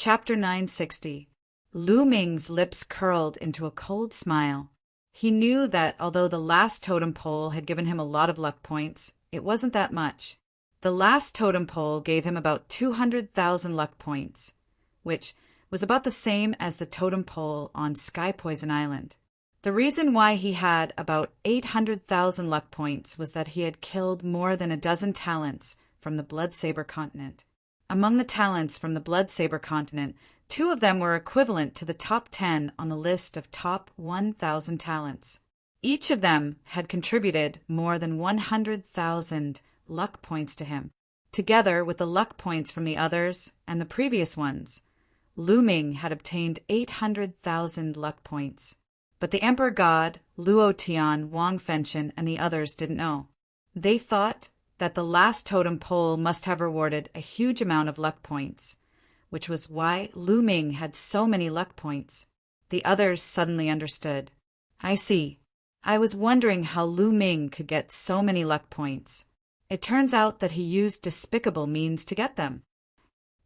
Chapter 960. Lu Ming's lips curled into a cold smile. He knew that although the last totem pole had given him a lot of luck points, it wasn't that much. The last totem pole gave him about 200,000 luck points, which was about the same as the totem pole on Sky Poison Island. The reason why he had about 800,000 luck points was that he had killed more than a dozen talents from the Bloodsaber continent. Among the talents from the Bloodsaber continent, 2 of them were equivalent to the top 10 on the list of top 1,000 talents. Each of them had contributed more than 100,000 luck points to him. Together with the luck points from the others and the previous ones, Lu Ming had obtained 800,000 luck points. But the Emperor God, Luo Tian, Wang Fenshin, and the others didn't know. They thought that the last totem pole must have rewarded a huge amount of luck points, which was why Lu Ming had so many luck points. The others suddenly understood. I see. I was wondering how Lu Ming could get so many luck points. It turns out that he used despicable means to get them.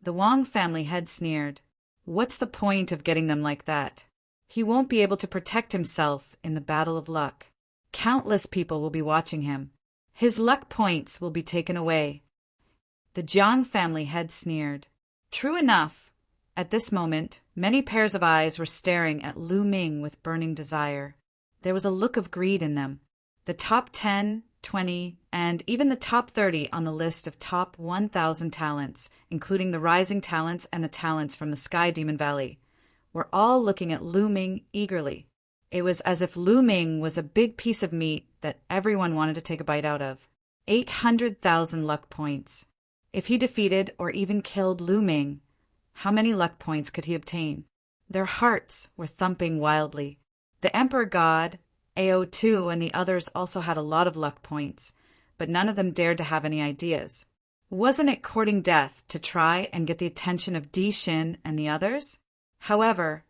The Wang family head sneered. What's the point of getting them like that? He won't be able to protect himself in the battle of luck. Countless people will be watching him. His luck points will be taken away. The Jiang family head sneered. True enough. At this moment, many pairs of eyes were staring at Lu Ming with burning desire. There was a look of greed in them. The top 10, 20, and even the top 30 on the list of top 1,000 talents, including the rising talents and the talents from the Sky Demon Valley, were all looking at Lu Ming eagerly. It was as if Lu Ming was a big piece of meat that everyone wanted to take a bite out of. 800,000 luck points. If he defeated or even killed Lu Ming, how many luck points could he obtain? Their hearts were thumping wildly. The Emperor God, AO2, and the others also had a lot of luck points, but none of them dared to have any ideas. Wasn't it courting death to try and get the attention of Di Xin and the others? However,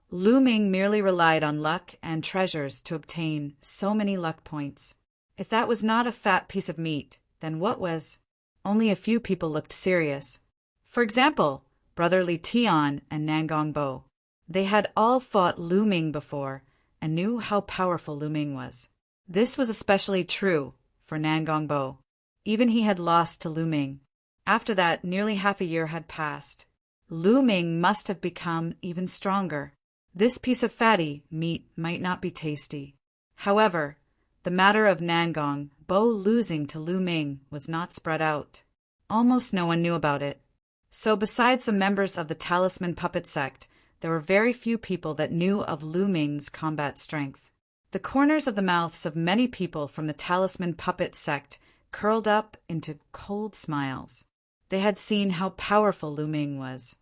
Lu Ming merely relied on luck and treasures to obtain so many luck points. If that was not a fat piece of meat, then what was? Only a few people looked serious. For example, Brother Li Tian and Nangong Bo. They had all fought Lu Ming before and knew how powerful Lu Ming was. This was especially true for Nangong Bo. Even he had lost to Lu Ming. After that, nearly half a year had passed. Lu Ming must have become even stronger. This piece of fatty meat might not be tasty. However, the matter of Nangong Bo losing to Lu Ming was not spread out. Almost no one knew about it. So besides the members of the Talisman Puppet Sect, there were very few people that knew of Lu Ming's combat strength. The corners of the mouths of many people from the Talisman Puppet Sect curled up into cold smiles. They had seen how powerful Lu Ming was.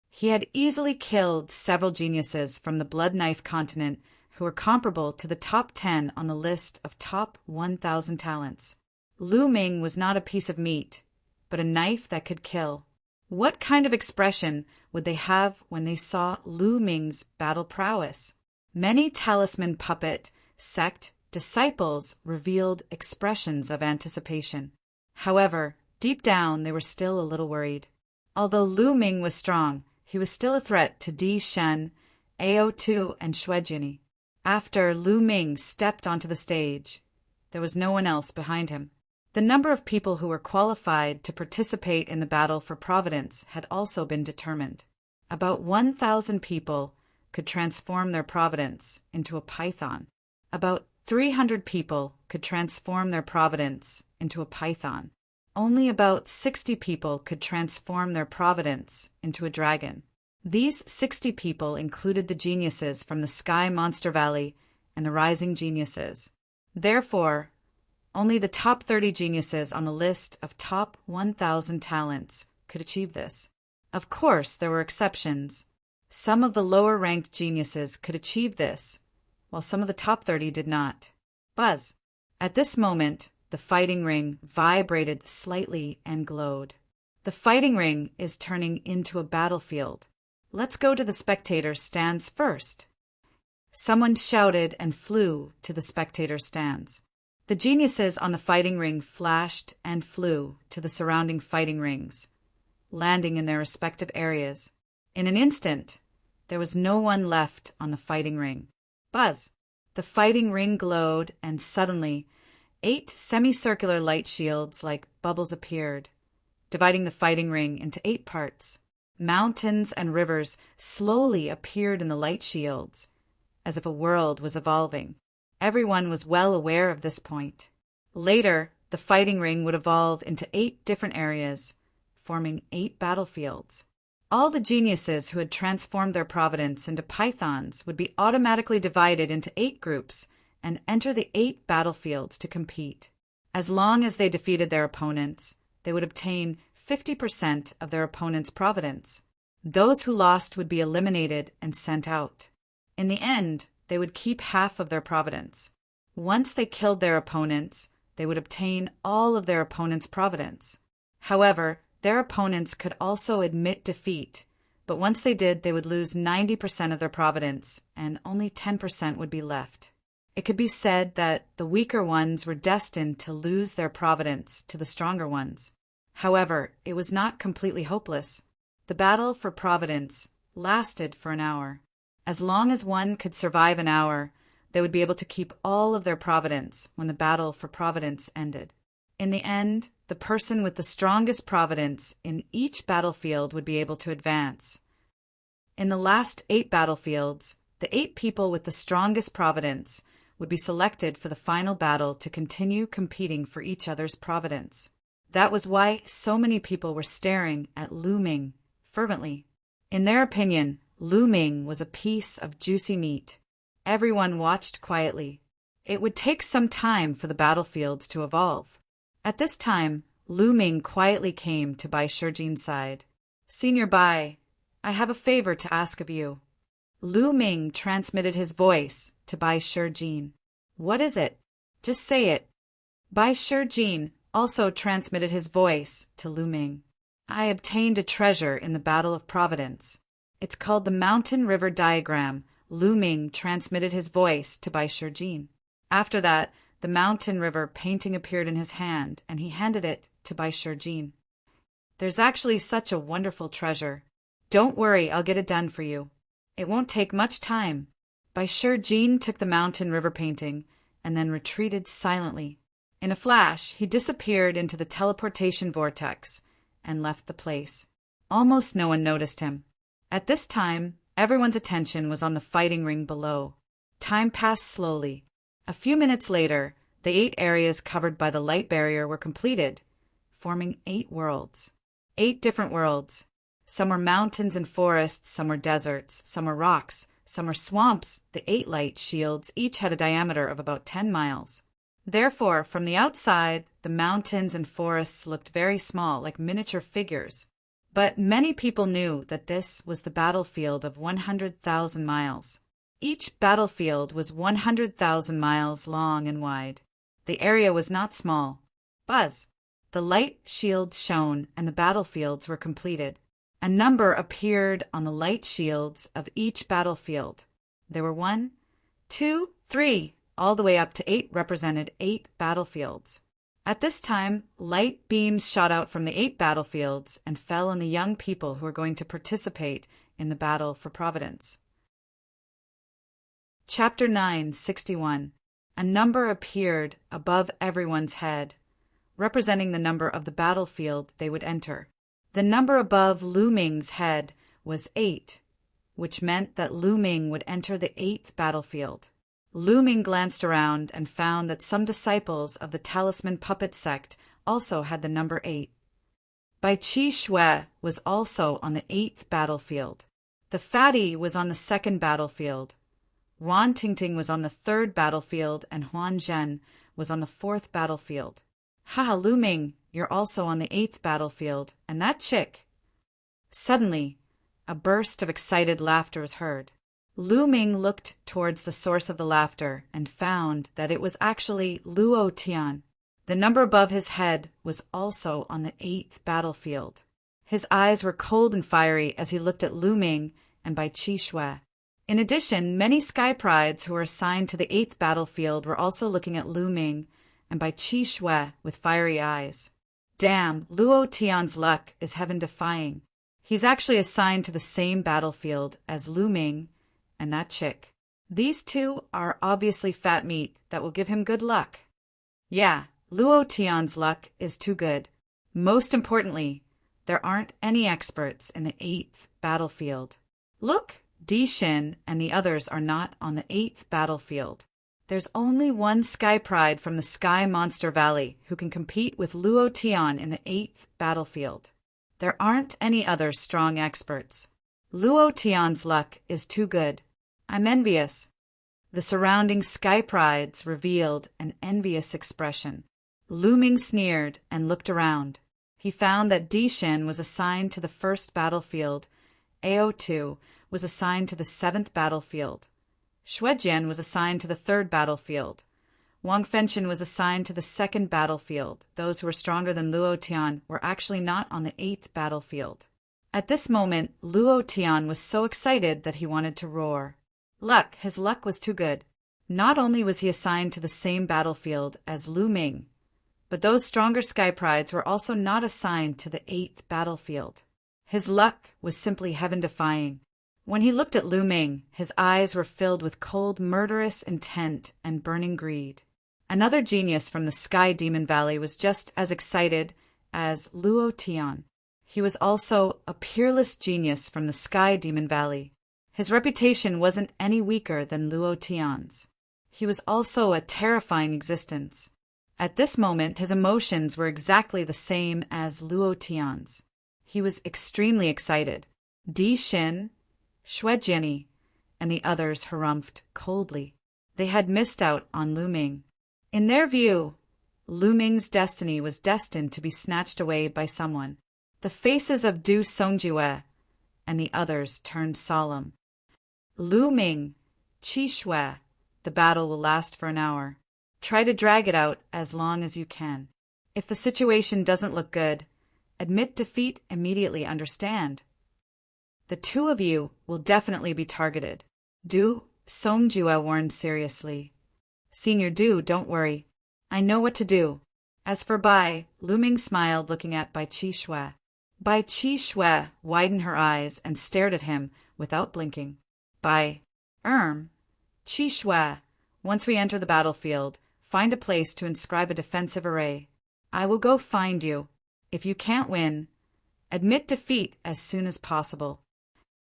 He had easily killed several geniuses from the Blood Knife continent who were comparable to the top 10 on the list of top 1,000 talents. Lu Ming was not a piece of meat, but a knife that could kill. What kind of expression would they have when they saw Lu Ming's battle prowess? Many Talisman Puppet Sect disciples revealed expressions of anticipation. However, deep down they were still a little worried. Although Lu Ming was strong, he was still a threat to Di Shen, AO2, and Shuijini. After Lu Ming stepped onto the stage, there was no one else behind him. The number of people who were qualified to participate in the battle for Providence had also been determined. About 1,000 people could transform their Providence into a python. About 300 people could transform their Providence into a python. Only about 60 people could transform their Providence into a dragon. These 60 people included the geniuses from the Sky Monster Valley and the Rising Geniuses. Therefore, only the top 30 geniuses on the list of top 1,000 talents could achieve this. Of course, there were exceptions. Some of the lower-ranked geniuses could achieve this, while some of the top 30 did not. Buzz. At this moment, the fighting ring vibrated slightly and glowed. The fighting ring is turning into a battlefield. Let's go to the spectator stands first. Someone shouted and flew to the spectator stands. The geniuses on the fighting ring flashed and flew to the surrounding fighting rings, landing in their respective areas. In an instant, there was no one left on the fighting ring. Buzz! The fighting ring glowed, and suddenly 8 semicircular light shields like bubbles appeared, dividing the fighting ring into 8 parts. Mountains and rivers slowly appeared in the light shields, as if a world was evolving. Everyone was well aware of this point. Later, the fighting ring would evolve into 8 different areas, forming 8 battlefields. All the geniuses who had transformed their providence into pythons would be automatically divided into 8 groups and enter the 8 battlefields to compete. As long as they defeated their opponents, they would obtain 50% of their opponent's providence. Those who lost would be eliminated and sent out. In the end, they would keep half of their providence. Once they killed their opponents, they would obtain all of their opponent's providence. However, their opponents could also admit defeat, but once they did, they would lose 90% of their providence, and only 10% would be left. It could be said that the weaker ones were destined to lose their providence to the stronger ones. However, it was not completely hopeless. The battle for providence lasted for an hour. As long as one could survive an hour, they would be able to keep all of their providence when the battle for providence ended. In the end, the person with the strongest providence in each battlefield would be able to advance. In the last 8 battlefields, the 8 people with the strongest providence would be selected for the final battle to continue competing for each other's providence. That was why so many people were staring at Lu Ming fervently. In their opinion, Lu Ming was a piece of juicy meat. Everyone watched quietly. It would take some time for the battlefields to evolve. At this time, Lu Ming quietly came to Bai Shijin's side. "Senior Bai, I have a favor to ask of you." Lu Ming transmitted his voice to Bai Shijin. "What is it? Just say it." Bai Shijin also transmitted his voice to Lu Ming. "I obtained a treasure in the Battle of Providence. It's called the Mountain River Diagram." Lu Ming transmitted his voice to Bai Shijin. After that, the mountain river painting appeared in his hand, and he handed it to Bai Shijin. "There's actually such a wonderful treasure. Don't worry, I'll get it done for you. It won't take much time." Bai Shijin took the mountain river painting and then retreated silently. In a flash, he disappeared into the teleportation vortex and left the place. Almost no one noticed him. At this time, everyone's attention was on the fighting ring below. Time passed slowly. A few minutes later, the 8 areas covered by the light barrier were completed, forming 8 worlds. 8 different worlds. Some were mountains and forests, some were deserts, some were rocks, some were swamps. The 8 light shields each had a diameter of about 10 miles. Therefore, from the outside, the mountains and forests looked very small, like miniature figures. But many people knew that this was the battlefield of 100,000 miles. Each battlefield was 100,000 miles long and wide. The area was not small. Buzz! The light shields shone and the battlefields were completed. A number appeared on the light shields of each battlefield. There were 1, 2, 3, all the way up to 8 represented 8 battlefields. At this time, light beams shot out from the 8 battlefields and fell on the young people who were going to participate in the battle for Providence. Chapter 9:61. A number appeared above everyone's head, representing the number of the battlefield they would enter. The number above Lu Ming's head was 8, which meant that Lu Ming would enter the 8th battlefield. Lu Ming glanced around and found that some disciples of the Talisman Puppet sect also had the number 8. Bai Qi Shui was also on the 8th battlefield. The fatty was on the 2nd battlefield. Wan Tingting was on the 3rd battlefield, and Huan Zhen was on the 4th battlefield. "Haha, Lu Ming, you're also on the 8th battlefield, and that chick." Suddenly, a burst of excited laughter was heard. Lu Ming looked towards the source of the laughter and found that it was actually Luo Tian. The number above his head was also on the 8th battlefield. His eyes were cold and fiery as he looked at Lu Ming and Bai Qi Shui. In addition, many sky prides who were assigned to the 8th battlefield were also looking at Lu Ming and Bai Qi Shui with fiery eyes. "Damn, Luo Tian's luck is heaven-defying. He's actually assigned to the same battlefield as Lu Ming and that chick. These two are obviously fat meat that will give him good luck. Yeah, Luo Tian's luck is too good. Most importantly, there aren't any experts in the 8th battlefield. Look, Di Xin and the others are not on the 8th battlefield. There's only one Sky Pride from the Sky Monster Valley who can compete with Luo Tian in the 8th battlefield. There aren't any other strong experts. Luo Tian's luck is too good. I'm envious. The surrounding Sky Prides revealed an envious expression. Lu Ming sneered and looked around. He found that Di Xin was assigned to the 1st battlefield, Ao2 was assigned to the 7th battlefield, Shuejian was assigned to the 3rd battlefield, Wang Fenchen was assigned to the 2nd battlefield. Those who were stronger than Luo Tian were actually not on the 8th battlefield. At this moment, Luo Tian was so excited that he wanted to roar. His luck was too good. Not only was he assigned to the same battlefield as Lu Ming, but those stronger Sky Prides were also not assigned to the 8th battlefield. His luck was simply heaven-defying. When he looked at Lu Ming, his eyes were filled with cold, murderous intent and burning greed. Another genius from the Sky Demon Valley was just as excited as Luo Tian. He was also a peerless genius from the Sky Demon Valley. His reputation wasn't any weaker than Luo Tian's. He was also a terrifying existence. At this moment, his emotions were exactly the same as Luo Tian's. He was extremely excited. Di Xin, Shuejian, and the others harumphed coldly. They had missed out on Lu Ming. In their view, Lu Ming's destiny was destined to be snatched away by someone. The faces of Du Songjue and the others turned solemn. Lu Ming, Qi Shui, the battle will last for an hour. Try to drag it out as long as you can. If the situation doesn't look good, admit defeat immediately, understand? The two of you will definitely be targeted. Du Songjue warned seriously. Senior Du, don't worry. I know what to do. As for Bai, Lu Ming smiled, looking at Bai Qi Shui. Bai Qi Shui widened her eyes and stared at him without blinking. Bai, Qi Shui, once we enter the battlefield, find a place to inscribe a defensive array. I will go find you. If you can't win, admit defeat as soon as possible.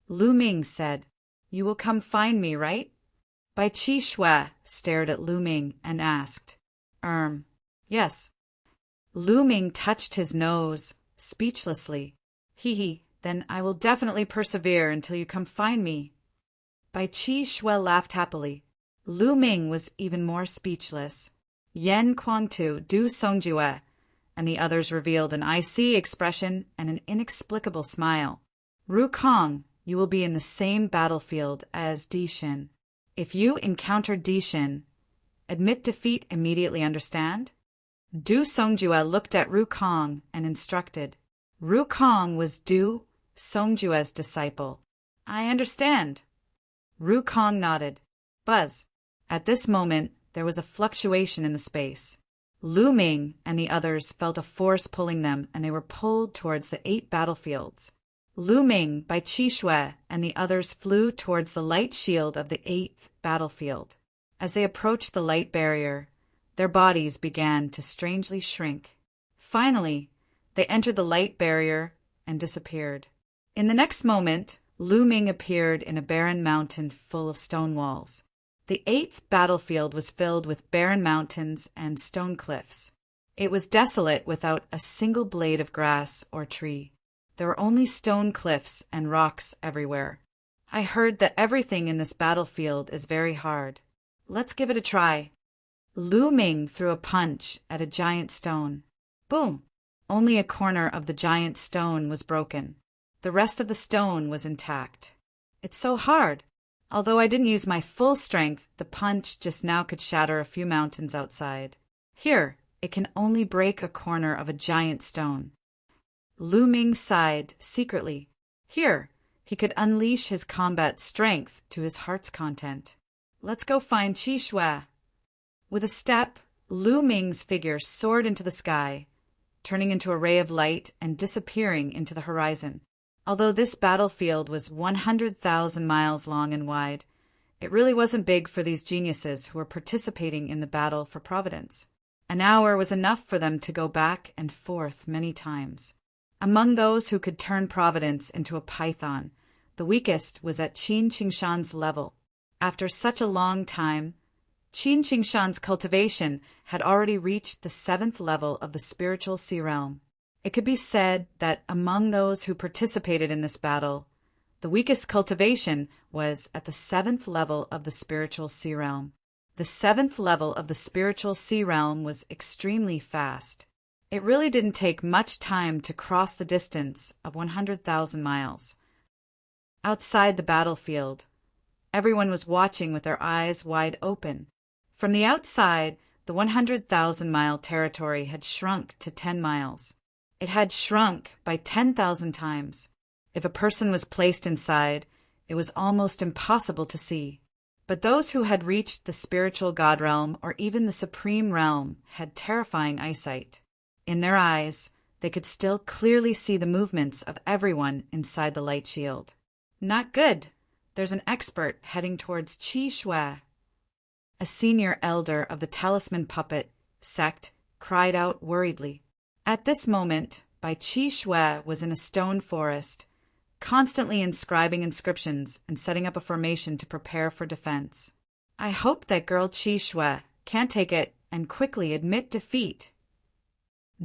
Lu Ming said, You will come find me, right? Bai Qi Shui stared at Lu Ming and asked, Yes. Lu Ming touched his nose, speechlessly. He, then I will definitely persevere until you come find me. Bai Qi Shui laughed happily. Lu Ming was even more speechless. Yan Quangtu, Du Songjue, and the others revealed an icy expression and an inexplicable smile. Ru Kong, you will be in the same battlefield as Di Xin. If you encounter Di Xin, admit defeat immediately, understand? Du Songjue looked at Ru Kong and instructed. Ru Kong was Du Songjue's disciple. I understand. Ru Kong nodded. Buzz. At this moment, there was a fluctuation in the space. Lu Ming and the others felt a force pulling them, and they were pulled towards the 8 battlefields. Lu Ming, Bai Qi Shui, and the others flew towards the light shield of the 8th battlefield. As they approached the light barrier, their bodies began to strangely shrink. Finally, they entered the light barrier and disappeared. In the next moment, Lu Ming appeared in a barren mountain full of stone walls. The 8th battlefield was filled with barren mountains and stone cliffs. It was desolate without a single blade of grass or tree. There were only stone cliffs and rocks everywhere. I heard that everything in this battlefield is very hard. Let's give it a try. Lu Ming threw a punch at a giant stone. Boom! Only a corner of the giant stone was broken. The rest of the stone was intact. It's so hard. Although I didn't use my full strength, the punch just now could shatter a few mountains outside. Here, it can only break a corner of a giant stone. Lu Ming sighed secretly. Here, he could unleash his combat strength to his heart's content. Let's go find Qi Shui. With a step, Lu Ming's figure soared into the sky, turning into a ray of light and disappearing into the horizon. Although this battlefield was 100,000 miles long and wide, it really wasn't big for these geniuses who were participating in the battle for Providence. An hour was enough for them to go back and forth many times. Among those who could turn Providence into a python, the weakest was at Qin Qingshan's level. After such a long time, Qin Qingshan's cultivation had already reached the 7th level of the spiritual sea realm. It could be said that among those who participated in this battle, the weakest cultivation was at the 7th level of the spiritual sea realm. The 7th level of the spiritual sea realm was extremely fast. It really didn't take much time to cross the distance of 100,000 miles. Outside the battlefield, everyone was watching with their eyes wide open. From the outside, the 100,000-mile territory had shrunk to 10 miles. It had shrunk by 10,000 times. If a person was placed inside, it was almost impossible to see. But those who had reached the spiritual God realm or even the supreme realm had terrifying eyesight. In their eyes, they could still clearly see the movements of everyone inside the light shield. Not good. There's an expert heading towards Qi Shui. A senior elder of the Talisman Puppet sect cried out worriedly. At this moment, Bai Qi Shui was in a stone forest, constantly inscribing inscriptions and setting up a formation to prepare for defense. I hope that girl Qi Shui can't take it and quickly admit defeat.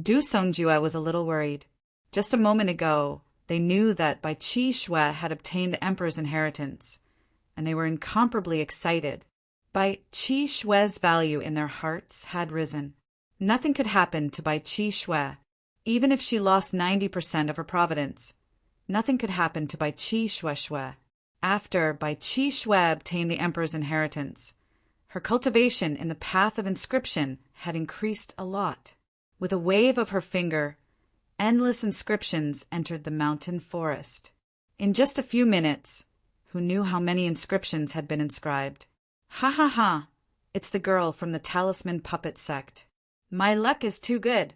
Du Songjue was a little worried. Just a moment ago, they knew that Bai Qi Shui had obtained the emperor's inheritance, and they were incomparably excited. Bai Qi Shui's value in their hearts had risen. Nothing could happen to Bai Qi Shui. Even if she lost 90% of her providence, nothing could happen to Bai Qi Shui. After Bai Qi Shui obtained the emperor's inheritance, her cultivation in the path of inscription had increased a lot. With a wave of her finger, endless inscriptions entered the mountain forest. In just a few minutes, who knew how many inscriptions had been inscribed? Ha ha ha! It's the girl from the Talisman Puppet sect. My luck is too good.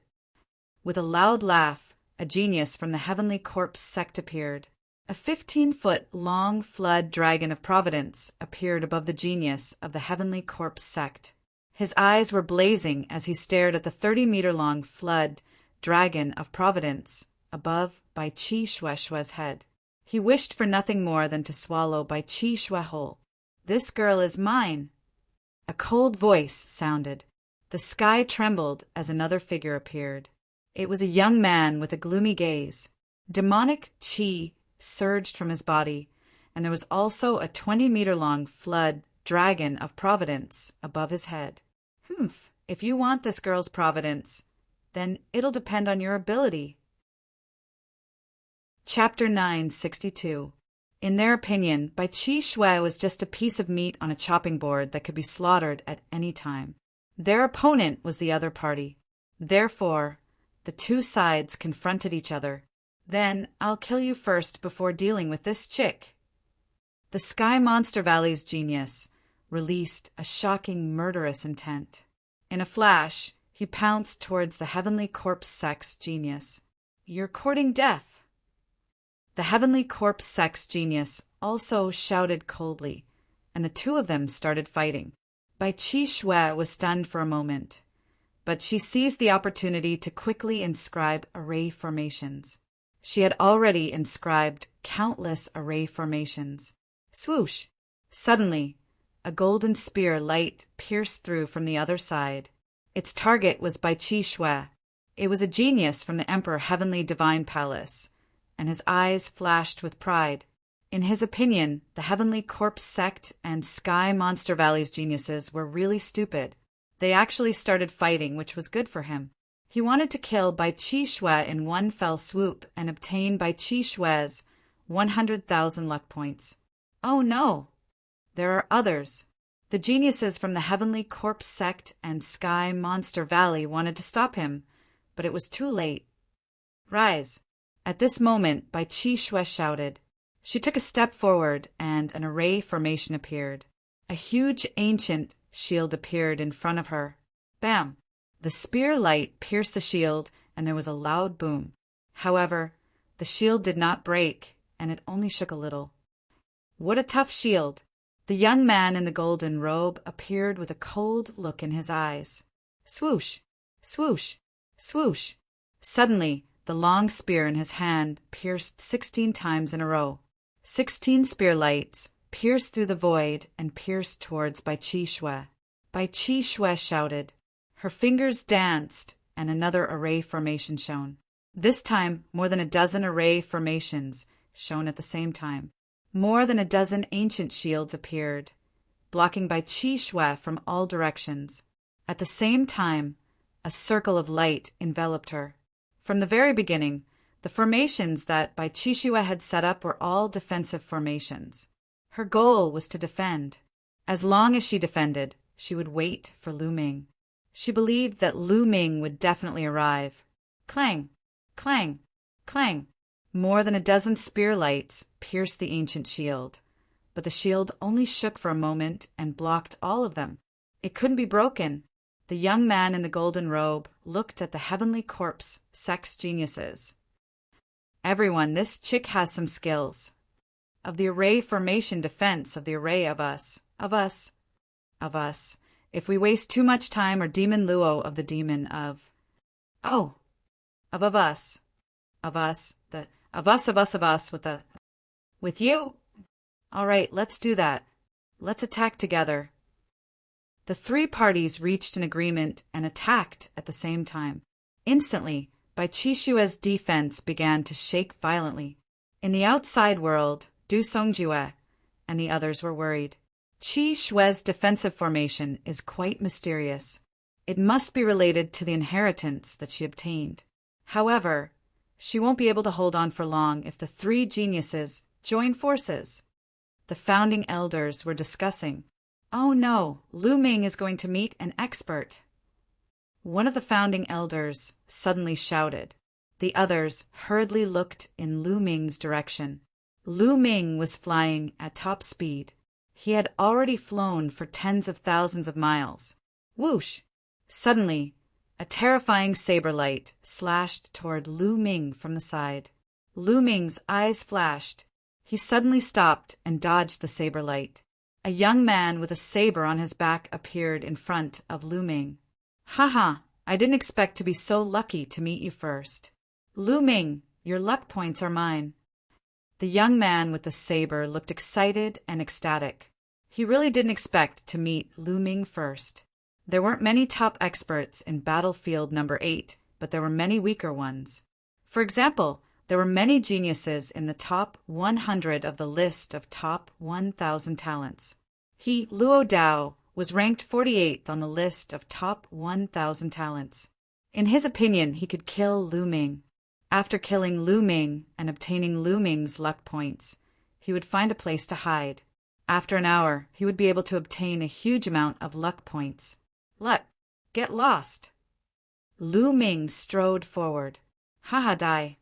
With a loud laugh, a genius from the Heavenly Corpse sect appeared. A 15-foot-long flood dragon of Providence appeared above the genius of the Heavenly Corpse sect. His eyes were blazing as he stared at the 30-meter-long flood dragon of Providence above Bai Qi Shui's head. He wished for nothing more than to swallow Bai Qi Shui whole. This girl is mine. A cold voice sounded. The sky trembled as another figure appeared. It was a young man with a gloomy gaze. Demonic qi surged from his body, and there was also a 20-meter-long flood dragon of Providence above his head. If you want this girl's providence, then it'll depend on your ability. Chapter 962. In their opinion, Bai Qi Shui was just a piece of meat on a chopping board that could be slaughtered at any time. Their opponent was the other party. Therefore, the two sides confronted each other. Then I'll kill you first before dealing with this chick. The Sky Monster Valley's genius released a shocking murderous intent. In a flash, he pounced towards the Heavenly Corpse sect's genius. You're courting death. The Heavenly Corpse sect's genius also shouted coldly, and the two of them started fighting. Bai Qi Shui was stunned for a moment, but she seized the opportunity to quickly inscribe array formations. She had already inscribed countless array formations. Swoosh! Suddenly, a golden spear light pierced through from the other side. Its target was Bai Qi Shui. It was a genius from the Emperor Heavenly Divine Palace, and his eyes flashed with pride. In his opinion, the Heavenly Corpse sect and Sky Monster Valley's geniuses were really stupid. They actually started fighting, which was good for him. He wanted to kill Bai Qi Shui in one fell swoop and obtain Bai Qi Shui's 100,000 luck points. Oh no! There are others. The geniuses from the Heavenly Corpse sect and Sky Monster Valley wanted to stop him, but it was too late. Rise! At this moment, Bai Qi Shui shouted. She took a step forward, and an array formation appeared. A huge ancient shield appeared in front of her. Bam! The spear light pierced the shield, and there was a loud boom. However, the shield did not break. and it only shook a little. What a tough shield! The young man in the golden robe appeared with a cold look in his eyes. Swoosh! Swoosh! Swoosh! Suddenly, the long spear in his hand pierced 16 times in a row. 16 spear lights pierced through the void and pierced towards Bai Chi Shui. Bai Chi Shui shouted. Her fingers danced, and another array formation shone. This time, more than a dozen array formations shone at the same time. More than a dozen ancient shields appeared, blocking Bai Chi Shui from all directions. At the same time, a circle of light enveloped her. From the very beginning, the formations that Bai Chi Shui had set up were all defensive formations. Her goal was to defend. As long as she defended, she would wait for Lu Ming. She believed that Lu Ming would definitely arrive. Clang! Clang! Clang! More than a dozen spear lights pierced the ancient shield, but the shield only shook for a moment and blocked all of them. It couldn't be broken. The young man in the golden robe looked at the heavenly corpse sex geniuses. Everyone, this chick has some skills. Of the array formation defense of the array of us. If we waste too much time or demon Luo of the demon of. Oh! Of us. Of us with the. With you? All right, let's do that. Let's attack together. The three parties reached an agreement and attacked at the same time. Instantly, Bai Chi Shui's defense began to shake violently. In the outside world, Du Songjue and the others were worried. Qi Shui's defensive formation is quite mysterious. It must be related to the inheritance that she obtained. However, she won't be able to hold on for long if the three geniuses join forces. The founding elders were discussing. Oh no, Lu Ming is going to meet an expert. One of the founding elders suddenly shouted. The others hurriedly looked in Lu Ming's direction. Lu Ming was flying at top speed. He had already flown for tens of thousands of miles. Whoosh! Suddenly, a terrifying saber light slashed toward Lu Ming from the side. Lu Ming's eyes flashed. He suddenly stopped and dodged the saber light. A young man with a saber on his back appeared in front of Lu Ming. Haha, I didn't expect to be so lucky to meet you first. Lu Ming, your luck points are mine. The young man with the saber looked excited and ecstatic. He really didn't expect to meet Lu Ming first. There weren't many top experts in Battlefield number 8, but there were many weaker ones. For example, there were many geniuses in the top 100 of the list of top 1,000 talents. He, Luo Dao, was ranked 48th on the list of top 1,000 talents. In his opinion, he could kill Lu Ming. After killing Lu Ming and obtaining Lu Ming's luck points, he would find a place to hide. After an hour, he would be able to obtain a huge amount of luck points. Luck, get lost. Lu Ming strode forward. Haha, die.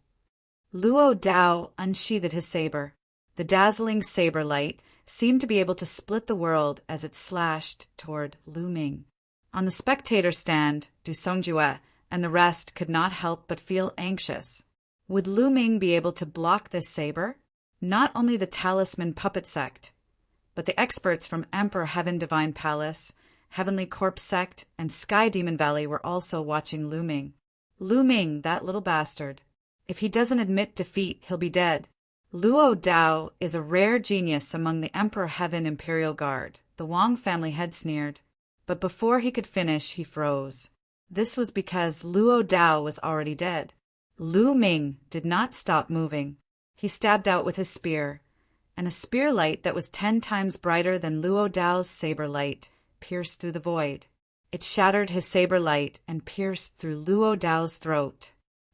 Luo Dao unsheathed his saber. The dazzling saber light seemed to be able to split the world as it slashed toward Lu Ming. On the spectator stand, Du Songjue and the rest could not help but feel anxious. Would Lu Ming be able to block this saber? Not only the Talisman Puppet Sect, but the experts from Emperor Heaven Divine Palace, Heavenly Corpse Sect, and Sky Demon Valley were also watching Lu Ming. Lu Ming, that little bastard. If he doesn't admit defeat, he'll be dead. Luo Dao is a rare genius among the Emperor Heaven Imperial Guard, the Wang family had sneered. But before he could finish, he froze. This was because Luo Dao was already dead. Lu Ming did not stop moving. He stabbed out with his spear, and a spear light that was 10 times brighter than Luo Dao's saber light pierced through the void. It shattered his saber light and pierced through Luo Dao's throat.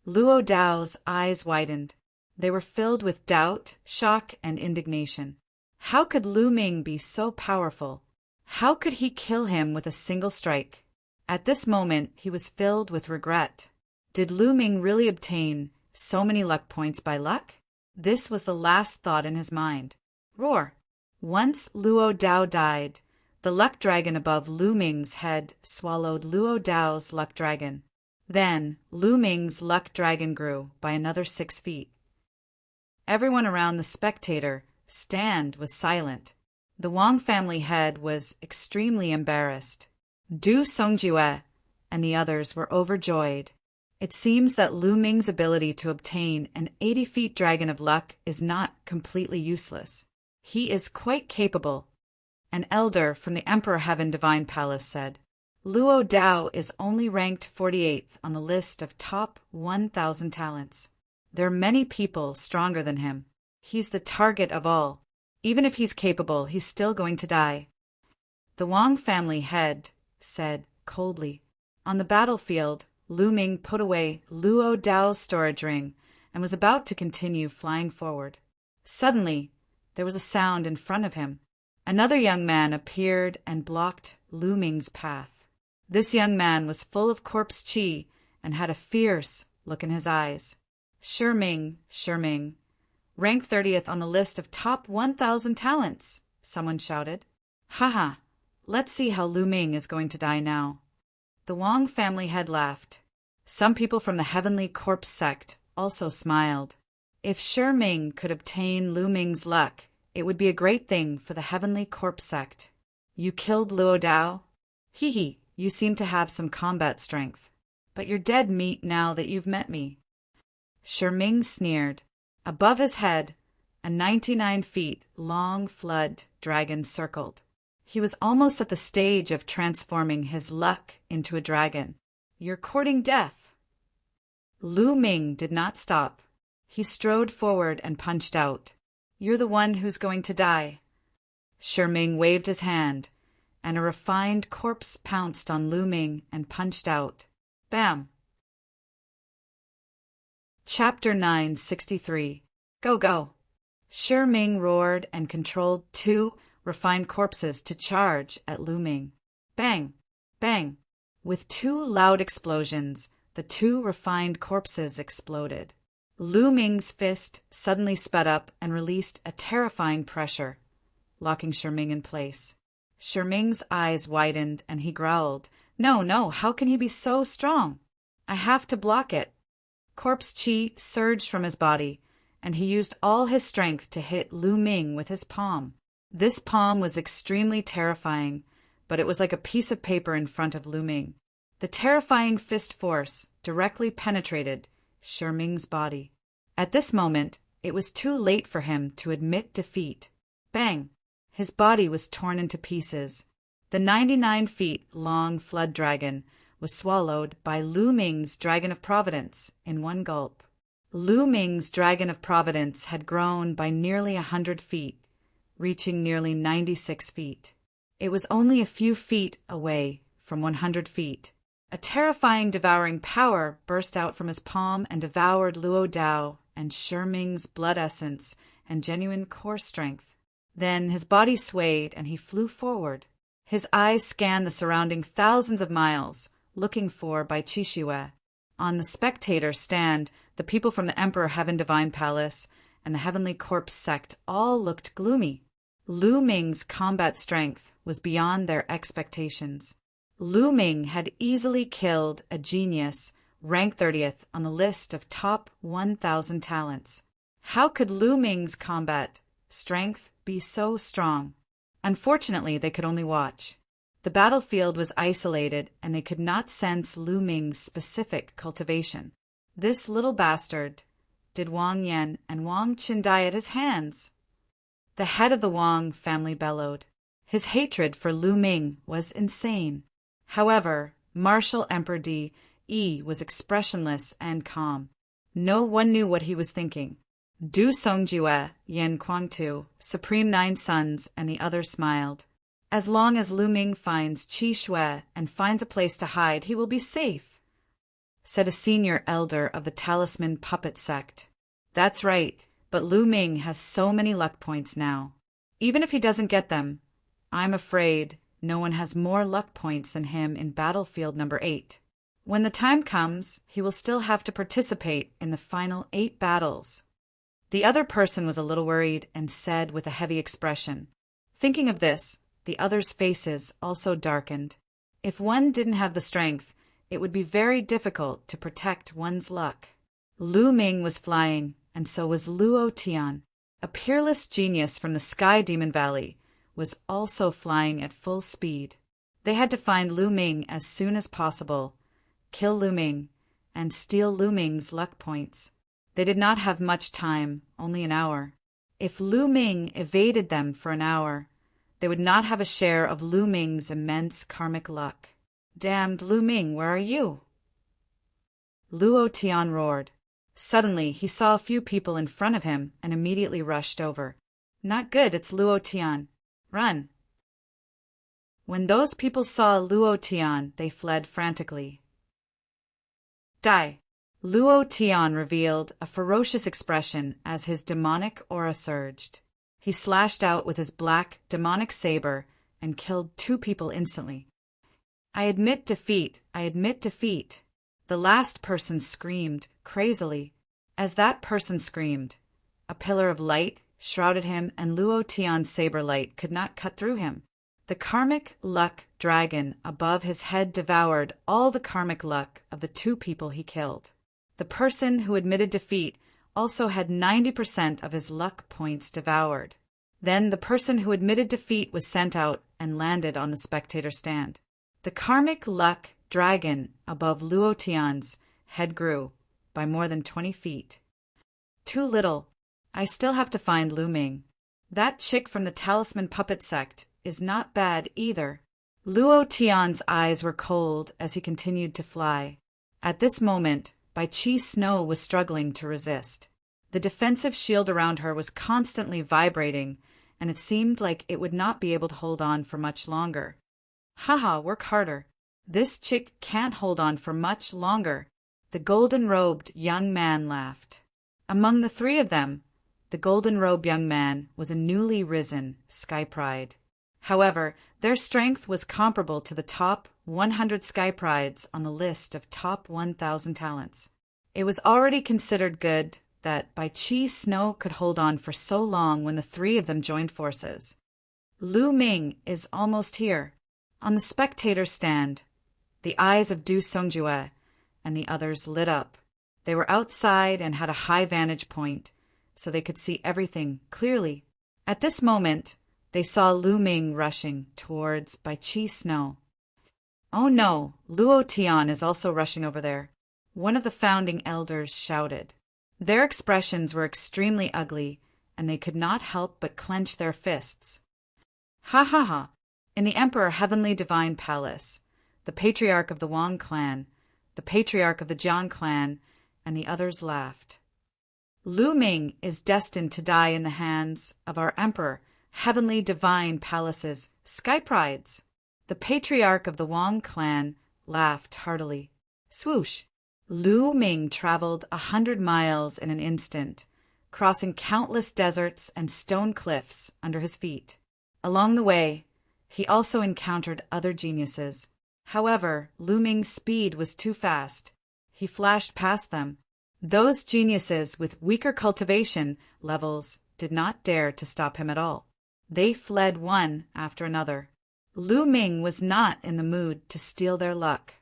Luo Dao's eyes widened. They were filled with doubt, shock, and indignation. How could Lu Ming be so powerful? How could he kill him with a single strike? At this moment, he was filled with regret. Did Lu Ming really obtain so many luck points by luck? This was the last thought in his mind. Roar! Once Luo Dao died, the luck dragon above Lu Ming's head swallowed Luo Dao's luck dragon. Then Lu Ming's luck dragon grew by another 6 feet. Everyone around the spectator stand was silent. The Wang family head was extremely embarrassed. Du Songjue and the others were overjoyed. It seems that Lu Ming's ability to obtain an 80-feet dragon of luck is not completely useless. He is quite capable. An elder from the Emperor Heaven Divine Palace said, Luo Dao is only ranked 48th on the list of top 1,000 talents. There are many people stronger than him. He's the target of all. Even if he's capable, he's still going to die. The Wang family head said coldly. On the battlefield, Lu Ming put away Luo Dao's storage ring and was about to continue flying forward. Suddenly, there was a sound in front of him. Another young man appeared and blocked Lu Ming's path. This young man was full of corpse qi and had a fierce look in his eyes. Shi Ming, rank 30th on the list of top 1,000 talents, someone shouted. Haha, let's see how Lu Ming is going to die now. The Wang family head laughed. Some people from the Heavenly Corpse sect also smiled. If Shi Ming could obtain Lu Ming's luck, it would be a great thing for the Heavenly Corpse sect. You killed Luo Dao? Hee, you seem to have some combat strength. But you're dead meat now that you've met me. Shi Ming sneered. Above his head, a 99 feet long flood dragon circled. He was almost at the stage of transforming his luck into a dragon. You're courting death. Lu Ming did not stop. He strode forward and punched out. You're the one who's going to die. Shi Ming waved his hand, and a refined corpse pounced on Lu Ming and punched out. Bam! Chapter 963. Go! Shi Ming roared and controlled 2 refined corpses to charge at Lu Ming. Bang! Bang! With 2 loud explosions, the 2 refined corpses exploded. Lu Ming's fist suddenly sped up and released a terrifying pressure, locking Shi Ming in place. Shi Ming's eyes widened and he growled, No, how can he be so strong? I have to block it. Corpse qi surged from his body, and he used all his strength to hit Lu Ming with his palm. This palm was extremely terrifying, but it was like a piece of paper in front of Lu Ming. The terrifying fist force directly penetrated Shi Ming's body. At this moment, it was too late for him to admit defeat. Bang! His body was torn into pieces. The 99 feet long flood dragon was swallowed by Lu Ming's Dragon of Providence in one gulp. Lu Ming's Dragon of Providence had grown by nearly 100 feet, reaching nearly 96 feet. It was only a few feet away from 100 feet. A terrifying devouring power burst out from his palm and devoured Luo Dao and Shi Ming's blood essence and genuine core strength. Then his body swayed and he flew forward. His eyes scanned the surrounding thousands of miles, looking for Bai Qixue. On the spectator stand, the people from the Emperor Heaven Divine Palace and the Heavenly Corpse sect all looked gloomy. Lu Ming's combat strength was beyond their expectations. Lu Ming had easily killed a genius, ranked 30th on the list of top 1,000 talents. How could Lu Ming's combat strength be so strong? Unfortunately, they could only watch. The battlefield was isolated, and they could not sense Lu Ming's specific cultivation. This little bastard did Wang Yan and Wang Qin die at his hands? The head of the Wang family bellowed. His hatred for Lu Ming was insane. However, Martial Emperor Di was expressionless and calm. No one knew what he was thinking. Du Songjue, Yan Kuangtu, Supreme Nine Sons, and the others smiled. As long as Lu Ming finds Qi Shui and finds a place to hide, he will be safe, said a senior elder of the Talisman Puppet sect. That's right, but Lu Ming has so many luck points now. Even if he doesn't get them, I'm afraid no one has more luck points than him in battlefield number 8. When the time comes, he will still have to participate in the final 8 battles. The other person was a little worried and said with a heavy expression. Thinking of this, the others' faces also darkened. If one didn't have the strength, it would be very difficult to protect one's luck. Lu Ming was flying and so was Luo Tian. A peerless genius from the Sky Demon Valley was also flying at full speed. They had to find Lu Ming as soon as possible, kill Lu Ming, and steal Lu Ming's luck points. They did not have much time, only an hour. If Lu Ming evaded them for an hour, they would not have a share of Lu Ming's immense karmic luck. Damned Lu Ming, where are you? Luo Tian roared. Suddenly, he saw a few people in front of him and immediately rushed over. Not good, it's Luo Tian. Run. When those people saw Luo Tian, they fled frantically. Die. Luo Tian revealed a ferocious expression as his demonic aura surged. He slashed out with his black, demonic saber and killed 2 people instantly. I admit defeat, I admit defeat. The last person screamed, crazily. As that person screamed, a pillar of light shrouded him and Luo Tian's saber light could not cut through him. The karmic luck dragon above his head devoured all the karmic luck of the 2 people he killed. The person who admitted defeat also had 90% of his luck points devoured. Then the person who admitted defeat was sent out and landed on the spectator stand. The karmic luck dragon above Luo Tian's head grew by more than 20 feet. Too little. I still have to find Lu Ming. That chick from the Talisman Puppet Sect is not bad either. Luo Tian's eyes were cold as he continued to fly. At this moment, Bai Chi Snow was struggling to resist. The defensive shield around her was constantly vibrating, and it seemed like it would not be able to hold on for much longer. Haha, work harder. This chick can't hold on for much longer. The golden-robed young man laughed. Among the 3 of them, the golden-robed young man was a newly risen Sky Pride. However, their strength was comparable to the top 100 Sky Prides on the list of top 1,000 talents. It was already considered good that Bai Chi Snow could hold on for so long when the 3 of them joined forces. Lu Ming is almost here. On the spectator stand, the eyes of Du Songjue and the others lit up. They were outside and had a high vantage point, so they could see everything clearly. At this moment, they saw Lu Ming rushing towards Bai Chi Snow. Oh no, Luo Tian is also rushing over there, one of the founding elders shouted. Their expressions were extremely ugly, and they could not help but clench their fists. Ha ha ha! In the Emperor Heavenly Divine Palace, the patriarch of the Wang clan, the patriarch of the Jiang clan, and the others laughed. Lu Ming is destined to die in the hands of our Emperor Heavenly Divine Palace's Sky Prides. The patriarch of the Wang clan laughed heartily. Swoosh! Lu Ming traveled 100 miles in an instant, crossing countless deserts and stone cliffs under his feet. Along the way, he also encountered other geniuses. However, Lu Ming's speed was too fast. He flashed past them. Those geniuses with weaker cultivation levels did not dare to stop him at all. They fled one after another. Lu Ming was not in the mood to steal their luck.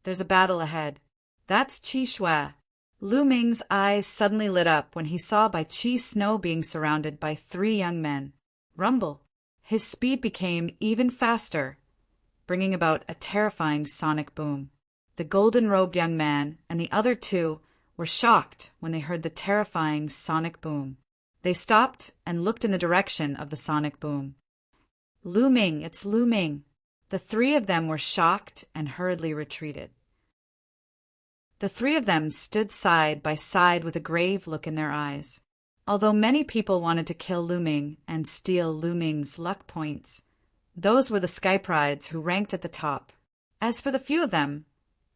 There's a battle ahead. That's Qi Shui. Lu Ming's eyes suddenly lit up when he saw Bai Chi Snow being surrounded by 3 young men. Rumble. His speed became even faster, bringing about a terrifying sonic boom. The golden-robed young man and the other 2 were shocked when they heard the terrifying sonic boom. They stopped and looked in the direction of the sonic boom. Lu Ming, it's Lu Ming. The 3 of them were shocked and hurriedly retreated. The 3 of them stood side by side with a grave look in their eyes. Although many people wanted to kill Lu Ming and steal Lu Ming's luck points, those were the Sky Prides who ranked at the top. As for the few of them,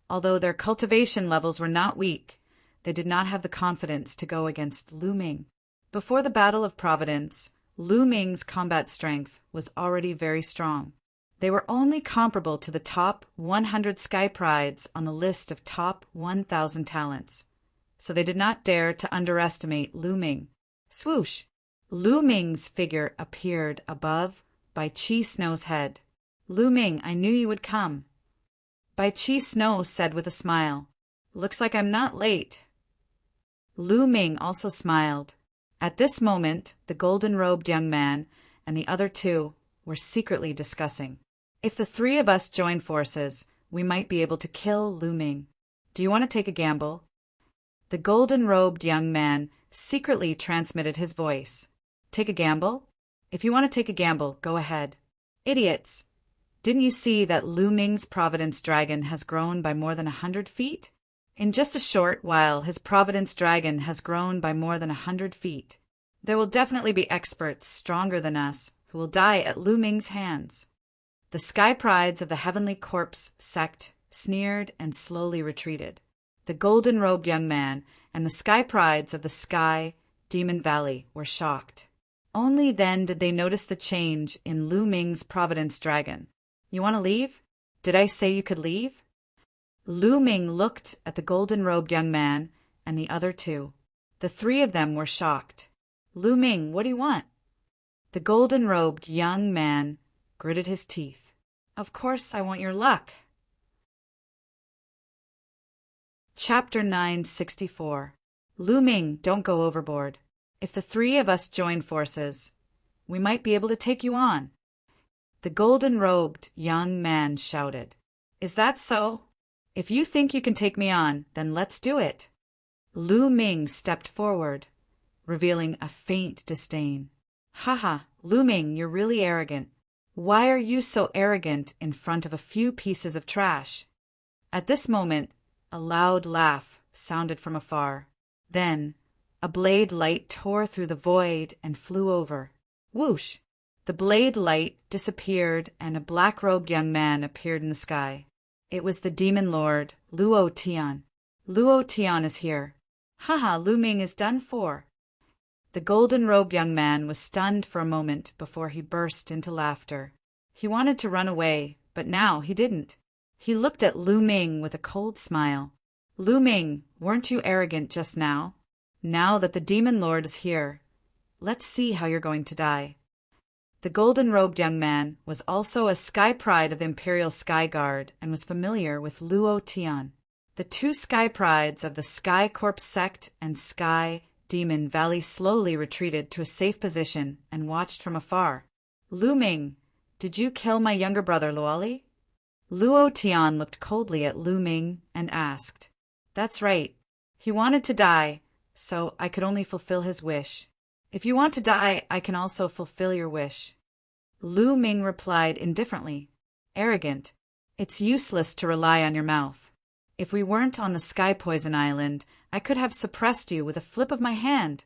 although their cultivation levels were not weak, they did not have the confidence to go against Lu Ming. Before the Battle of Providence, Lu Ming's combat strength was already very strong. They were only comparable to the top 100 Sky Prides on the list of top 1,000 talents, so they did not dare to underestimate Lu Ming. Swoosh! Lu Ming's figure appeared above Bai Chi Snow's head. Lu Ming, I knew you would come. Bai Chi Snow said with a smile, Looks like I'm not late. Lu Ming also smiled. At this moment, the golden-robed young man and the other two were secretly discussing. If the three of us join forces, we might be able to kill Lu Ming. Do you want to take a gamble? The golden-robed young man secretly transmitted his voice. Take a gamble? If you want to take a gamble, go ahead. Idiots! Didn't you see that Lu Ming's Providence Dragon has grown by more than 100 feet? In just a short while, his Providence Dragon has grown by more than 100 feet. There will definitely be experts stronger than us who will die at Lu Ming's hands. The Sky Prides of the Heavenly Corpse sect sneered and slowly retreated. The golden-robed young man and the Sky Prides of the Sky Demon Valley were shocked. Only then did they notice the change in Lu Ming's Providence Dragon. You want to leave? Did I say you could leave? Lu Ming looked at the golden-robed young man and the other two. The three of them were shocked. Lu Ming, what do you want? The golden-robed young man gritted his teeth. Of course I want your luck. Chapter 964. Lu Ming, don't go overboard. If the three of us join forces, we might be able to take you on. The golden-robed young man shouted. Is that so? If you think you can take me on, then let's do it. Lu Ming stepped forward, revealing a faint disdain. Haha, Lu Ming, you're really arrogant. Why are you so arrogant in front of a few pieces of trash? At this moment, a loud laugh sounded from afar. Then, a blade light tore through the void and flew over. Whoosh! The blade light disappeared and a black-robed young man appeared in the sky. It was the demon lord, Luo Tian. Luo Tian is here. Haha, Lu Ming is done for. The golden-robed young man was stunned for a moment before he burst into laughter. He wanted to run away, but now he didn't. He looked at Lu Ming with a cold smile. Lu Ming, weren't you arrogant just now? Now that the demon lord is here, let's see how you're going to die. The golden-robed young man was also a Sky Pride of the Imperial Sky Guard and was familiar with Luo Tian. The two Sky Prides of the Sky Corpse sect and Sky Demon Valley slowly retreated to a safe position and watched from afar. Lu Ming, did you kill my younger brother Luoli? Luo Tian looked coldly at Lu Ming and asked. That's right. He wanted to die, so I could only fulfill his wish. If you want to die, I can also fulfill your wish. Lu Ming replied indifferently. Arrogant. It's useless to rely on your mouth. If we weren't on the Sky Poison Island, I could have suppressed you with a flip of my hand.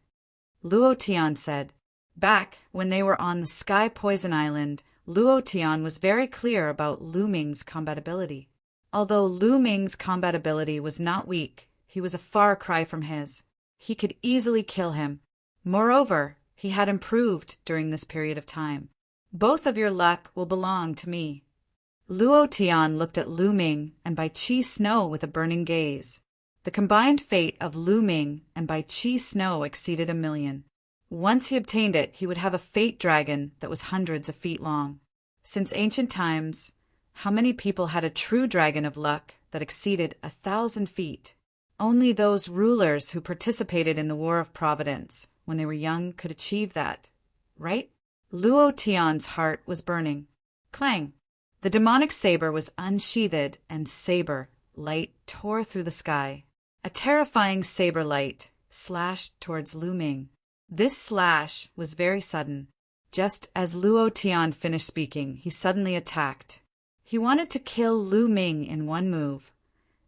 Luo Tian said. Back when they were on the Sky Poison Island, Luo Tian was very clear about Lu Ming's combat ability. Although Lu Ming's combat ability was not weak, he was a far cry from his. He could easily kill him. Moreover, he had improved during this period of time. Both of your luck will belong to me. Luo Tian looked at Lu Ming and Bai Qi Snow with a burning gaze. The combined fate of Lu Ming and Bai Qi Snow exceeded 1,000,000. Once he obtained it, he would have a fate dragon that was hundreds of feet long. Since ancient times, how many people had a true dragon of luck that exceeded 1,000 feet? Only those rulers who participated in the War of Providence when they were young could achieve that, right? Luo Tian's heart was burning. Clang! The demonic saber was unsheathed and saber light tore through the sky. A terrifying saber light slashed towards Lu Ming. This slash was very sudden. Just as Luo Tian finished speaking, he suddenly attacked. He wanted to kill Lu Ming in one move,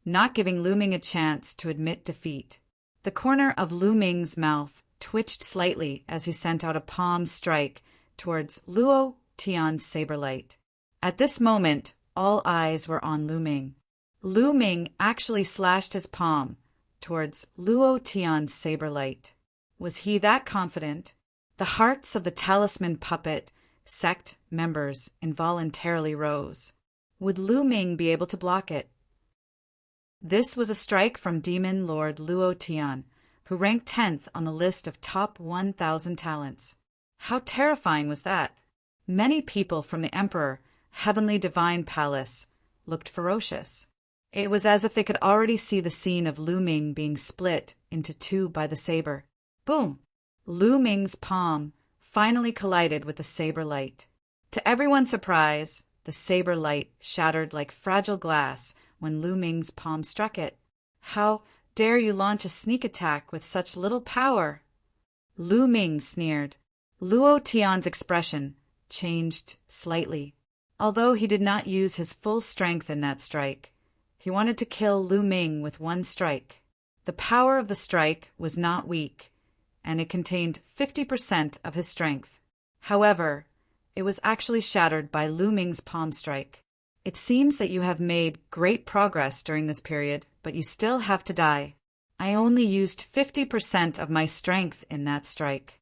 not giving Lu Ming a chance to admit defeat. The corner of Lu Ming's mouth twitched slightly as he sent out a palm strike towards Luo Tian's saber light. At this moment, all eyes were on Lu Ming. Lu Ming actually slashed his palm towards Luo Tian's saber light. Was he that confident? The hearts of the Talisman Puppet sect members involuntarily rose. Would Lu Ming be able to block it? This was a strike from Demon Lord Luo Tian, who ranked 10th on the list of top 1,000 talents. How terrifying was that? Many people from the Emperor Heavenly Divine Palace looked ferocious. It was as if they could already see the scene of Lu Ming being split into two by the saber. Boom! Lu Ming's palm finally collided with the saber light. To everyone's surprise, the saber light shattered like fragile glass when Lu Ming's palm struck it. How dare you launch a sneak attack with such little power? Lu Ming sneered. Luo Tian's expression changed slightly. Although he did not use his full strength in that strike, he wanted to kill Lu Ming with one strike. The power of the strike was not weak, and it contained 50% of his strength. However, it was actually shattered by Lu Ming's palm strike. It seems that you have made great progress during this period, but you still have to die. I only used 50% of my strength in that strike.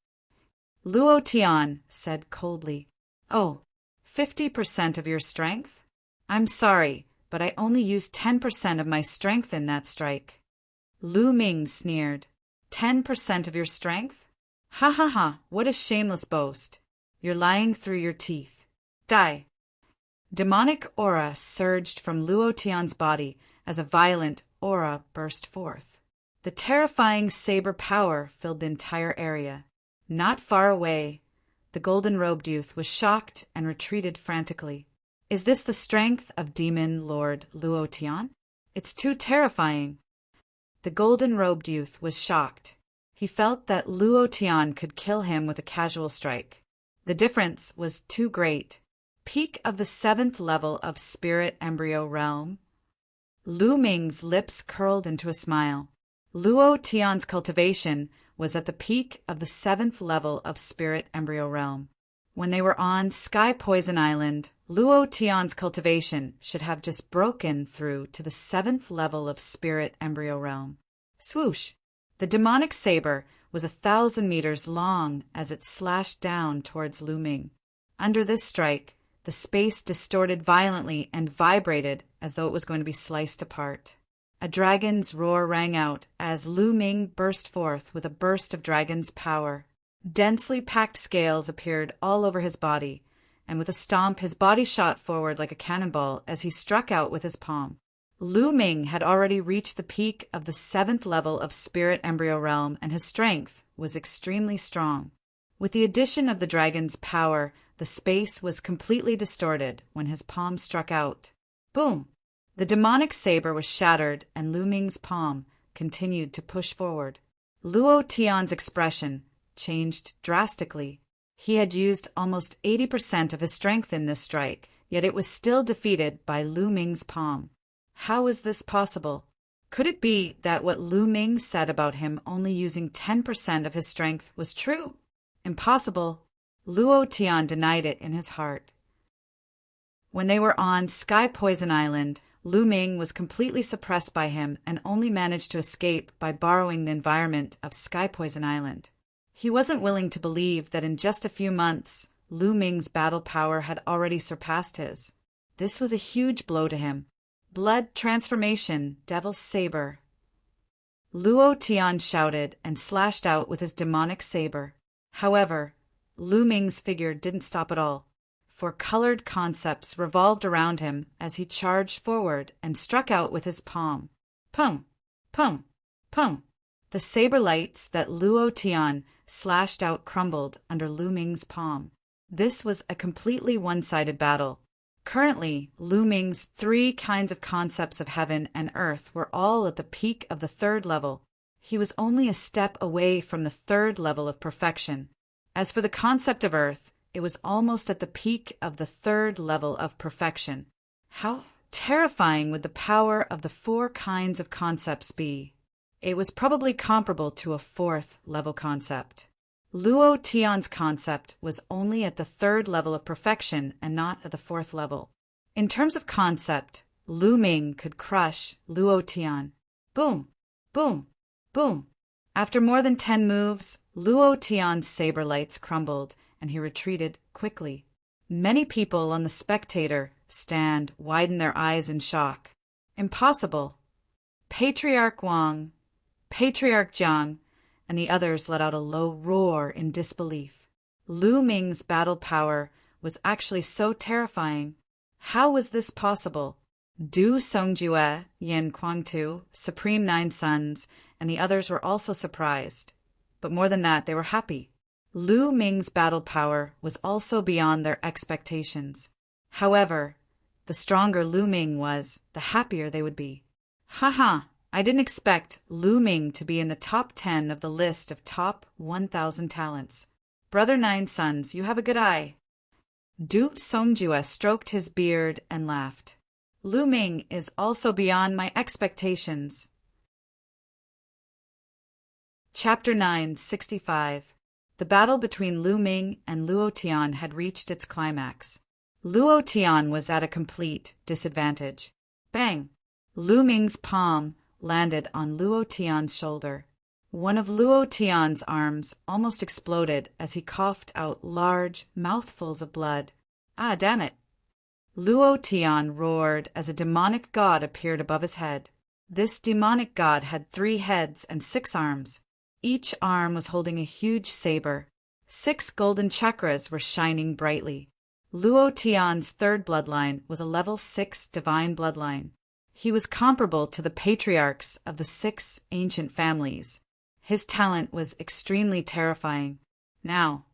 Luo Tian said coldly, "Oh, 50% of your strength? I'm sorry, but I only used 10% of my strength in that strike." Lu Ming sneered. 10% of your strength? Ha ha ha, what a shameless boast. You're lying through your teeth. Die. Demonic aura surged from Luo Tian's body as a violent aura burst forth. The terrifying saber power filled the entire area. Not far away, the golden-robed youth was shocked and retreated frantically. Is this the strength of Demon Lord Luo Tian? It's too terrifying. The golden-robed youth was shocked. He felt that Luo Tian could kill him with a casual strike. The difference was too great. Peak of the 7th level of Spirit Embryo Realm. Lu Ming's lips curled into a smile. Luo Tian's cultivation was at the peak of the 7th level of Spirit Embryo Realm. When they were on Sky Poison Island, Luo Tian's cultivation should have just broken through to the 7th level of Spirit Embryo Realm. Swoosh! The demonic saber was 1,000 meters long as it slashed down towards Lu Ming. Under this strike, the space distorted violently and vibrated as though it was going to be sliced apart. A dragon's roar rang out as Lu Ming burst forth with a burst of dragon's power. Densely packed scales appeared all over his body, and with a stomp his body shot forward like a cannonball as he struck out with his palm. Lu Ming had already reached the peak of the 7th level of Spirit Embryo Realm, and his strength was extremely strong. With the addition of the dragon's power, the space was completely distorted when his palm struck out. Boom! The demonic saber was shattered, and Lu Ming's palm continued to push forward. Luo Tian's expression changed drastically. He had used almost 80% of his strength in this strike, yet it was still defeated by Lu Ming's palm. How is this possible? Could it be that what Lu Ming said about him only using 10% of his strength was true? Impossible. Luo Tian denied it in his heart. When they were on Sky Poison Island, Lu Ming was completely suppressed by him and only managed to escape by borrowing the environment of Sky Poison Island. He wasn't willing to believe that in just a few months, Lu Ming's battle power had already surpassed his. This was a huge blow to him. Blood transformation, Devil's Saber. Luo Tian shouted and slashed out with his demonic saber. However, Lu Ming's figure didn't stop at all. For colored concepts revolved around him as he charged forward and struck out with his palm. Pum! Pum! Pum! The saber lights that Luo Tian slashed out crumbled under Lu Ming's palm. This was a completely one-sided battle. Currently, Lu Ming's 3 kinds of concepts of heaven and earth were all at the peak of the 3rd level. He was only a step away from the 3rd level of perfection. As for the concept of earth, it was almost at the peak of the 3rd level of perfection. How terrifying would the power of the 4 kinds of concepts be? It was probably comparable to a 4th level concept. Luo Tian's concept was only at the 3rd level of perfection and not at the 4th level. In terms of concept, Lu Ming could crush Luo Tian. Boom! Boom! Boom! After more than 10 moves, Luo Tian's saber lights crumbled, and he retreated quickly. Many people on the spectator stand widen their eyes in shock. Impossible. Patriarch Wang, Patriarch Jiang, and the others let out a low roar in disbelief. Lu Ming's battle power was actually so terrifying. How was this possible? Du Songjue, Yin Kwangtu, Supreme Nine Sons, and the others were also surprised. But more than that, they were happy. Lu Ming's battle power was also beyond their expectations. However, the stronger Lu Ming was, the happier they would be. Haha, I didn't expect Lu Ming to be in the top 10 of the list of top 1,000 talents. Brother Nine Sons, you have a good eye. Du Songjue stroked his beard and laughed. Lu Ming is also beyond my expectations. Chapter 965. The battle between Lu Ming and Luo Tian had reached its climax. Luo Tian was at a complete disadvantage. Bang! Lu Ming's palm landed on Luo Tian's shoulder. One of Luo Tian's arms almost exploded as he coughed out large mouthfuls of blood. Ah, damn it! Luo Tian roared as a demonic god appeared above his head. This demonic god had 3 heads and 6 arms. Each arm was holding a huge saber. 6 golden chakras were shining brightly. Luo Tian's 3rd bloodline was a level 6 divine bloodline. He was comparable to the patriarchs of the 6 ancient families. His talent was extremely terrifying. Now,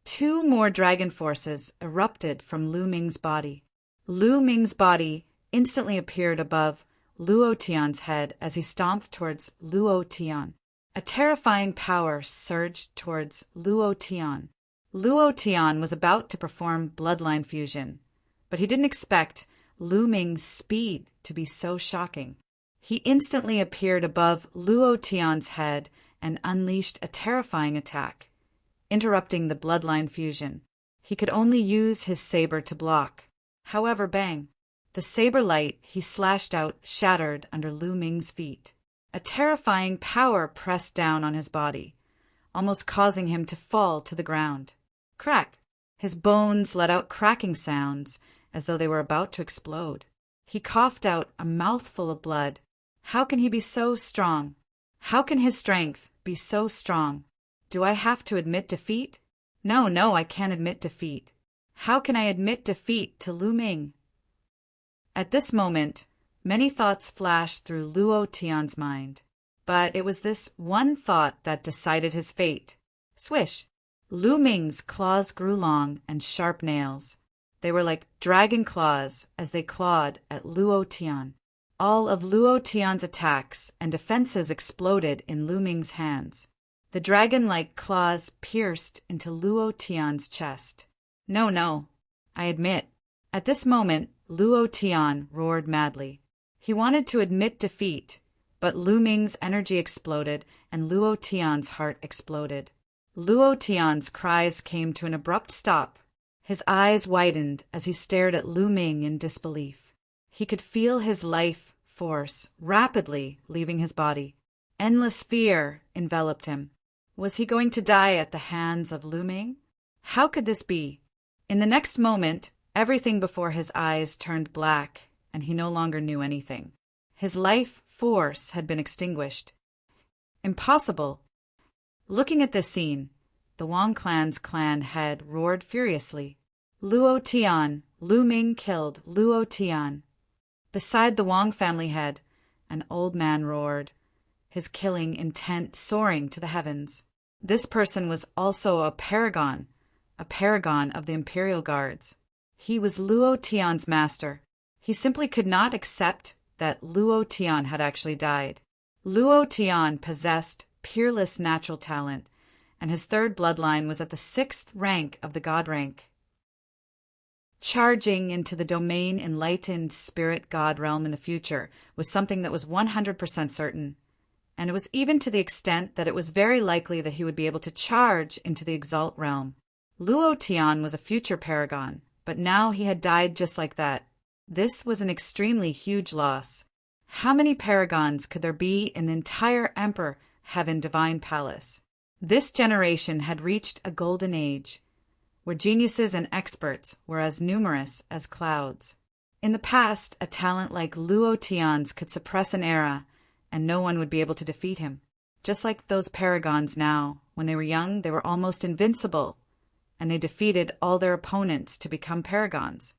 2 more dragon forces erupted from Lu Ming's body. Lu Ming's body instantly appeared above Luo Tian's head as he stomped towards Luo Tian. A terrifying power surged towards Luo Tian. Luo Tian was about to perform bloodline fusion, but he didn't expect Lu Ming's speed to be so shocking. He instantly appeared above Luo Tian's head and unleashed a terrifying attack, interrupting the bloodline fusion. He could only use his saber to block. However, bang! The saber light he slashed out shattered under Lu Ming's feet. A terrifying power pressed down on his body, almost causing him to fall to the ground. Crack! His bones let out cracking sounds as though they were about to explode. He coughed out a mouthful of blood. How can he be so strong? How can his strength be so strong? Do I have to admit defeat? No, I can't admit defeat. How can I admit defeat to Lu Ming? At this moment, many thoughts flashed through Luo Tian's mind. But it was this one thought that decided his fate. Swish! Lu Ming's claws grew long and sharp nails. They were like dragon claws as they clawed at Luo Tian. All of Luo Tian's attacks and defenses exploded in Lu Ming's hands. The dragon-like claws pierced into Luo Tian's chest. No, I admit. At this moment, Luo Tian roared madly. He wanted to admit defeat, but Lu Ming's energy exploded and Luo Tian's heart exploded. Luo Tian's cries came to an abrupt stop. His eyes widened as he stared at Lu Ming in disbelief. He could feel his life force rapidly leaving his body. Endless fear enveloped him. Was he going to die at the hands of Lu Ming? How could this be? In the next moment, everything before his eyes turned black, and he no longer knew anything. His life force had been extinguished. Impossible! Looking at this scene, the Wang clan's clan head roared furiously. Luo Tian, Lu Ming killed Luo Tian. Beside the Wang family head, an old man roared, his killing intent soaring to the heavens. This person was also a paragon of the Imperial Guards. He was Luo Tian's master. He simply could not accept that Luo Tian had actually died. Luo Tian possessed peerless natural talent, and his 3rd bloodline was at the 6th rank of the god rank. Charging into the domain enlightened spirit god realm in the future was something that was 100% certain, and it was even to the extent that it was very likely that he would be able to charge into the exalt realm. Luo Tian was a future paragon, but now he had died just like that. This was an extremely huge loss. How many paragons could there be in the entire Emperor Heaven Divine Palace? This generation had reached a golden age, where geniuses and experts were as numerous as clouds. In the past, a talent like Luo Tian's could suppress an era, and no one would be able to defeat him. Just like those paragons now, when they were young, they were almost invincible, and they defeated all their opponents to become paragons.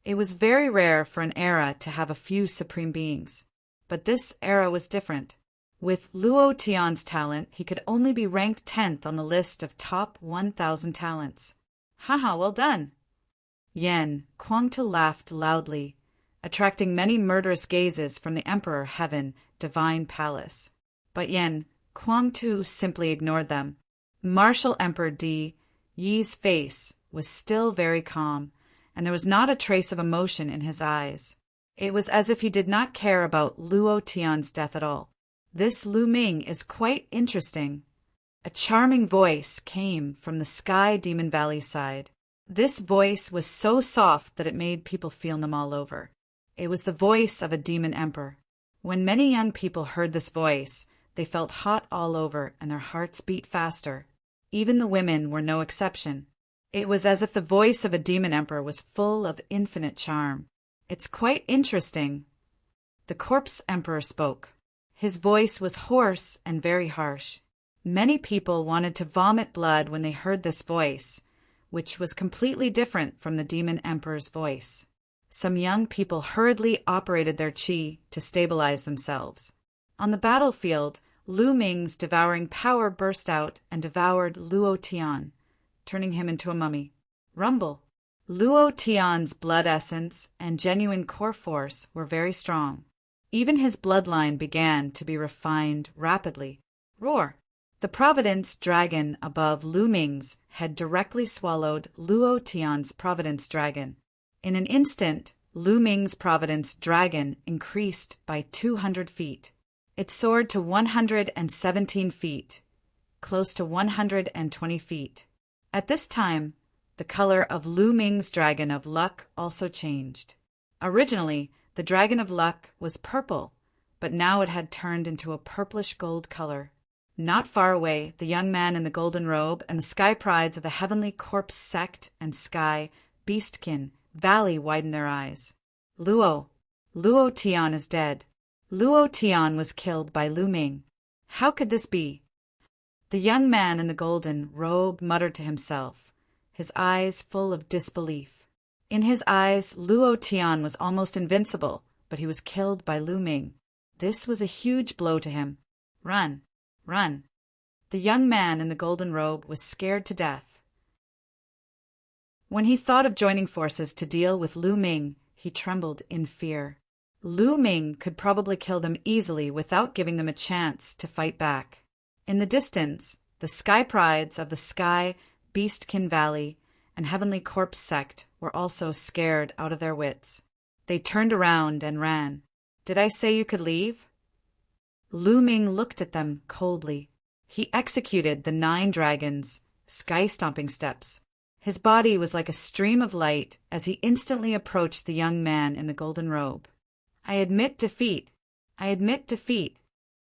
It was very rare for an era to have a few supreme beings. But this era was different. With Luo Tian's talent, he could only be ranked 10th on the list of top 1,000 talents. Haha, well done! Yen, Kuang-tu laughed loudly, attracting many murderous gazes from the Emperor Heaven Divine Palace. But Yen, Kuang-tu simply ignored them. Martial Emperor Di Yi's face was still very calm, and there was not a trace of emotion in his eyes. It was as if he did not care about Luo Tian's death at all. This Lu Ming is quite interesting. A charming voice came from the Sky Demon Valley side. This voice was so soft that it made people feel them all over. It was the voice of a demon emperor. When many young people heard this voice, they felt hot all over and their hearts beat faster. Even the women were no exception. It was as if the voice of a demon emperor was full of infinite charm. It's quite interesting. The corpse emperor spoke. His voice was hoarse and very harsh. Many people wanted to vomit blood when they heard this voice, which was completely different from the demon emperor's voice. Some young people hurriedly operated their qi to stabilize themselves. On the battlefield, Lu Ming's devouring power burst out and devoured Luo Tian, turning him into a mummy. Rumble! Luo Tian's blood essence and genuine core force were very strong. Even his bloodline began to be refined rapidly. Roar! The Providence Dragon above Lu Ming's had directly swallowed Luo Tian's Providence Dragon. In an instant, Lu Ming's Providence Dragon increased by 200 feet. It soared to 117 feet, close to 120 feet. At this time, the color of Lu Ming's Dragon of Luck also changed. Originally, the Dragon of Luck was purple, but now it had turned into a purplish gold color. Not far away, the young man in the golden robe and the sky prides of the Heavenly Corpse Sect and Sky Beastkin Valley widened their eyes. Luo Tian is dead. Luo Tian was killed by Lu Ming. How could this be? The young man in the golden robe muttered to himself, his eyes full of disbelief. In his eyes, Luo Tian was almost invincible, but he was killed by Lu Ming. This was a huge blow to him. Run! Run! The young man in the golden robe was scared to death. When he thought of joining forces to deal with Lu Ming, he trembled in fear. Lu Ming could probably kill them easily without giving them a chance to fight back. In the distance, the sky prides of the Sky Beastkin Valley and Heavenly Corpse Sect were also scared out of their wits. They turned around and ran. Did I say you could leave? Lu Ming looked at them coldly. He executed the 9 dragons' sky-stomping steps. His body was like a stream of light as he instantly approached the young man in the golden robe. I admit defeat. I admit defeat.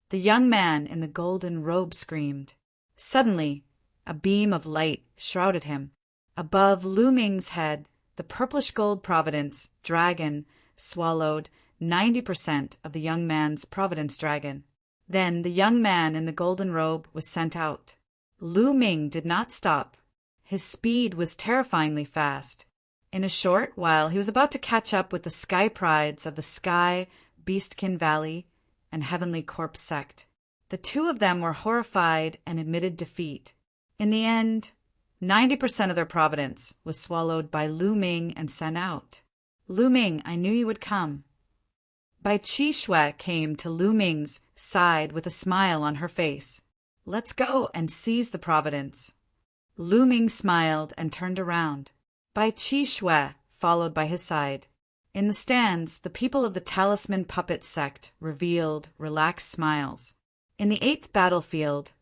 The young man in the golden robe screamed. Suddenly, a beam of light shrouded him. Above Lu Ming's head, the purplish gold Providence Dragon swallowed 90% of the young man's Providence Dragon. Then the young man in the golden robe was sent out. Lu Ming did not stop. His speed was terrifyingly fast. In a short while, he was about to catch up with the sky prides of the Sky Beastkin Valley and Heavenly Corpse Sect. The two of them were horrified and admitted defeat. In the end, 90% of their providence was swallowed by Lu Ming and sent out. Lu Ming, I knew you would come. Bai Qi Shui came to Lu Ming's side with a smile on her face. Let's go and seize the providence. Lu Ming smiled and turned around. Bai Qi Shui followed by his side. In the stands, the people of the Talisman Puppet Sect revealed relaxed smiles. In the 8th battlefield,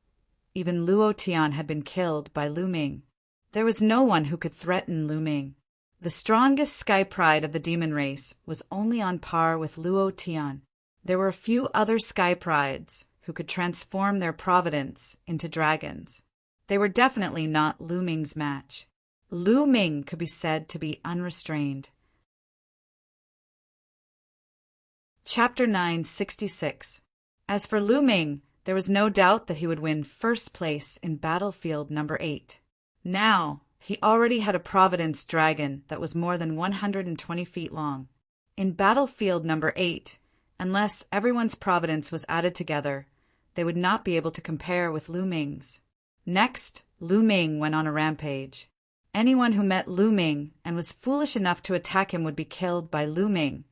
even Luo Tian had been killed by Lu Ming. There was no one who could threaten Lu Ming. The strongest sky pride of the demon race was only on par with Luo Tian. There were a few other sky prides who could transform their providence into dragons. They were definitely not Lu Ming's match. Lu Ming could be said to be unrestrained. Chapter 966. As for Lu Ming, there was no doubt that he would win first place in battlefield number 8. Now, He already had a Providence dragon that was more than 120 feet long. In battlefield number 8, unless everyone's Providence was added together, they would not be able to compare with Lu Ming's. Next, Lu Ming went on a rampage. Anyone who met Lu Ming and was foolish enough to attack him would be killed by Lu Ming,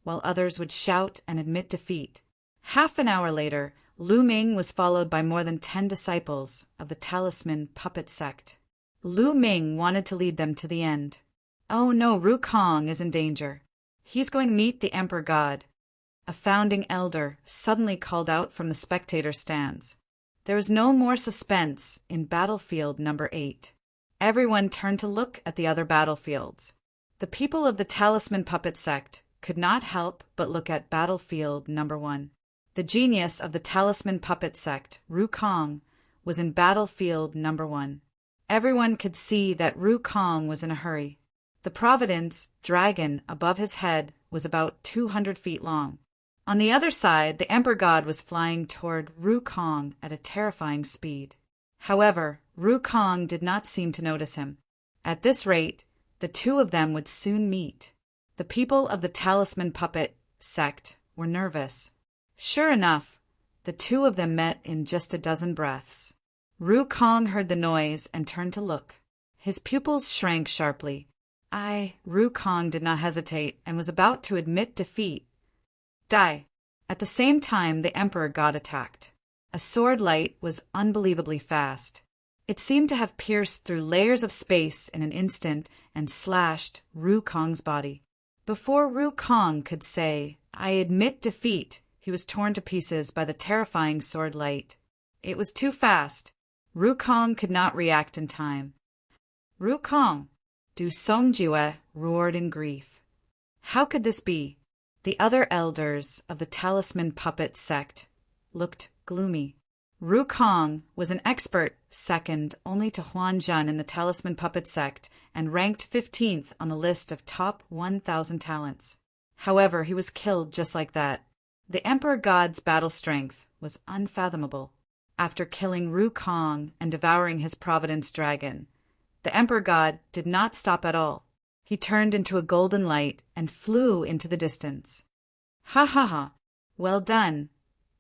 while others would shout and admit defeat. Half an hour later, Lu Ming was followed by more than 10 disciples of the Talisman Puppet Sect. Lu Ming wanted to lead them to the end. Oh no, Ru Kong is in danger. He's going to meet the Emperor God. A founding elder suddenly called out from the spectator stands. There was no more suspense in battlefield number 8. Everyone turned to look at the other battlefields. The people of the Talisman Puppet Sect could not help but look at battlefield number 1. The genius of the Talisman Puppet Sect, Ru Kong, was in battlefield number 1. Everyone could see that Ru Kong was in a hurry. The Providence dragon above his head was about 200 feet long. On the other side, the Emperor God was flying toward Ru Kong at a terrifying speed. However, Ru Kong did not seem to notice him. At this rate, the two of them would soon meet. The people of the Talisman Puppet Sect were nervous. Sure enough, the two of them met in just a dozen breaths. Ru Kong heard the noise and turned to look. His pupils shrank sharply. Ru Kong did not hesitate and was about to admit defeat. Die. At the same time, the Emperor God attacked. A sword light was unbelievably fast. It seemed to have pierced through layers of space in an instant and slashed Ru Kong's body. Before Ru Kong could say, "I admit defeat," he was torn to pieces by the terrifying sword light. It was too fast. Ru Kong could not react in time. Ru Kong! Du Songjue roared in grief. How could this be? The other elders of the Talisman Puppet Sect looked gloomy. Ru Kong was an expert, second only to Huan Zhan in the Talisman Puppet Sect, and ranked 15th on the list of top 1,000 talents. However, he was killed just like that. The Emperor God's battle strength was unfathomable. After killing Ru Kong and devouring his Providence dragon, the Emperor God did not stop at all. He turned into a golden light and flew into the distance. Ha ha ha! Well done!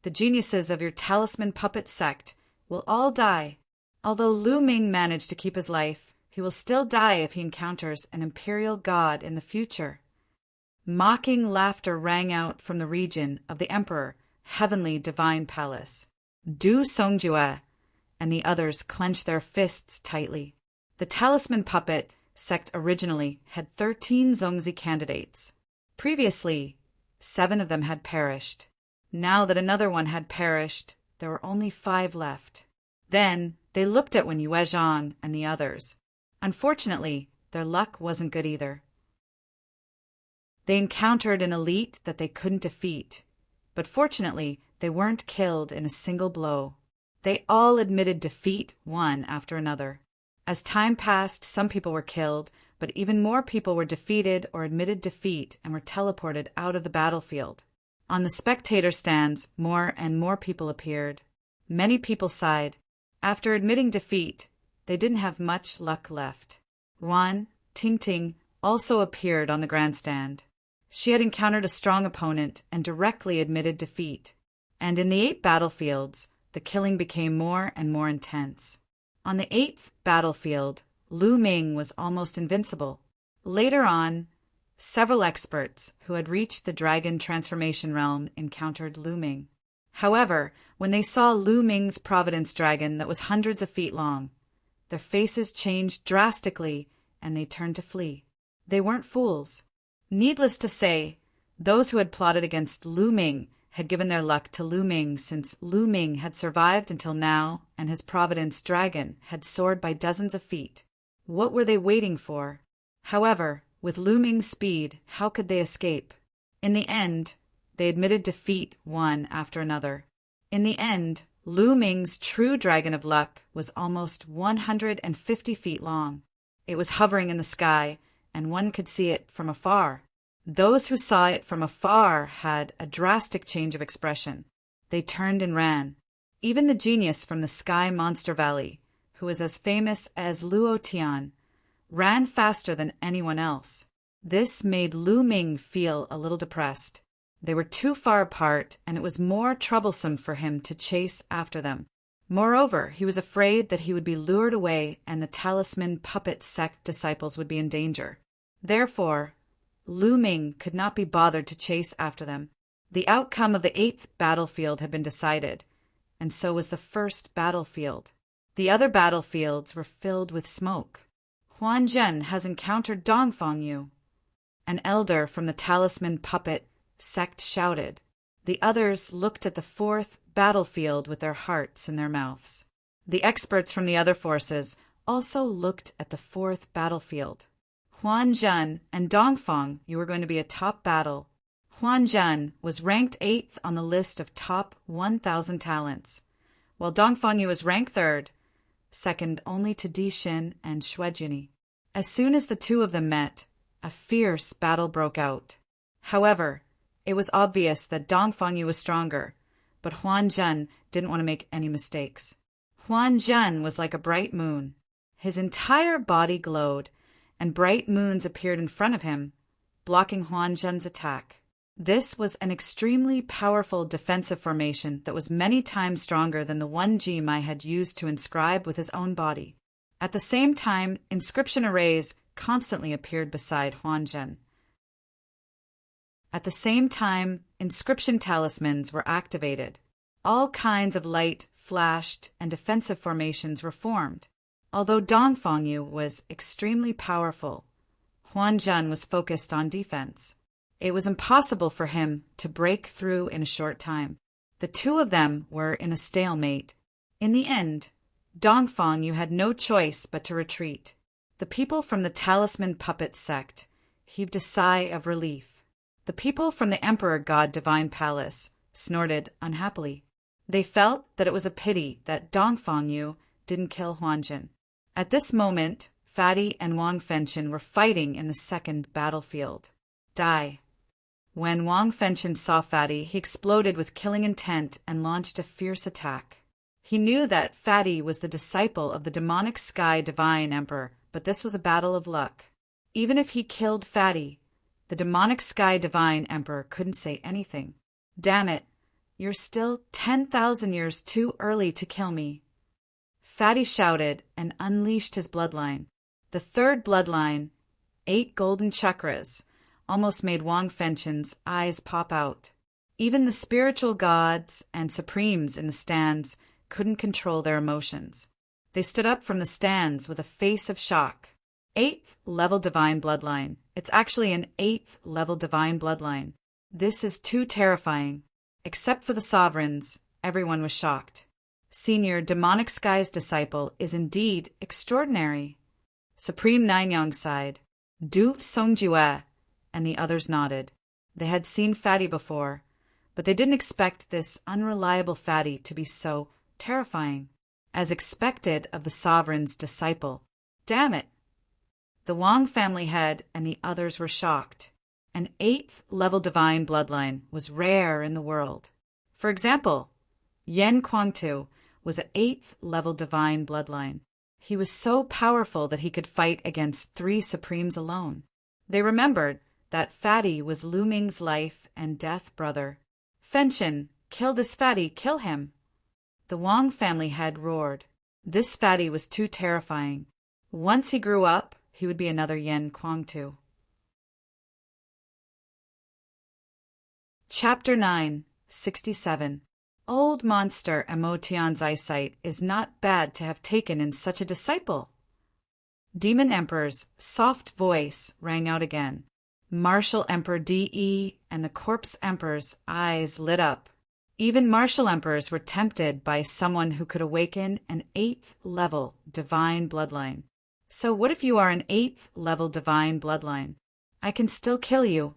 The geniuses of your Talisman Puppet Sect will all die. Although Lu Ming managed to keep his life, he will still die if he encounters an imperial god in the future. Mocking laughter rang out from the region of the Emperor, Heavenly Divine Palace. Du Songjue and the others clenched their fists tightly. The Talisman Puppet Sect originally had 13 Zongzi candidates. Previously, 7 of them had perished. Now that another one had perished, there were only 5 left. Then they looked at Wen Yuezhang and the others. Unfortunately, their luck wasn't good either. They encountered an elite that they couldn't defeat, but fortunately, they weren't killed in a single blow. They all admitted defeat one after another. As time passed, some people were killed, but even more people were defeated or admitted defeat and were teleported out of the battlefield. On the spectator stands, more and more people appeared. Many people sighed. After admitting defeat, they didn't have much luck left. Ruan Tingting also appeared on the grandstand. She had encountered a strong opponent and directly admitted defeat. And in the 8 battlefields, the killing became more and more intense. On the 8th battlefield, Lu Ming was almost invincible. Later on, several experts who had reached the dragon transformation realm encountered Lu Ming. However, when they saw Lu Ming's Providence dragon that was hundreds of feet long, their faces changed drastically and they turned to flee. They weren't fools. Needless to say, those who had plotted against Lu Ming had given their luck to Lu Ming, since Lu Ming had survived until now and his Providence dragon had soared by dozens of feet. What were they waiting for? However, with Lu Ming's speed, how could they escape? In the end, they admitted defeat one after another. In the end, Lu Ming's true dragon of luck was almost 150 feet long. It was hovering in the sky, and one could see it from afar. Those who saw it from afar had a drastic change of expression. They turned and ran. Even the genius from the Sky Monster Valley, who was as famous as Luo Tian, ran faster than anyone else. This made Lu Ming feel a little depressed. They were too far apart, and it was more troublesome for him to chase after them. Moreover, he was afraid that he would be lured away and the talisman puppet sect disciples would be in danger. Therefore, Lu Ming could not be bothered to chase after them. The outcome of the 8th battlefield had been decided, and so was the 1st battlefield. The other battlefields were filled with smoke. Huan Zhen has encountered Dongfang Yu. An elder from the talisman puppet sect shouted. The others looked at the 4th battlefield with their hearts in their mouths. The experts from the other forces also looked at the 4th battlefield. Huan Zhen and Dongfang Yu were going to be a top battle. Huan Zhen was ranked 8th on the list of top 1,000 talents, while Dongfang Yu was ranked 3rd, second only to Di Xin and Shuijini. As soon as the two of them met, a fierce battle broke out. However, it was obvious that Dongfang Yu was stronger, but Huan Zhen didn't want to make any mistakes. Huan Zhen was like a bright moon. His entire body glowed, and bright moons appeared in front of him, blocking Huan Zhen's attack. This was an extremely powerful defensive formation that was many times stronger than the one Jimai had used to inscribe with his own body. At the same time, inscription arrays constantly appeared beside Huan Zhen. At the same time, inscription talismans were activated. All kinds of light flashed and defensive formations were formed. Although Dongfang Yu was extremely powerful, Huan Zhen was focused on defense. It was impossible for him to break through in a short time. The two of them were in a stalemate. In the end, Dongfang Yu had no choice but to retreat. The people from the talisman puppet sect heaved a sigh of relief. The people from the Emperor God Divine Palace snorted unhappily. They felt that it was a pity that Dongfang Yu didn't kill Huan Zhen. At this moment, Fatty and Wang Fengchen were fighting in the 2nd battlefield. Die. When Wang Fengchen saw Fatty, he exploded with killing intent and launched a fierce attack. He knew that Fatty was the disciple of the demonic Sky Divine Emperor, but this was a battle of luck. Even if he killed Fatty, the demonic Sky Divine Emperor couldn't say anything. Damn it, you're still 10,000 years too early to kill me. Fatty shouted and unleashed his bloodline. The 3rd bloodline, 8 golden chakras, almost made Wang Fengchen's eyes pop out. Even the spiritual gods and supremes in the stands couldn't control their emotions. They stood up from the stands with a face of shock. 8th level divine bloodline. It's actually an 8th level divine bloodline. This is too terrifying. Except for the sovereigns, everyone was shocked. Senior demonic sky's disciple is indeed extraordinary. Supreme Nanyang sighed. Du Songjue and the others nodded. They had seen Fatty before, but they didn't expect this unreliable Fatty to be so terrifying. As expected of the sovereign's disciple. Damn it! The Wang family head and the others were shocked. An 8th level divine bloodline was rare in the world. For example, Yen Kuangtu was an 8th level divine bloodline. He was so powerful that he could fight against 3 supremes alone. They remembered that Fatty was Lu Ming's life and death brother. Fengchen, kill this Fatty, kill him! The Wang family head roared. This Fatty was too terrifying. Once he grew up, he would be another Yen Kuangtu. Chapter 9, 67. Old monster Emotion's eyesight is not bad to have taken in such a disciple. Demon Emperor's soft voice rang out again. Martial Emperor De and the Corpse Emperor's eyes lit up. Even Martial Emperors were tempted by someone who could awaken an 8th level divine bloodline. So what if you are an 8th level divine bloodline? I can still kill you.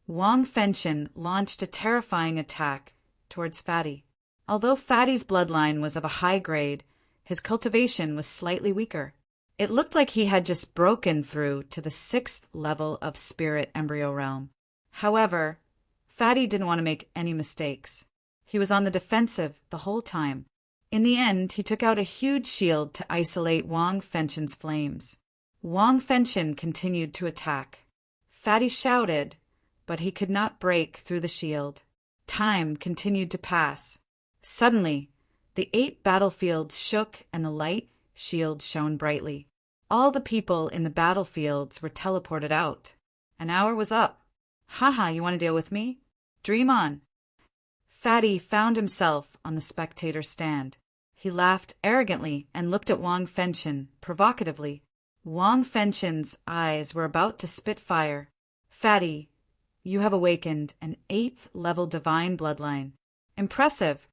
Wang Fengchen launched a terrifying attack towards Fatty. Although Fatty's bloodline was of a high grade, his cultivation was slightly weaker. It looked like he had just broken through to the 6th level of spirit embryo realm. However, Fatty didn't want to make any mistakes. He was on the defensive the whole time. In the end, he took out a huge shield to isolate Wang Fengchen's flames. Wang Fenshin continued to attack. Fatty shouted, but he could not break through the shield. Time continued to pass. Suddenly, the 8 battlefields shook and the light shield shone brightly. All the people in the battlefields were teleported out. An hour was up. Haha, you want to deal with me? Dream on. Fatty found himself on the spectator stand. He laughed arrogantly and looked at Wang Fenshin provocatively. Wang Fenshin's eyes were about to spit fire. Fatty, you have awakened an 8th level divine bloodline. Impressive.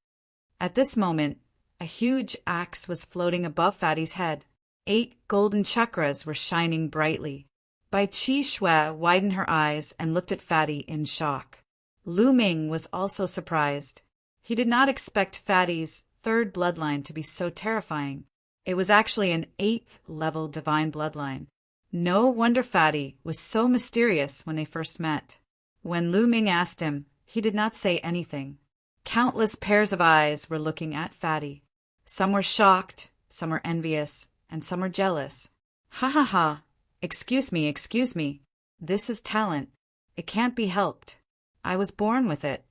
At this moment, a huge axe was floating above Fatty's head. 8 golden chakras were shining brightly. Bai Qi Shui widened her eyes and looked at Fatty in shock. Lu Ming was also surprised. He did not expect Fatty's 3rd bloodline to be so terrifying. It was actually an 8th level divine bloodline. No wonder Fatty was so mysterious when they first met. When Lu Ming asked him, he did not say anything. Countless pairs of eyes were looking at Fatty. Some were shocked, some were envious, and some were jealous. Ha ha ha. Excuse me. This is talent. It can't be helped. I was born with it.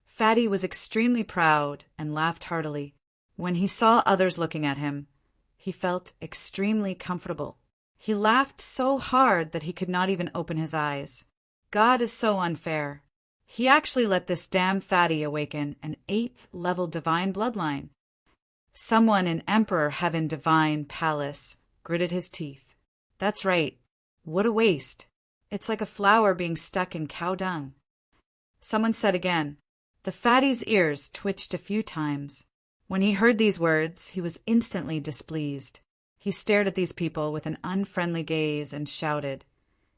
Fatty was extremely proud and laughed heartily. When he saw others looking at him, he felt extremely comfortable. He laughed so hard that he could not even open his eyes. God is so unfair. He actually let this damn Fatty awaken an 8th level divine bloodline. Someone in Emperor Heaven Divine Palace gritted his teeth. That's right. What a waste. It's like a flower being stuck in cow dung. Someone said again. The Fatty's ears twitched a few times. When he heard these words, he was instantly displeased. He stared at these people with an unfriendly gaze and shouted,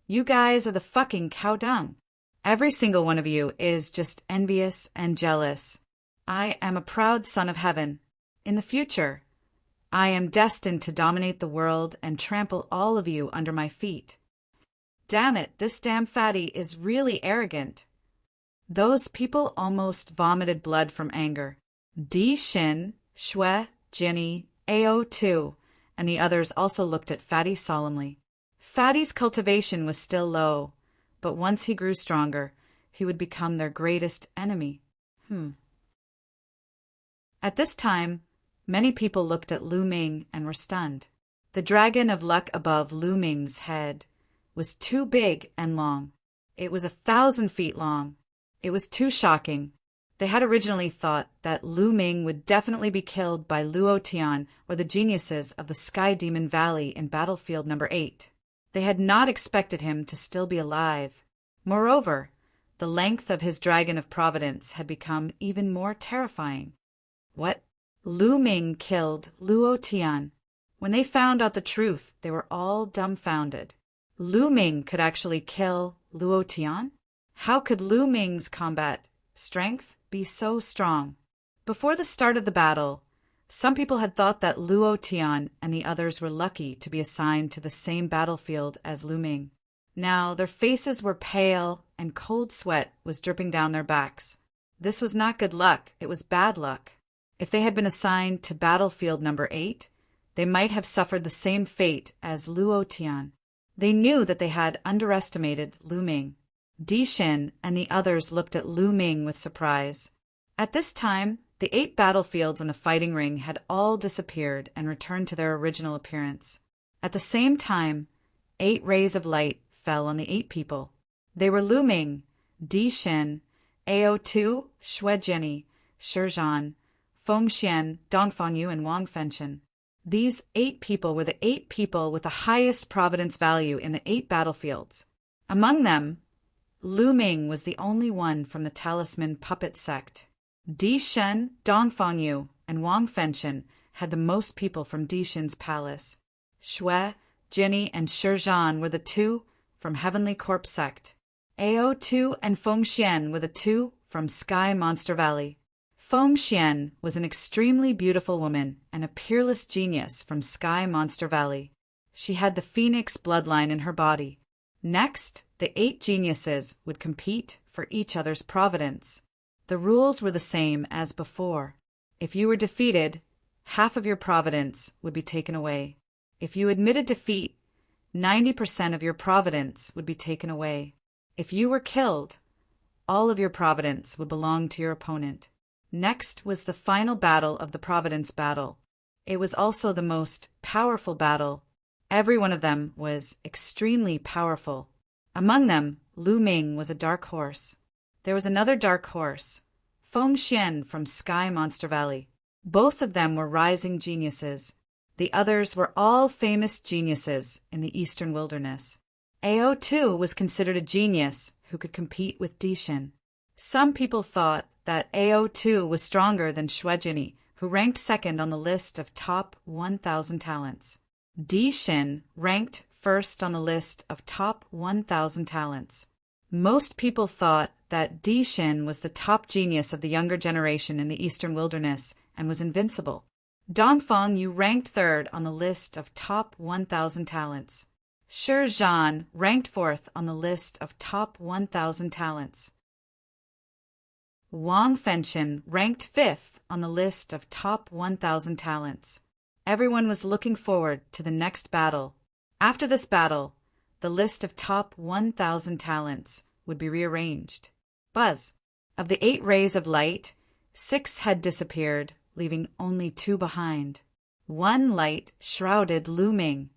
"You guys are the fucking cow dung. Every single one of you is just envious and jealous. I am a proud son of heaven. In the future, I am destined to dominate the world and trample all of you under my feet. Damn it, this damn Fatty is really arrogant." Those people almost vomited blood from anger. Di Shin, Shui, Jinny, Ao2, and the others also looked at Fatty solemnly. Fatty's cultivation was still low, but once he grew stronger, he would become their greatest enemy. At this time, many people looked at Lu Ming and were stunned. The dragon of luck above Lu Ming's head was too big and long. It was 1,000 feet long. It was too shocking. They had originally thought that Lu Ming would definitely be killed by Luo Tian or the geniuses of the Sky Demon Valley in battlefield number 8. They had not expected him to still be alive. Moreover, the length of his Dragon of Providence had become even more terrifying. What? Lu Ming killed Luo Tian. When they found out the truth, they were all dumbfounded. Lu Ming could actually kill Luo Tian? How could Lu Ming's combat strength be so strong? Before the start of the battle, some people had thought that Luo Tian and the others were lucky to be assigned to the same battlefield as Lu Ming. Now their faces were pale and cold sweat was dripping down their backs. This was not good luck, it was bad luck. If they had been assigned to battlefield number 8, they might have suffered the same fate as Luo Tian. They knew that they had underestimated Lu Ming. Di Shin and the others looked at Lu Ming with surprise. At this time, the 8 battlefields in the fighting ring had all disappeared and returned to their original appearance. At the same time, 8 rays of light fell on the 8 people. They were Lu Ming, Di Shin, Ao2, Shui Jinny, Shizhan, Feng Xian, Dongfang Yu, and Wang Fenshin. These 8 people were the 8 people with the highest providence value in the 8 battlefields. Among them, Lu Ming was the only one from the Talisman Puppet sect. Di Shen, Dongfang Yu, and Wang Fenshin had the most people from Di Shen's palace. Shui, Jinny, and Shizhan were the 2 from Heavenly Corpse sect. Ao2 and Feng Xian were the 2 from Sky Monster Valley. Feng Xian was an extremely beautiful woman and a peerless genius from Sky Monster Valley. She had the phoenix bloodline in her body. Next, the 8 geniuses would compete for each other's providence. The rules were the same as before. If you were defeated, half of your providence would be taken away. If you admitted defeat, 90% of your providence would be taken away. If you were killed, all of your providence would belong to your opponent. Next was the final battle of the Providence Battle. It was also the most powerful battle. Every one of them was extremely powerful. Among them, Lu Ming was a dark horse. There was another dark horse, Feng Xian from Sky Monster Valley. Both of them were rising geniuses. The others were all famous geniuses in the Eastern Wilderness. Ao too was considered a genius who could compete with Dishin. Some people thought that Ao too was stronger than Shuejini, who ranked second on the list of top 1,000 talents. Dishin ranked first on the list of top 1,000 talents. Most people thought that Dishin was the top genius of the younger generation in the Eastern Wilderness and was invincible. Dongfeng Yu ranked third on the list of top 1,000 talents. Shi Zhan ranked fourth on the list of top 1,000 talents. Wang Fenchen ranked fifth on the list of top 1,000 talents. Everyone was looking forward to the next battle. After this battle, the list of top 1,000 talents would be rearranged. Buzz. Of the 8 rays of light, 6 had disappeared, leaving only 2 behind. One light shrouded Lu Ming,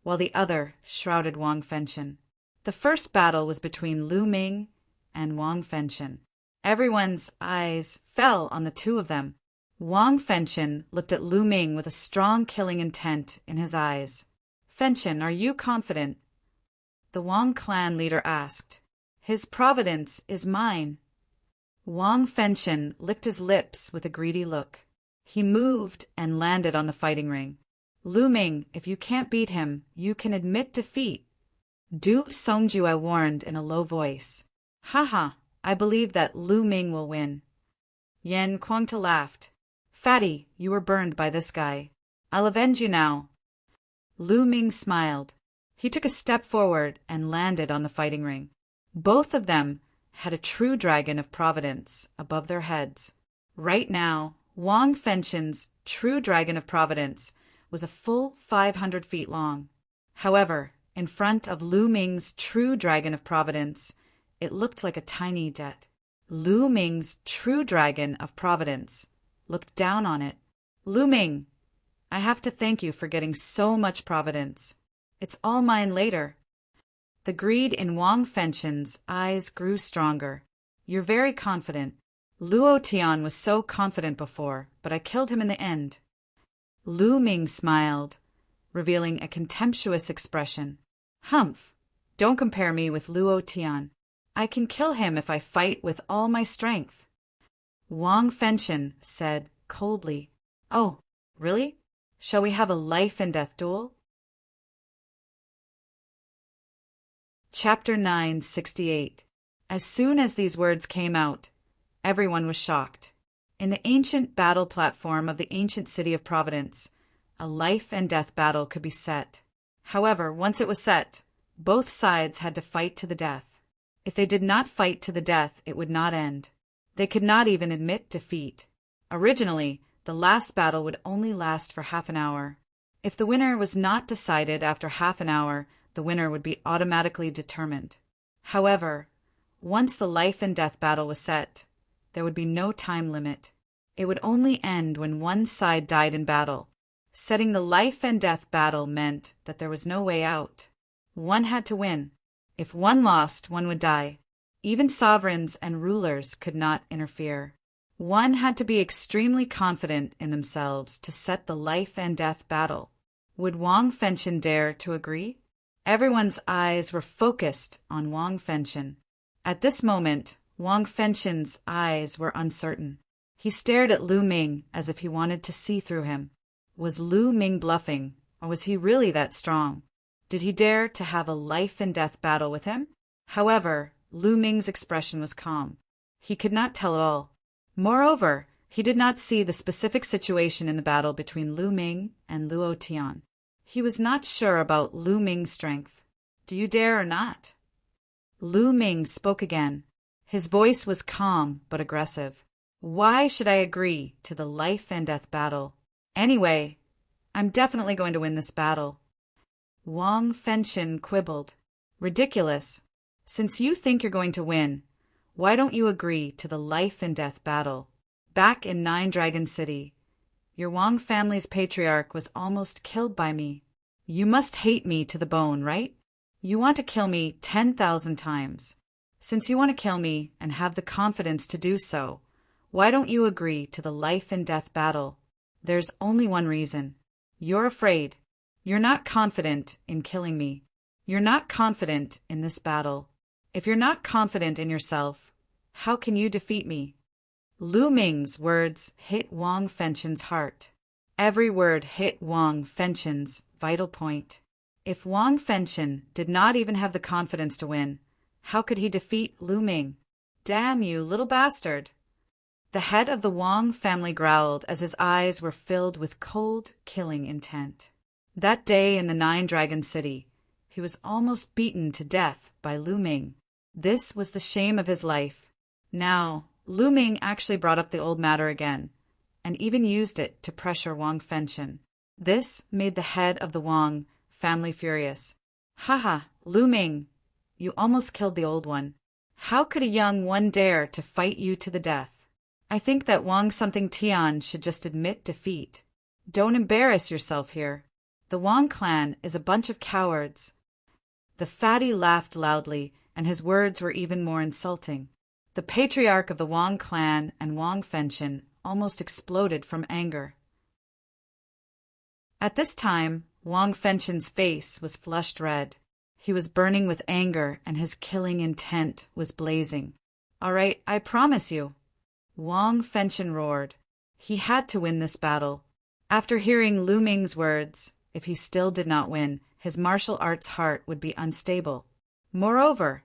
while the other shrouded Wang Fenchen. The first battle was between Lu Ming and Wang Fenchen. Everyone's eyes fell on the two of them. Wang Fenchen looked at Lu Ming with a strong killing intent in his eyes. "Fenchen, are you confident?" the Wang clan leader asked. "His providence is mine." Wang Fenchen licked his lips with a greedy look. He moved and landed on the fighting ring. "Lu Ming, if you can't beat him, you can admit defeat." Du Songjue warned in a low voice. "Haha, I believe that Lu Ming will win." Yan Kuangta laughed. "Fatty, you were burned by this guy. I'll avenge you now." Lu Ming smiled. He took a step forward and landed on the fighting ring. Both of them had a true dragon of providence above their heads. Right now, Wang Fenchen's true dragon of providence was a full 500 feet long. However, in front of Lu Ming's true dragon of providence, it looked like a tiny debt. Lu Ming's true dragon of providence looked down on it. "Lu Ming, I have to thank you for getting so much providence. It's all mine later." The greed in Wang Fenchen's eyes grew stronger. "You're very confident. Luo Tian was so confident before, but I killed him in the end." Lu Ming smiled, revealing a contemptuous expression. "Humph! Don't compare me with Luo Tian. I can kill him if I fight with all my strength." Wang Fenchen said coldly, "Oh, really? Shall we have a life and death duel?" Chapter 968. As soon as these words came out, everyone was shocked. In the ancient battle platform of the ancient city of Providence, a life and death battle could be set. However, once it was set, both sides had to fight to the death. If they did not fight to the death, it would not end. They could not even admit defeat. Originally, the last battle would only last for half an hour. If the winner was not decided after half an hour, the winner would be automatically determined. However, once the life and death battle was set, there would be no time limit. It would only end when one side died in battle. Setting the life and death battle meant that there was no way out. One had to win. If one lost, one would die. Even sovereigns and rulers could not interfere. One had to be extremely confident in themselves to set the life and death battle. Would Wang Fenchen dare to agree? Everyone's eyes were focused on Wang Fenchen. At this moment, Wang Fenchen's eyes were uncertain. He stared at Lu Ming as if he wanted to see through him. Was Lu Ming bluffing, or was he really that strong? Did he dare to have a life and death battle with him? However, Lu Ming's expression was calm. He could not tell at all. Moreover, he did not see the specific situation in the battle between Lu Ming and Luo Tian. He was not sure about Lu Ming's strength. "Do you dare or not?" Lu Ming spoke again. His voice was calm but aggressive. "Why should I agree to the life and death battle? Anyway, I'm definitely going to win this battle." Wang Fenshin quibbled. Ridiculous. Since you think you're going to win, why don't you agree to the life and death battle? Back in Nine Dragon City, your Wang family's patriarch was almost killed by me. You must hate me to the bone, right? You want to kill me 10,000 times. Since you want to kill me and have the confidence to do so, why don't you agree to the life and death battle? There's only one reason. You're afraid. You're not confident in killing me. You're not confident in this battle. If you're not confident in yourself, how can you defeat me? Lu Ming's words hit Wang Fenshin's heart. Every word hit Wang Fenshin's vital point. If Wang Fenshin did not even have the confidence to win, how could he defeat Lu Ming? Damn you, little bastard! The head of the Wang family growled as his eyes were filled with cold, killing intent. That day in the Nine Dragon City, he was almost beaten to death by Lu Ming. This was the shame of his life. Now, Lu Ming actually brought up the old matter again, and even used it to pressure Wang Fenshin. This made the head of the Wang family furious. Haha, Lu Ming, you almost killed the old one. How could a young one dare to fight you to the death? I think that Wang something Tian should just admit defeat. Don't embarrass yourself here. The Wang clan is a bunch of cowards. The fatty laughed loudly, and his words were even more insulting. The patriarch of the Wang clan and Wang Fenshin almost exploded from anger. At this time, Wang Fenshin's face was flushed red. He was burning with anger, and his killing intent was blazing. All right, I promise you. Wang Fenshin roared. He had to win this battle. After hearing Lu Ming's words, if he still did not win, his martial arts heart would be unstable. Moreover,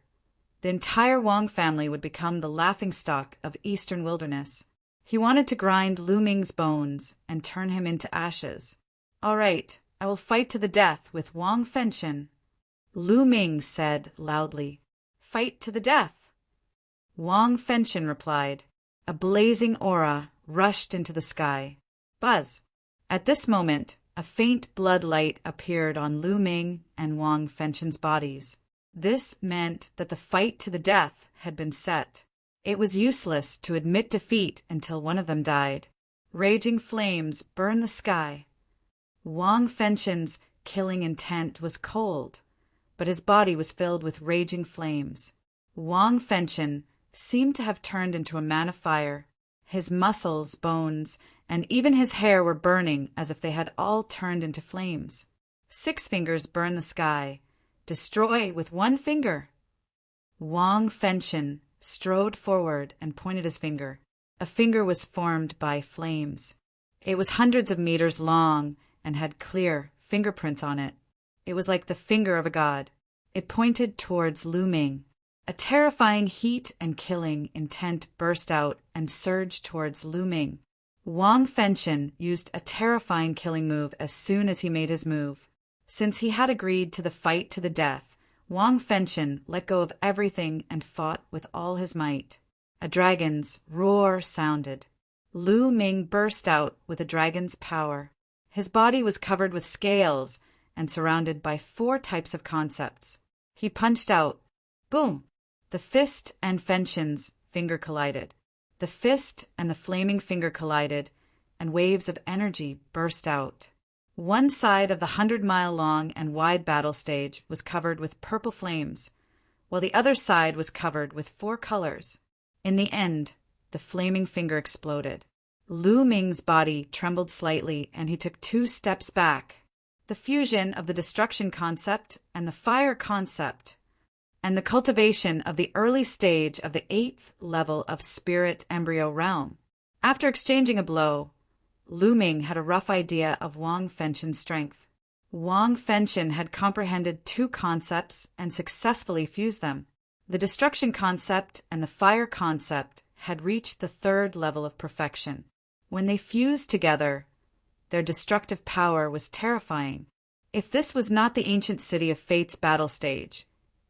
the entire Wang family would become the laughingstock of Eastern Wilderness. He wanted to grind Lu Ming's bones and turn him into ashes. All right, I will fight to the death with Wang Fenshin. Lu Ming said loudly. Fight to the death. Wang Fenshin replied. A blazing aura rushed into the sky. Buzz! At this moment, a faint blood light appeared on Lu Ming and Wang Fenshin's bodies. This meant that the fight to the death had been set. It was useless to admit defeat until one of them died. Raging flames burned the sky. Wang Fenshin's killing intent was cold, but his body was filled with raging flames. Wang Fenshin seemed to have turned into a man of fire. His muscles, bones, and even his hair were burning as if they had all turned into flames. 6 fingers burned the sky. Destroy with 1 finger. Wang Fenshin strode forward and pointed his finger. A finger was formed by flames. It was hundreds of meters long and had clear fingerprints on it. It was like the finger of a god. It pointed towards Lu Ming. A terrifying heat and killing intent burst out and surged towards Lu Ming. Wang Fenshin used a terrifying killing move as soon as he made his move. Since he had agreed to the fight to the death, Wang Fenshin let go of everything and fought with all his might. A dragon's roar sounded. Lu Ming burst out with a dragon's power. His body was covered with scales and surrounded by 4 types of concepts. He punched out. Boom! The fist and Fenshin's finger collided. The fist and the flaming finger collided, and waves of energy burst out. One side of the 100-mile-long and wide battle stage was covered with purple flames, while the other side was covered with 4 colors. In the end, the flaming finger exploded. Lu Ming's body trembled slightly, and he took 2 steps back. The fusion of the destruction concept and the fire concept, and the cultivation of the early stage of the 8th level of spirit embryo realm. After exchanging a blow, Lu Ming had a rough idea of Wang Fenshin's strength. Wang Fenshin had comprehended 2 concepts and successfully fused them. The destruction concept and the fire concept had reached the 3rd level of perfection. When they fused together, their destructive power was terrifying. If this was not the ancient city of Fate's battle stage,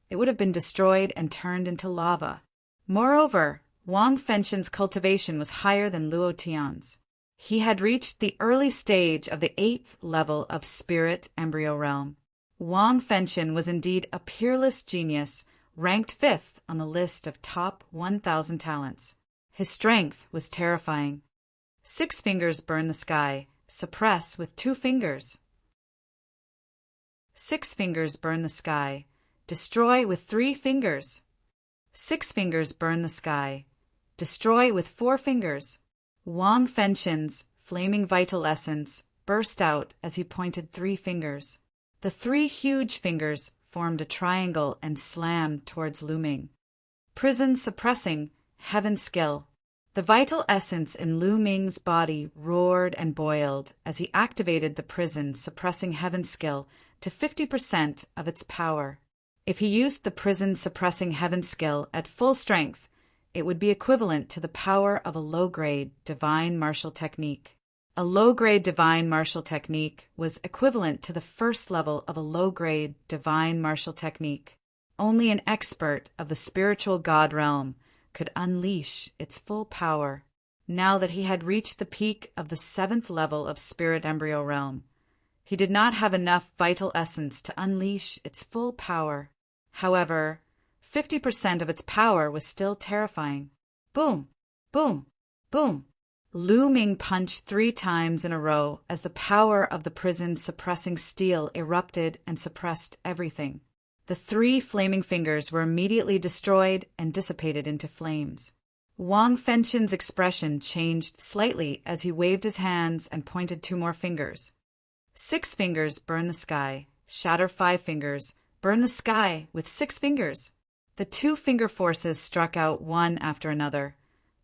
it would have been destroyed and turned into lava. Moreover, Wang Fenshin's cultivation was higher than Luo Tian's. He had reached the early stage of the 8th level of spirit embryo realm. Wang Fenshin was indeed a peerless genius, ranked fifth on the list of top 1,000 talents. His strength was terrifying. 6 fingers burn the sky, suppress with 2 fingers. 6 fingers burn the sky, destroy with 3 fingers. 6 fingers burn the sky, destroy with 4 fingers. Wang Fenshin's flaming vital essence burst out as he pointed 3 fingers. The 3 huge fingers formed a triangle and slammed towards Lu Ming. Prison suppressing, heaven skill. The vital essence in Lu Ming's body roared and boiled as he activated the prison suppressing heaven skill to 50% of its power. If he used the prison suppressing heaven skill at full strength, it would be equivalent to the power of a low-grade divine martial technique. A low-grade divine martial technique was equivalent to the first level of a low-grade divine martial technique. Only an expert of the spiritual god realm could unleash its full power. Now that he had reached the peak of the 7th level of spirit embryo realm, he did not have enough vital essence to unleash its full power. However, 50% of its power was still terrifying. Boom! Boom! Boom! Lu Ming punched 3 times in a row as the power of the prison suppressing steel erupted and suppressed everything. The 3 flaming fingers were immediately destroyed and dissipated into flames. Wang Fenshin's expression changed slightly as he waved his hands and pointed 2 more fingers. 6 fingers burn the sky, shatter 5 fingers, burn the sky with 6 fingers. The 2 finger forces struck out one after another,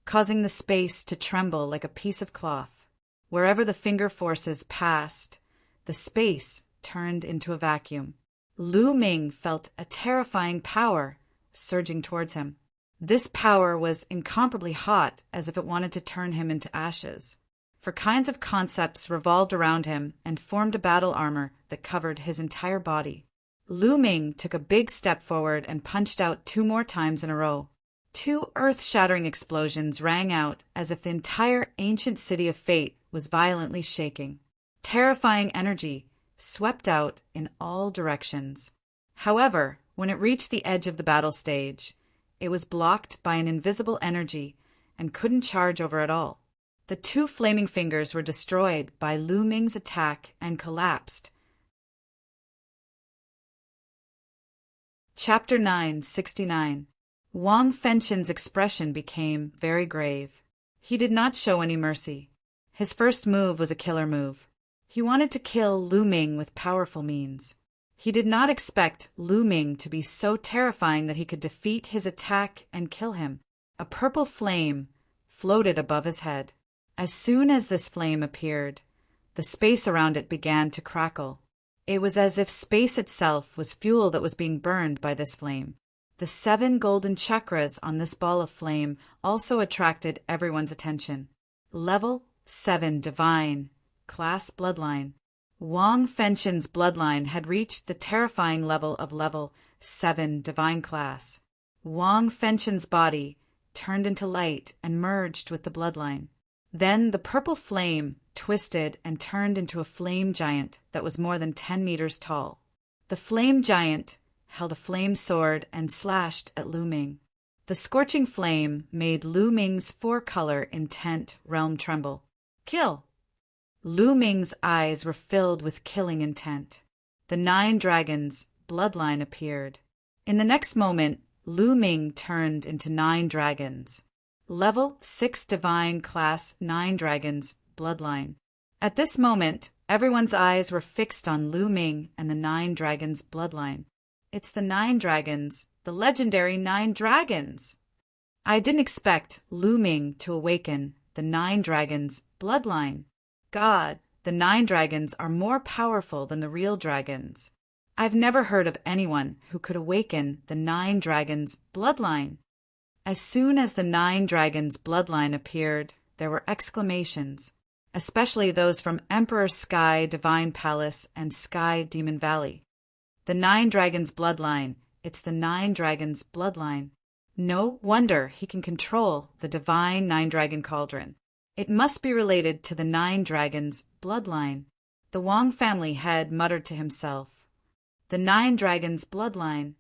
causing the space to tremble like a piece of cloth. Wherever the finger forces passed, the space turned into a vacuum. Lu Ming felt a terrifying power surging towards him. This power was incomparably hot, as if it wanted to turn him into ashes. For kinds of concepts revolved around him and formed a battle armor that covered his entire body. Lu Ming took a big step forward and punched out 2 more times in a row. 2 earth-shattering explosions rang out as if the entire ancient city of fate was violently shaking. Terrifying energy swept out in all directions. However, when it reached the edge of the battle stage, it was blocked by an invisible energy and couldn't charge over at all. The 2 flaming fingers were destroyed by Lu Ming's attack and collapsed. Chapter 969. Wang Fenshin's expression became very grave. He did not show any mercy. His first move was a killer move. He wanted to kill Lu Ming with powerful means. He did not expect Lu Ming to be so terrifying that he could defeat his attack and kill him. A purple flame floated above his head. As soon as this flame appeared, the space around it began to crackle. It was as if space itself was fuel that was being burned by this flame. The 7 golden chakras on this ball of flame also attracted everyone's attention. Level 7 Divine, Class Bloodline. Wang Fenshin's bloodline had reached the terrifying level of Level 7 Divine Class. Wang Fenshin's body turned into light and merged with the bloodline. Then the purple flame twisted and turned into a flame giant that was more than 10 meters tall. The flame giant held a flame sword and slashed at Lu Ming. The scorching flame made Lu Ming's 4-color intent realm tremble. Kill! Lu Ming's eyes were filled with killing intent. The 9 dragons' bloodline appeared. In the next moment, Lu Ming turned into 9 dragons. Level 6 Divine Class 9 Dragons Bloodline. At this moment, everyone's eyes were fixed on Lu Ming and the 9 dragons' bloodline. It's the 9 dragons, the legendary 9 dragons! I didn't expect Lu Ming to awaken the 9 dragons' bloodline. God, the 9 dragons are more powerful than the real dragons. I've never heard of anyone who could awaken the 9 dragons' bloodline. As soon as the 9 dragons' bloodline appeared, there were exclamations, especially those from Emperor Sky Divine Palace and Sky Demon Valley. The 9 dragons' bloodline, it's the 9 dragons' bloodline. No wonder he can control the divine 9-dragon cauldron. It must be related to the 9 dragons' bloodline. The Wang family head muttered to himself. The Nine Dragons' bloodline.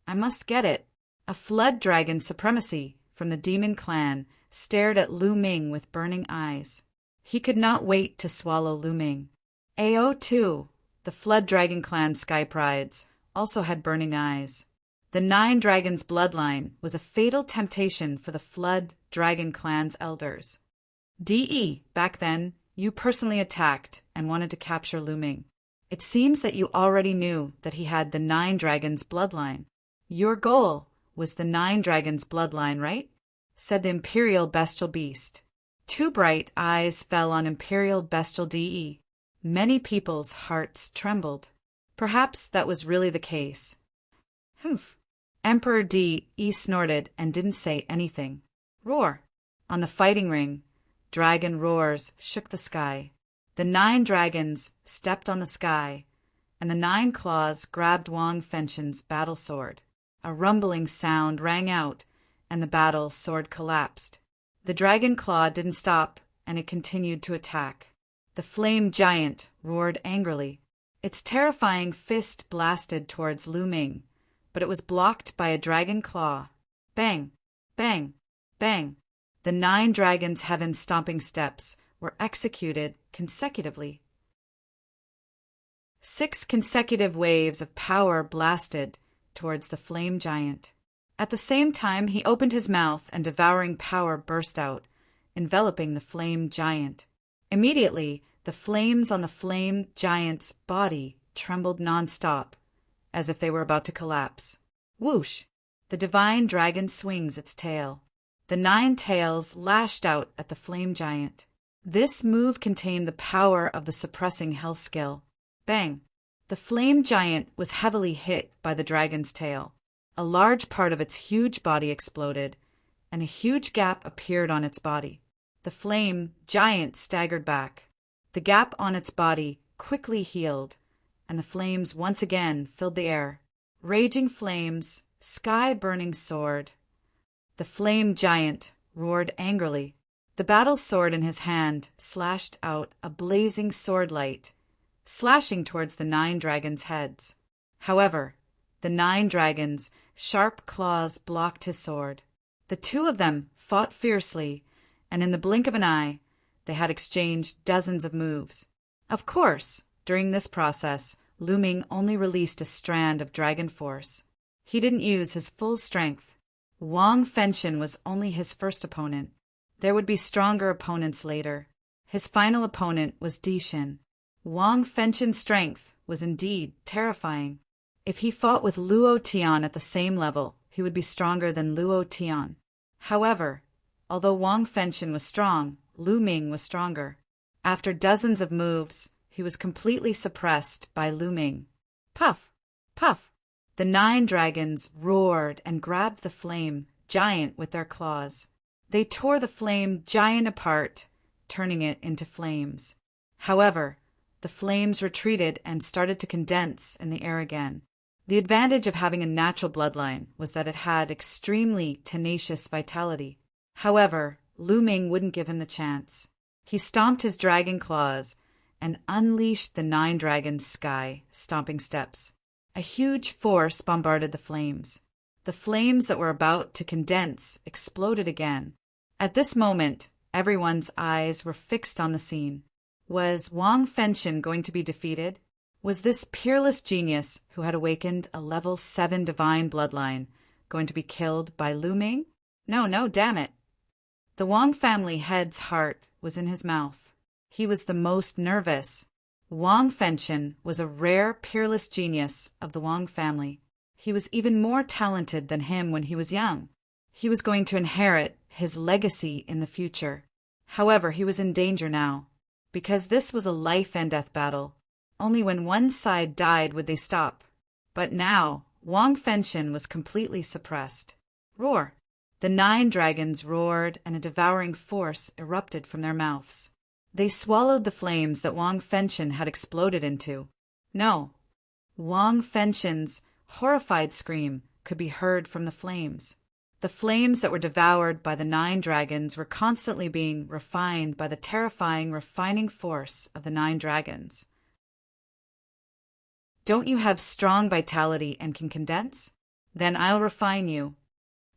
I must get it. A flood dragon supremacy from the demon clan stared at Lu Ming with burning eyes. He could not wait to swallow Lu Ming. AO too, the flood dragon clan sky prides, also had burning eyes. The Nine Dragons' bloodline was a fatal temptation for the flood dragon clan's elders. DE, back then, you personally attacked and wanted to capture Lu Ming. It seems that you already knew that he had the Nine Dragons' bloodline. Your goal was the Nine Dragons' bloodline, right? Said the Imperial Bestial Beast. Two bright eyes fell on Imperial Bestial DE. Many people's hearts trembled. Perhaps that was really the case. Humph. Emperor DE snorted and didn't say anything. Roar. On the fighting ring, dragon roars shook the sky. The nine dragons stepped on the sky, and the nine claws grabbed Wang Fenshen's battle sword. A rumbling sound rang out, and the battle sword collapsed. The dragon claw didn't stop, and it continued to attack. The flame giant roared angrily. Its terrifying fist blasted towards Lu Ming, but it was blocked by a dragon claw. Bang! Bang! Bang! The nine dragons' heaven-stomping steps were executed consecutively. 6 consecutive waves of power blasted towards the flame giant. At the same time, he opened his mouth and devouring power burst out, enveloping the flame giant. Immediately, the flames on the flame giant's body trembled non-stop, as if they were about to collapse. Whoosh! The divine dragon swings its tail. The 9 tails lashed out at the flame giant. This move contained the power of the suppressing hell skill. Bang! The flame giant was heavily hit by the dragon's tail. A large part of its huge body exploded, and a huge gap appeared on its body. The flame giant staggered back. The gap on its body quickly healed, and the flames once again filled the air. Raging flames, sky-burning sword. The flame giant roared angrily. The battle sword in his hand slashed out a blazing sword light, slashing towards the 9 dragons' heads. However, the 9 dragons' sharp claws blocked his sword. The two of them fought fiercely, and in the blink of an eye, they had exchanged dozens of moves. Of course, during this process, Lu Ming only released a strand of dragon force. He didn't use his full strength. Wang Fenshen was only his first opponent. There would be stronger opponents later. His final opponent was Dishin. Wang Fenshen's strength was indeed terrifying. If he fought with Luo Tian at the same level, he would be stronger than Luo Tian. However, although Wang Fenshen was strong, Lu Ming was stronger. After dozens of moves, he was completely suppressed by Lu Ming. Puff! Puff! The 9 dragons roared and grabbed the flame giant with their claws. They tore the flame giant apart, turning it into flames. However, the flames retreated and started to condense in the air again. The advantage of having a natural bloodline was that it had extremely tenacious vitality. However, Lu Ming wouldn't give him the chance. He stomped his dragon claws and unleashed the 9 dragons' sky-stomping steps. A huge force bombarded the flames. The flames that were about to condense exploded again. At this moment, everyone's eyes were fixed on the scene. Was Wang Fenshen going to be defeated? Was this peerless genius who had awakened a level 7 divine bloodline going to be killed by Lu Ming? No, damn it. The Wang family head's heart was in his mouth. He was the most nervous. Wang Fenshen was a rare, peerless genius of the Wang family. He was even more talented than him when he was young. He was going to inherit his legacy in the future. However, he was in danger now, because this was a life-and-death battle. Only when one side died would they stop. But now, Wang Fenshen was completely suppressed. Roar! The 9 dragons roared, and a devouring force erupted from their mouths. They swallowed the flames that Wang Fenshen had exploded into. No. Wang Fenshen's horrified scream could be heard from the flames. The flames that were devoured by the 9 dragons were constantly being refined by the terrifying refining force of the 9 dragons. Don't you have strong vitality and can condense? Then I'll refine you.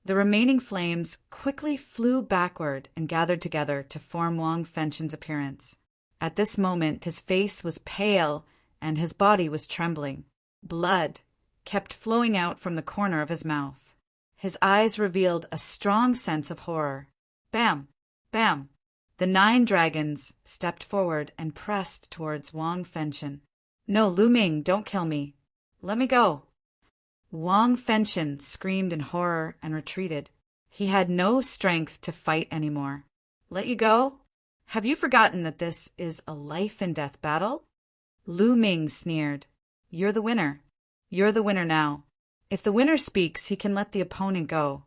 The remaining flames quickly flew backward and gathered together to form Wang Fenshen's appearance. At this moment his face was pale and his body was trembling. Blood kept flowing out from the corner of his mouth. His eyes revealed a strong sense of horror. Bam! Bam! The 9 dragons stepped forward and pressed towards Wang Fenshen. No, Lu Ming, don't kill me. Let me go. Wang Fenshen screamed in horror and retreated. He had no strength to fight anymore. Let you go? Have you forgotten that this is a life-and-death battle? Lu Ming sneered. You're the winner. You're the winner now. If the winner speaks, he can let the opponent go.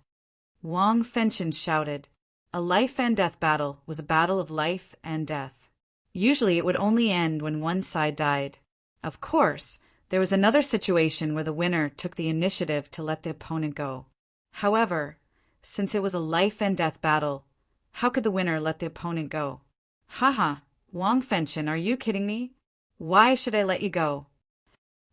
Wang Fenshen shouted. A life-and-death battle was a battle of life and death. Usually it would only end when one side died. Of course, there was another situation where the winner took the initiative to let the opponent go. However, since it was a life-and-death battle, how could the winner let the opponent go? Haha, Wang Fenshen, are you kidding me? Why should I let you go?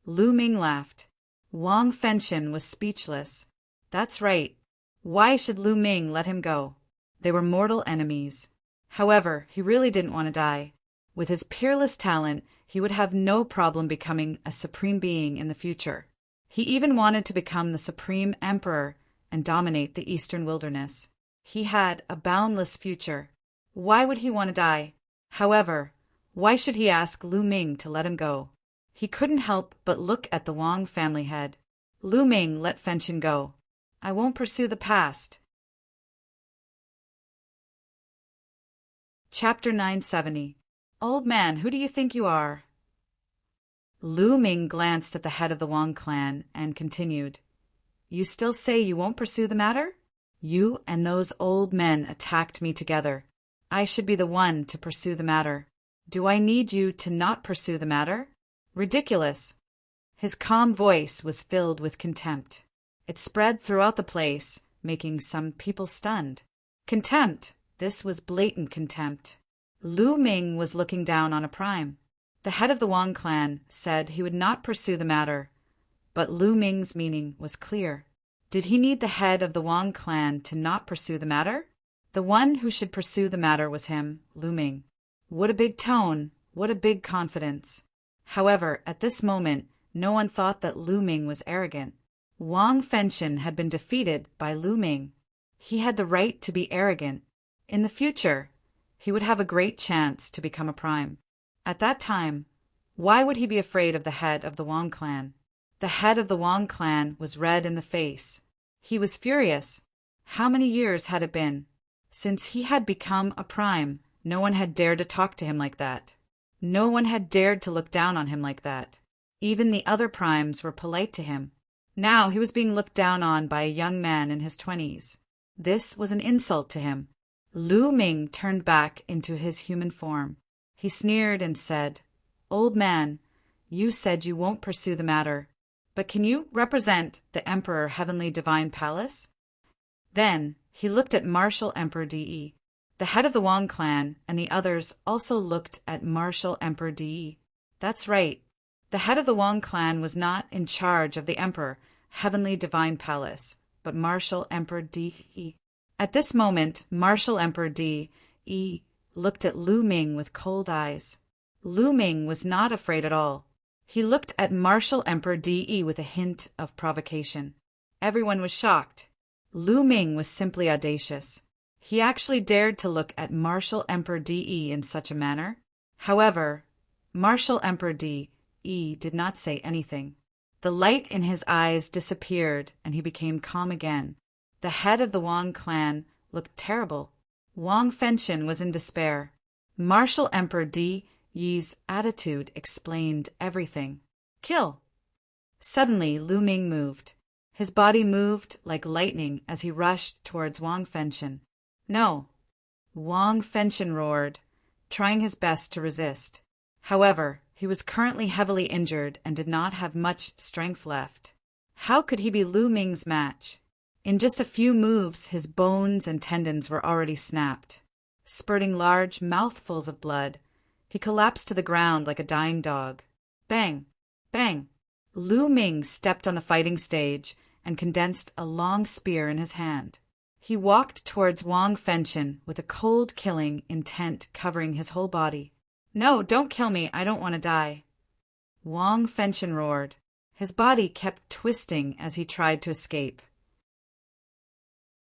Lu Ming laughed. Wang Fenshen was speechless. That's right. Why should Lu Ming let him go? They were mortal enemies. However, he really didn't want to die. With his peerless talent, he would have no problem becoming a supreme being in the future. He even wanted to become the supreme emperor and dominate the eastern wilderness. He had a boundless future. Why would he want to die? However, why should he ask Lu Ming to let him go? He couldn't help but look at the Wang family head. Lu Ming, let Fenshen go. I won't pursue the past. Chapter 970. Old man, who do you think you are? Lu Ming glanced at the head of the Wang clan and continued. You still say you won't pursue the matter? You and those old men attacked me together. I should be the one to pursue the matter. Do I need you to not pursue the matter? Ridiculous. His calm voice was filled with contempt. It spread throughout the place, making some people stunned. Contempt. This was blatant contempt. Lu Ming was looking down on a prime. The head of the Wang clan said he would not pursue the matter, but Lu Ming's meaning was clear. Did he need the head of the Wang clan to not pursue the matter? The one who should pursue the matter was him, Lu Ming. What a big tone, what a big confidence. However, at this moment, no one thought that Lu Ming was arrogant. Wang Fenshen had been defeated by Lu Ming. He had the right to be arrogant. In the future, he would have a great chance to become a prime. At that time, why would he be afraid of the head of the Wang clan? The head of the Wang clan was red in the face. He was furious. How many years had it been? Since he had become a prime, no one had dared to talk to him like that. No one had dared to look down on him like that. Even the other primes were polite to him. Now he was being looked down on by a young man in his 20s. This was an insult to him. Lu Ming turned back into his human form. He sneered and said, Old man, you said you won't pursue the matter, but can you represent the Emperor Heavenly Divine Palace? Then he looked at Martial Emperor De. The head of the Wang clan and the others also looked at Martial Emperor De. That's right. The head of the Wang clan was not in charge of the Emperor Heavenly Divine Palace, but Martial Emperor De. At this moment, Martial Emperor De looked at Lu Ming with cold eyes. Lu Ming was not afraid at all. He looked at Martial Emperor De with a hint of provocation. Everyone was shocked. Lu Ming was simply audacious. He actually dared to look at Martial Emperor De in such a manner. However, Martial Emperor De did not say anything. The light in his eyes disappeared and he became calm again. The head of the Wang clan looked terrible. Wang Fenshen was in despair. Martial Emperor De's attitude explained everything. Kill! Suddenly, Lu Ming moved. His body moved like lightning as he rushed towards Wang Fenshen. No! Wang Fenshen roared, trying his best to resist. However, he was currently heavily injured and did not have much strength left. How could he be Lu Ming's match? In just a few moves, his bones and tendons were already snapped. Spurting large mouthfuls of blood, he collapsed to the ground like a dying dog. Bang! Bang! Lu Ming stepped on the fighting stage and condensed a long spear in his hand. He walked towards Wang Fengchen with a cold killing intent covering his whole body. "No, don't kill me, I don't want to die." Wang Fengchen roared. His body kept twisting as he tried to escape.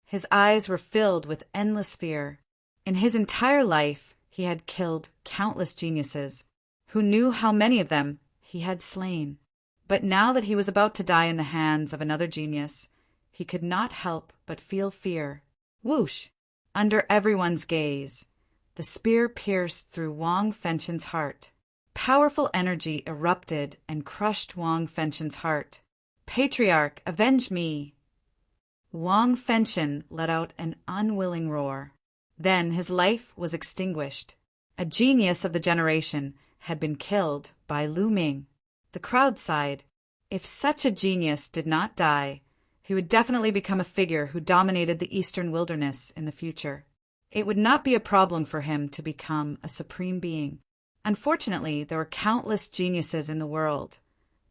His eyes were filled with endless fear. In his entire life, he had killed countless geniuses. Who knew how many of them he had slain? But now that he was about to die in the hands of another genius, he could not help but feel fear. Whoosh! Under everyone's gaze, the spear pierced through Wang Fengchen's heart. Powerful energy erupted and crushed Wang Fengchen's heart. "Patriarch, avenge me!" Wang Fengchen let out an unwilling roar. Then his life was extinguished. A genius of the generation had been killed by Lu Ming. The crowd sighed. If such a genius did not die, he would definitely become a figure who dominated the eastern wilderness in the future. It would not be a problem for him to become a supreme being. Unfortunately, there were countless geniuses in the world,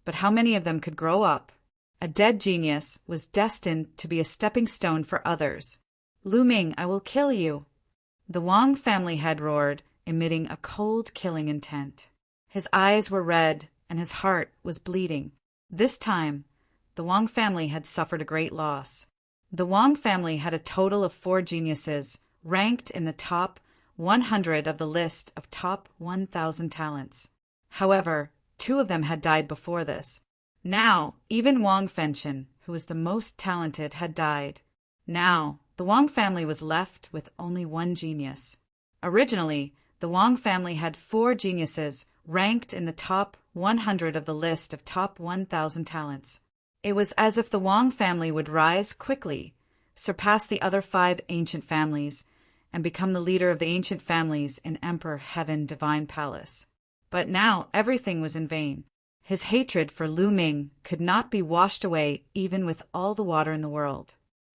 but how many of them could grow up? A dead genius was destined to be a stepping stone for others. "Lu Ming, I will kill you!" The Wang family head roared, emitting a cold killing intent. His eyes were red and his heart was bleeding. This time, the Wang family had suffered a great loss. The Wang family had a total of 4 geniuses, ranked in the top 100 of the list of top 1,000 talents. However, 2 of them had died before this. Now, even Wang Fengchen, who was the most talented, had died. Now, the Wang family was left with only 1 genius. Originally, the Wang family had 4 geniuses ranked in the top 100 of the list of top 1,000 talents. It was as if the Wang family would rise quickly, surpass the other 5 ancient families, and become the leader of the ancient families in Emperor Heaven Divine Palace. But now everything was in vain. His hatred for Lu Ming could not be washed away even with all the water in the world.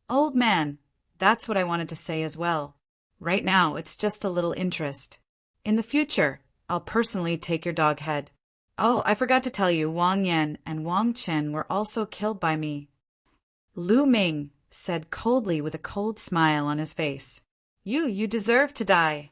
"Old man, that's what I wanted to say as well. Right now, it's just a little interest. In the future, I'll personally take your dog head. Oh, I forgot to tell you, Wang Yan and Wang Chen were also killed by me." Lu Ming said coldly with a cold smile on his face. You deserve to die."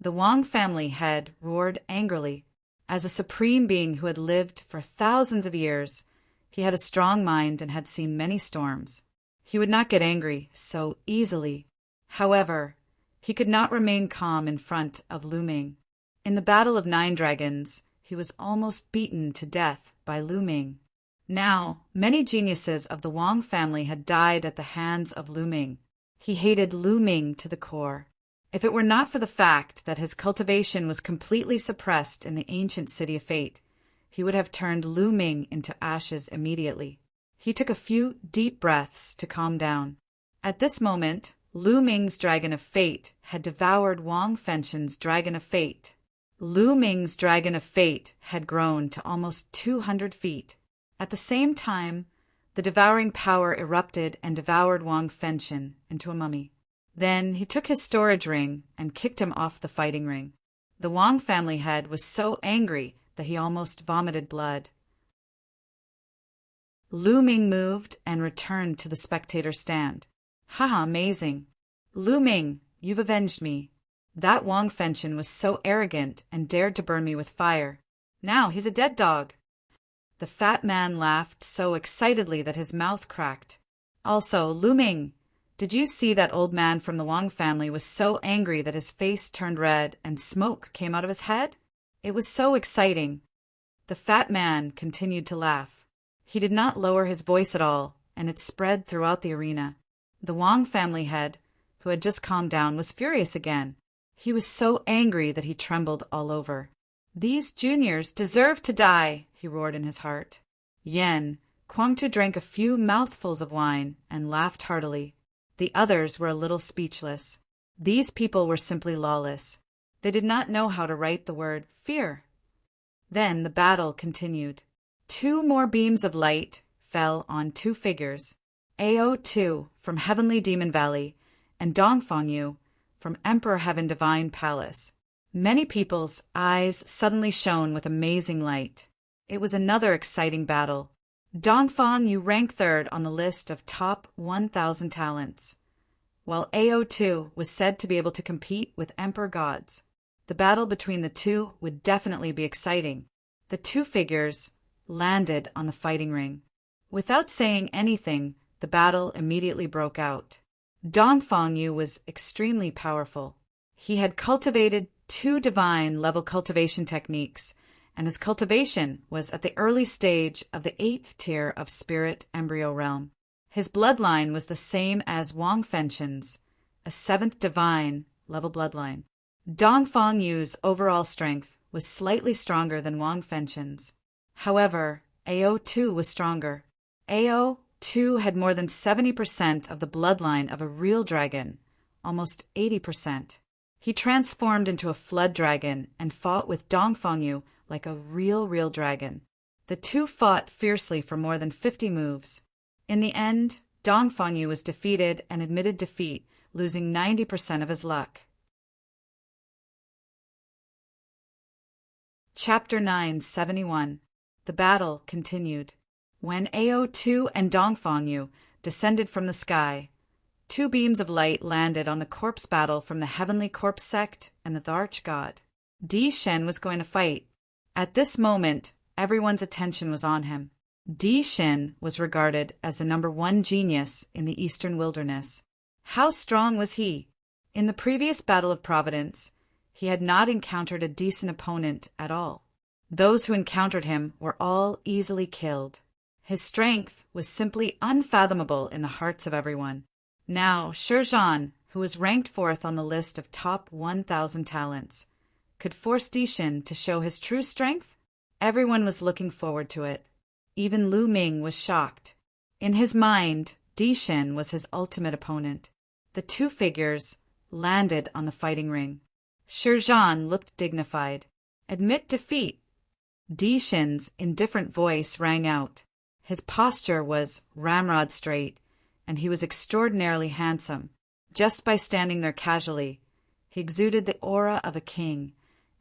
The Wang family head roared angrily. As a supreme being who had lived for thousands of years, he had a strong mind and had seen many storms. He would not get angry so easily. However, he could not remain calm in front of Lu Ming. In the Battle of 9 Dragons, he was almost beaten to death by Lu Ming. Now, many geniuses of the Wang family had died at the hands of Lu Ming. He hated Lu Ming to the core. If it were not for the fact that his cultivation was completely suppressed in the ancient city of fate, he would have turned Lu Ming into ashes immediately. He took a few deep breaths to calm down. At this moment, Lu Ming's dragon of fate had devoured Wang Fengchen's dragon of fate. Lu Ming's dragon of fate had grown to almost 200 feet. At the same time, the devouring power erupted and devoured Wang Fengchen into a mummy. Then he took his storage ring and kicked him off the fighting ring. The Wang family head was so angry that he almost vomited blood. Lu Ming moved and returned to the spectator stand. "Haha, amazing. Lu Ming, you've avenged me. That Wang Fengchen was so arrogant and dared to burn me with fire. Now he's a dead dog." The fat man laughed so excitedly that his mouth cracked. "Also, Lu Ming, did you see that old man from the Wang family was so angry that his face turned red and smoke came out of his head? It was so exciting." The fat man continued to laugh. He did not lower his voice at all, and it spread throughout the arena. The Wang family head, who had just calmed down, was furious again. He was so angry that he trembled all over. "These juniors deserve to die," he roared in his heart. Yen, Kwangtu drank a few mouthfuls of wine and laughed heartily. The others were a little speechless. These people were simply lawless. They did not know how to write the word fear. Then the battle continued. 2 more beams of light fell on 2 figures, AO2 from Heavenly Demon Valley and Dongfangyu from Emperor Heaven Divine Palace. Many people's eyes suddenly shone with amazing light. It was another exciting battle. Dongfang Yu ranked third on the list of top 1,000 talents, while AO2 was said to be able to compete with Emperor gods. The battle between the two would definitely be exciting. The two figures landed on the fighting ring. Without saying anything, the battle immediately broke out. Dongfang Yu was extremely powerful. He had cultivated 2 divine-level cultivation techniques, and his cultivation was at the early stage of the 8th tier of Spirit Embryo Realm. His bloodline was the same as Wang Fengchen's, a 7th divine-level bloodline. Dongfang Yu's overall strength was slightly stronger than Wang Fengchen's. However, AO2 was stronger. AO2 had more than 70% of the bloodline of a real dragon, almost 80%. He transformed into a flood dragon and fought with Dongfang Yu like a real dragon. The two fought fiercely for more than 50 moves. In the end, Dongfang Yu was defeated and admitted defeat, losing 90% of his luck. Chapter 971. The battle continued. When AO2 and Dongfang Yu descended from the sky, 2 beams of light landed on the corpse battle from the Heavenly Corpse Sect and the Arch-God. Di Shen was going to fight. At this moment, everyone's attention was on him. Di Shen was regarded as the #1 genius in the Eastern Wilderness. How strong was he? In the previous Battle of Providence, he had not encountered a decent opponent at all. Those who encountered him were all easily killed. His strength was simply unfathomable in the hearts of everyone. Now, Shizhan, who was ranked 4th on the list of top 1,000 talents, could force Di Shen to show his true strength? Everyone was looking forward to it. Even Lu Ming was shocked. In his mind, Di Shen was his ultimate opponent. The two figures landed on the fighting ring. Shizhan looked dignified. Admit defeat. Di Shen's indifferent voice rang out. His posture was ramrod straight, and he was extraordinarily handsome. Just by standing there casually, he exuded the aura of a king,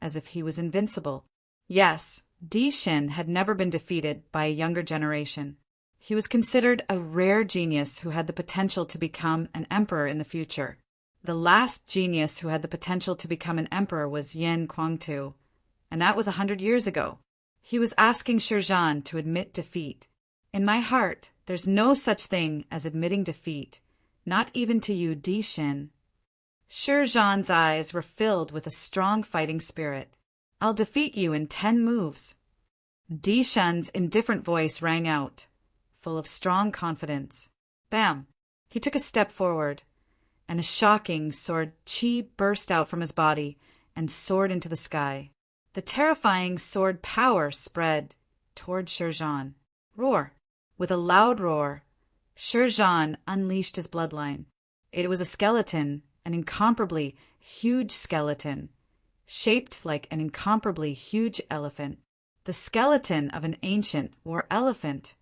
as if he was invincible. Yes, Di Shen had never been defeated by a younger generation. He was considered a rare genius who had the potential to become an emperor in the future. The last genius who had the potential to become an emperor was Yin Guangtu, and that was 100 years ago. He was asking Shizhan to admit defeat. In my heart, there's no such thing as admitting defeat, not even to you, Di Shen. Shizhan's eyes were filled with a strong fighting spirit. I'll defeat you in 10 moves. Di Shen's indifferent voice rang out, full of strong confidence. Bam! He took a step forward, and a shocking sword chi burst out from his body and soared into the sky. The terrifying sword power spread toward Shizhan. Roar! With a loud roar, Shizhan unleashed his bloodline. It was a skeleton, an incomparably huge skeleton, shaped like an incomparably huge elephant. The skeleton of an ancient war elephant.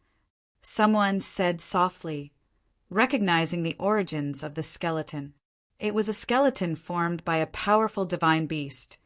Someone said softly, recognizing the origins of the skeleton. It was a skeleton formed by a powerful divine beast,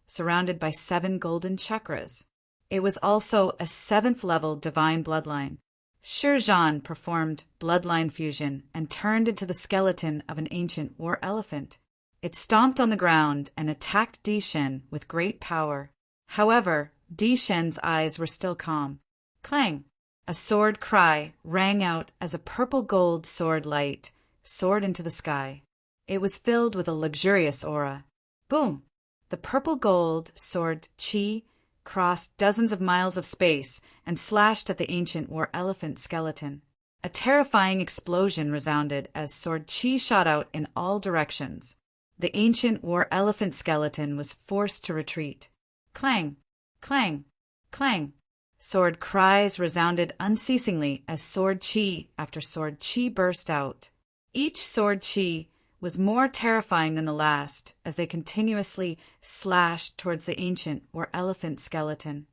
surrounded by 7 golden chakras. It was also a 7th-level divine bloodline. Shizhan performed bloodline fusion and turned into the skeleton of an ancient war elephant. It stomped on the ground and attacked Di Shen with great power. However, Di Shen's eyes were still calm. Clang! A sword cry rang out as a purple-gold sword light soared into the sky. It was filled with a luxurious aura. Boom! The purple-gold sword chi crossed dozens of miles of space and slashed at the ancient war elephant skeleton. A terrifying explosion resounded as sword chi shot out in all directions. The ancient war elephant skeleton was forced to retreat. Clang! Clang! Clang! Sword cries resounded unceasingly as sword chi after sword chi burst out. Each sword chi was more terrifying than the last as they continuously slashed towards the ancient war elephant skeleton.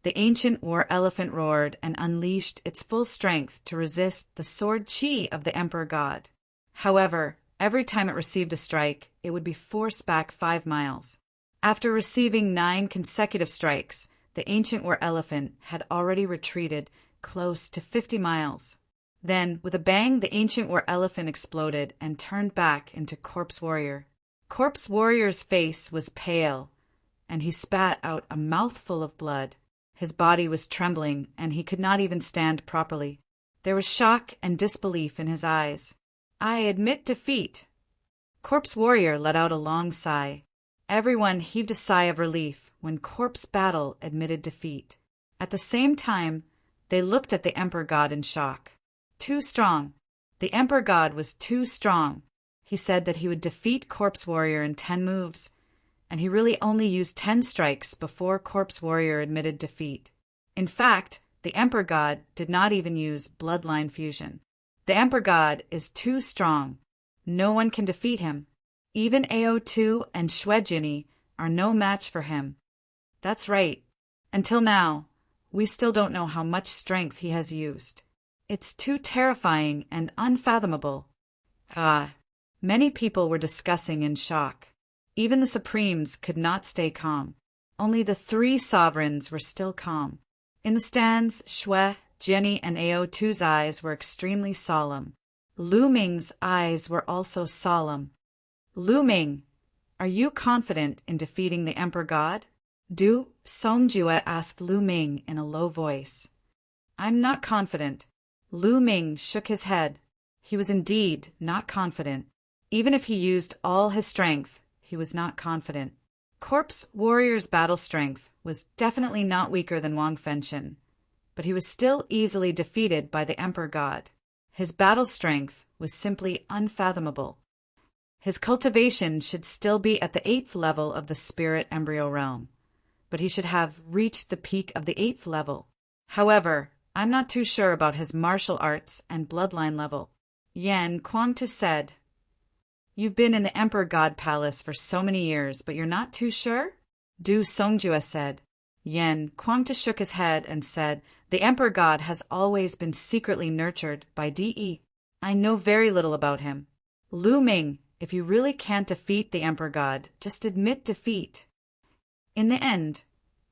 The ancient war elephant roared and unleashed its full strength to resist the sword chi of the emperor god. However, every time it received a strike, it would be forced back 5 miles. After receiving 9 consecutive strikes, the ancient war elephant had already retreated close to 50 miles. Then, with a bang, the ancient war elephant exploded and turned back into Corpse Warrior. Corpse Warrior's face was pale, and he spat out a mouthful of blood. His body was trembling, and he could not even stand properly. There was shock and disbelief in his eyes. "I admit defeat." Corpse Warrior let out a long sigh. Everyone heaved a sigh of relief when Corpse Battle admitted defeat. At the same time, they looked at the Emperor God in shock. Too strong. The Emperor God was too strong. He said that he would defeat Corpse Warrior in 10 moves, and he really only used 10 strikes before Corpse Warrior admitted defeat. In fact, the Emperor God did not even use bloodline fusion. The Emperor God is too strong. No one can defeat him. Even AO2 and Shwejini are no match for him. That's right. Until now, we still don't know how much strength he has used. It's too terrifying and unfathomable. Many people were discussing in shock. Even the Supremes could not stay calm. Only the 3 sovereigns were still calm. In the stands, Shwe, Jenny, and AO2's eyes were extremely solemn. Lu Ming's eyes were also solemn. "Lu Ming, are you confident in defeating the Emperor God?" Du Songjue asked Lu Ming in a low voice. "I'm not confident." Lu Ming shook his head. He was indeed not confident. Even if he used all his strength, he was not confident. Corpse Warrior's battle strength was definitely not weaker than Wang Fenshin, but he was still easily defeated by the Emperor God. His battle strength was simply unfathomable. His cultivation should still be at the 8th level of the spirit embryo realm, but he should have reached the peak of the 8th level. However, I'm not too sure about his martial arts and bloodline level. Yan Kuangtu said, "You've been in the Emperor God Palace for so many years, but you're not too sure?" Du Songjue said. Yan Kuangtu shook his head and said, "The Emperor God has always been secretly nurtured by DE. I know very little about him." Lu Ming, if you really can't defeat the Emperor God, just admit defeat. In the end,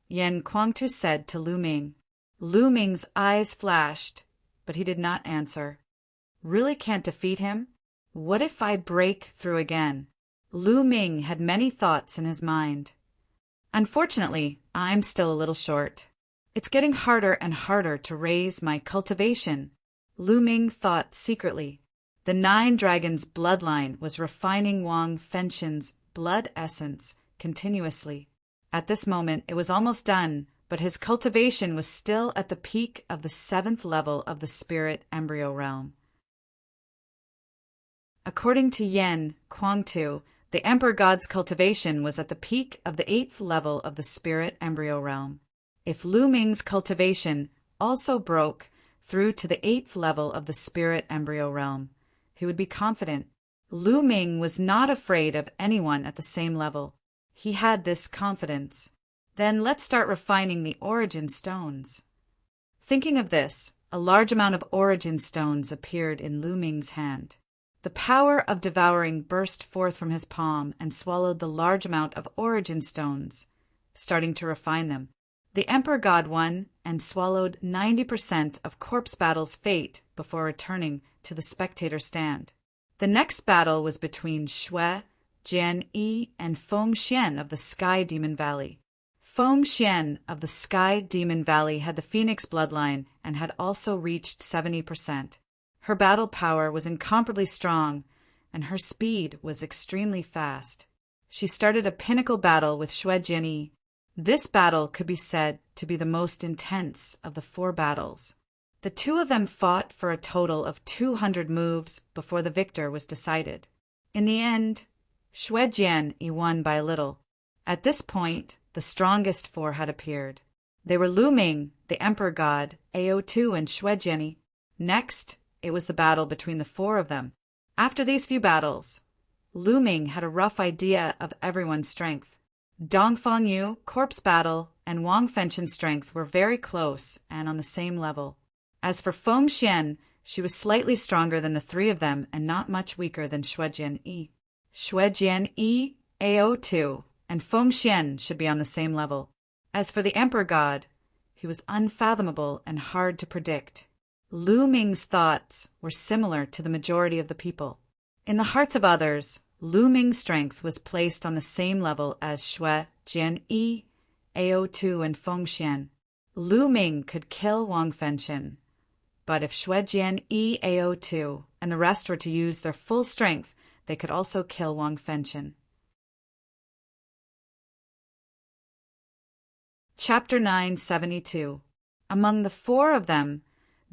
Yan Kuangtu said to Lu Ming. Lu Ming's eyes flashed, but he did not answer. Really can't defeat him? What if I break through again? Lu Ming had many thoughts in his mind. Unfortunately, I'm still a little short. It's getting harder and harder to raise my cultivation. Lu Ming thought secretly. The 9 Dragons bloodline was refining Wang Fenshin's blood essence continuously. At this moment, it was almost done, but his cultivation was still at the peak of the 7th level of the spirit embryo realm. According to Yan Kuangtu, the Emperor God's cultivation was at the peak of the 8th level of the spirit embryo realm. If Lu Ming's cultivation also broke through to the 8th level of the spirit embryo realm, he would be confident. Lu Ming was not afraid of anyone at the same level. He had this confidence. Then let's start refining the origin stones. Thinking of this, a large amount of origin stones appeared in Lu Ming's hand. The power of devouring burst forth from his palm and swallowed the large amount of origin stones, starting to refine them. The Emperor God won and swallowed 90% of Corpse Battle's fate before returning to the spectator stand. The next battle was between Shwe, Jian Yi, and Feng Xian of the Sky Demon Valley. Feng Xian of the Sky Demon Valley had the Phoenix bloodline and had also reached 70%. Her battle power was incomparably strong, and her speed was extremely fast. She started a pinnacle battle with Shwe Jianyi. This battle could be said to be the most intense of the 4 battles. The 2 of them fought for a total of 200 moves before the victor was decided. In the end, Shwe Jianyi won by a little. At this point, the strongest 4 had appeared. They were Lu Ming, the Emperor God, AO2, and Shwe Jianyi. Next, it was the battle between the 4 of them. After these few battles, Lu Ming had a rough idea of everyone's strength. Dongfang Yu, Corpse Battle, and Wang Fenshin's strength were very close and on the same level. As for Feng Xian, she was slightly stronger than the 3 of them and not much weaker than Shwe Jianyi. Shwe Jianyi, AO2, and Feng Xian should be on the same level. As for the Emperor God, he was unfathomable and hard to predict. Lu Ming's thoughts were similar to the majority of the people. In the hearts of others, Lu Ming's strength was placed on the same level as Xue, Jianyi, Ao Tu, and Feng Xian. Lu Ming could kill Wang Fengchen, but if Xue, Jianyi, Ao Tu, and the rest were to use their full strength, they could also kill Wang Fengchen. Chapter 972. Among the four of them,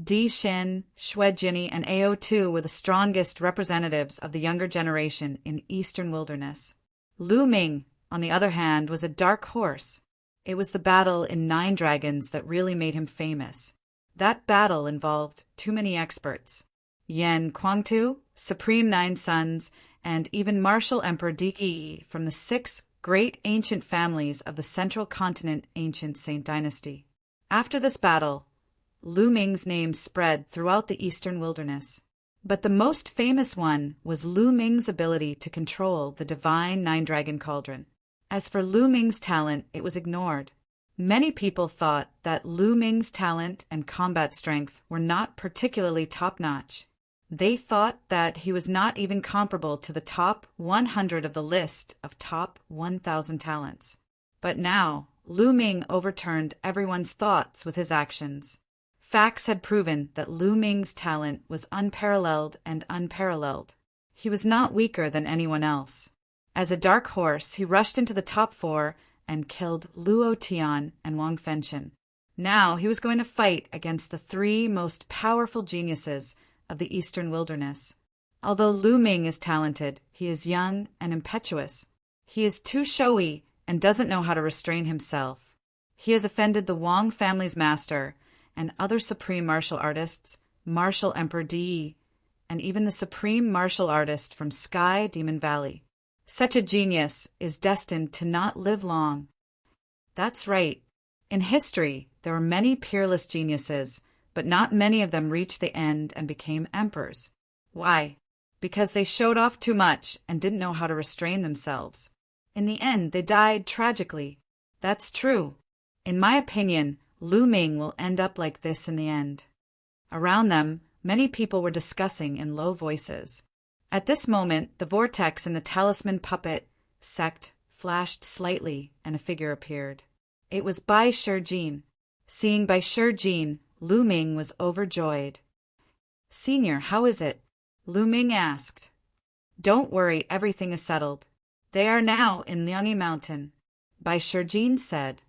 Di Xin, Xue Jini, and Ao Tu were the strongest representatives of the younger generation in Eastern Wilderness. Lu Ming, on the other hand, was a dark horse. It was the battle in 9 Dragons that really made him famous. That battle involved too many experts. Yan Kuangtu, Supreme 9 Sons, and even Martial Emperor Di Yi from the 6 great ancient families of the Central Continent ancient Saint Dynasty. After this battle, Lu Ming's name spread throughout the Eastern Wilderness. But the most famous one was Lu Ming's ability to control the divine 9-dragon cauldron. As for Lu Ming's talent, it was ignored. Many people thought that Lu Ming's talent and combat strength were not particularly top-notch. They thought that he was not even comparable to the top 100 of the list of top 1,000 talents. But now, Lu Ming overturned everyone's thoughts with his actions. Facts had proven that Lu Ming's talent was unparalleled and unparalleled. He was not weaker than anyone else. As a dark horse, he rushed into the top 4 and killed Luo Tian and Wang Fengchen. Now he was going to fight against the 3 most powerful geniuses of the Eastern Wilderness. Although Lu Ming is talented, he is young and impetuous. He is too showy and doesn't know how to restrain himself. He has offended the Wang family's master and other supreme martial artists, Martial Emperor Di, and even the supreme martial artist from Sky Demon Valley. Such a genius is destined to not live long. That's right. In history, there were many peerless geniuses, but not many of them reached the end and became emperors. Why? Because they showed off too much and didn't know how to restrain themselves. In the end, they died tragically. That's true. In my opinion, Lu Ming will end up like this in the end. Around them, many people were discussing in low voices. At this moment, the vortex in the talisman puppet sect flashed slightly, and a figure appeared. It was Bai Shijin. Seeing Bai Shijin, Lu Ming was overjoyed. "Senior, how is it?" Lu Ming asked. "Don't worry, everything is settled. They are now in Liangyi Mountain," Bai Shijin said.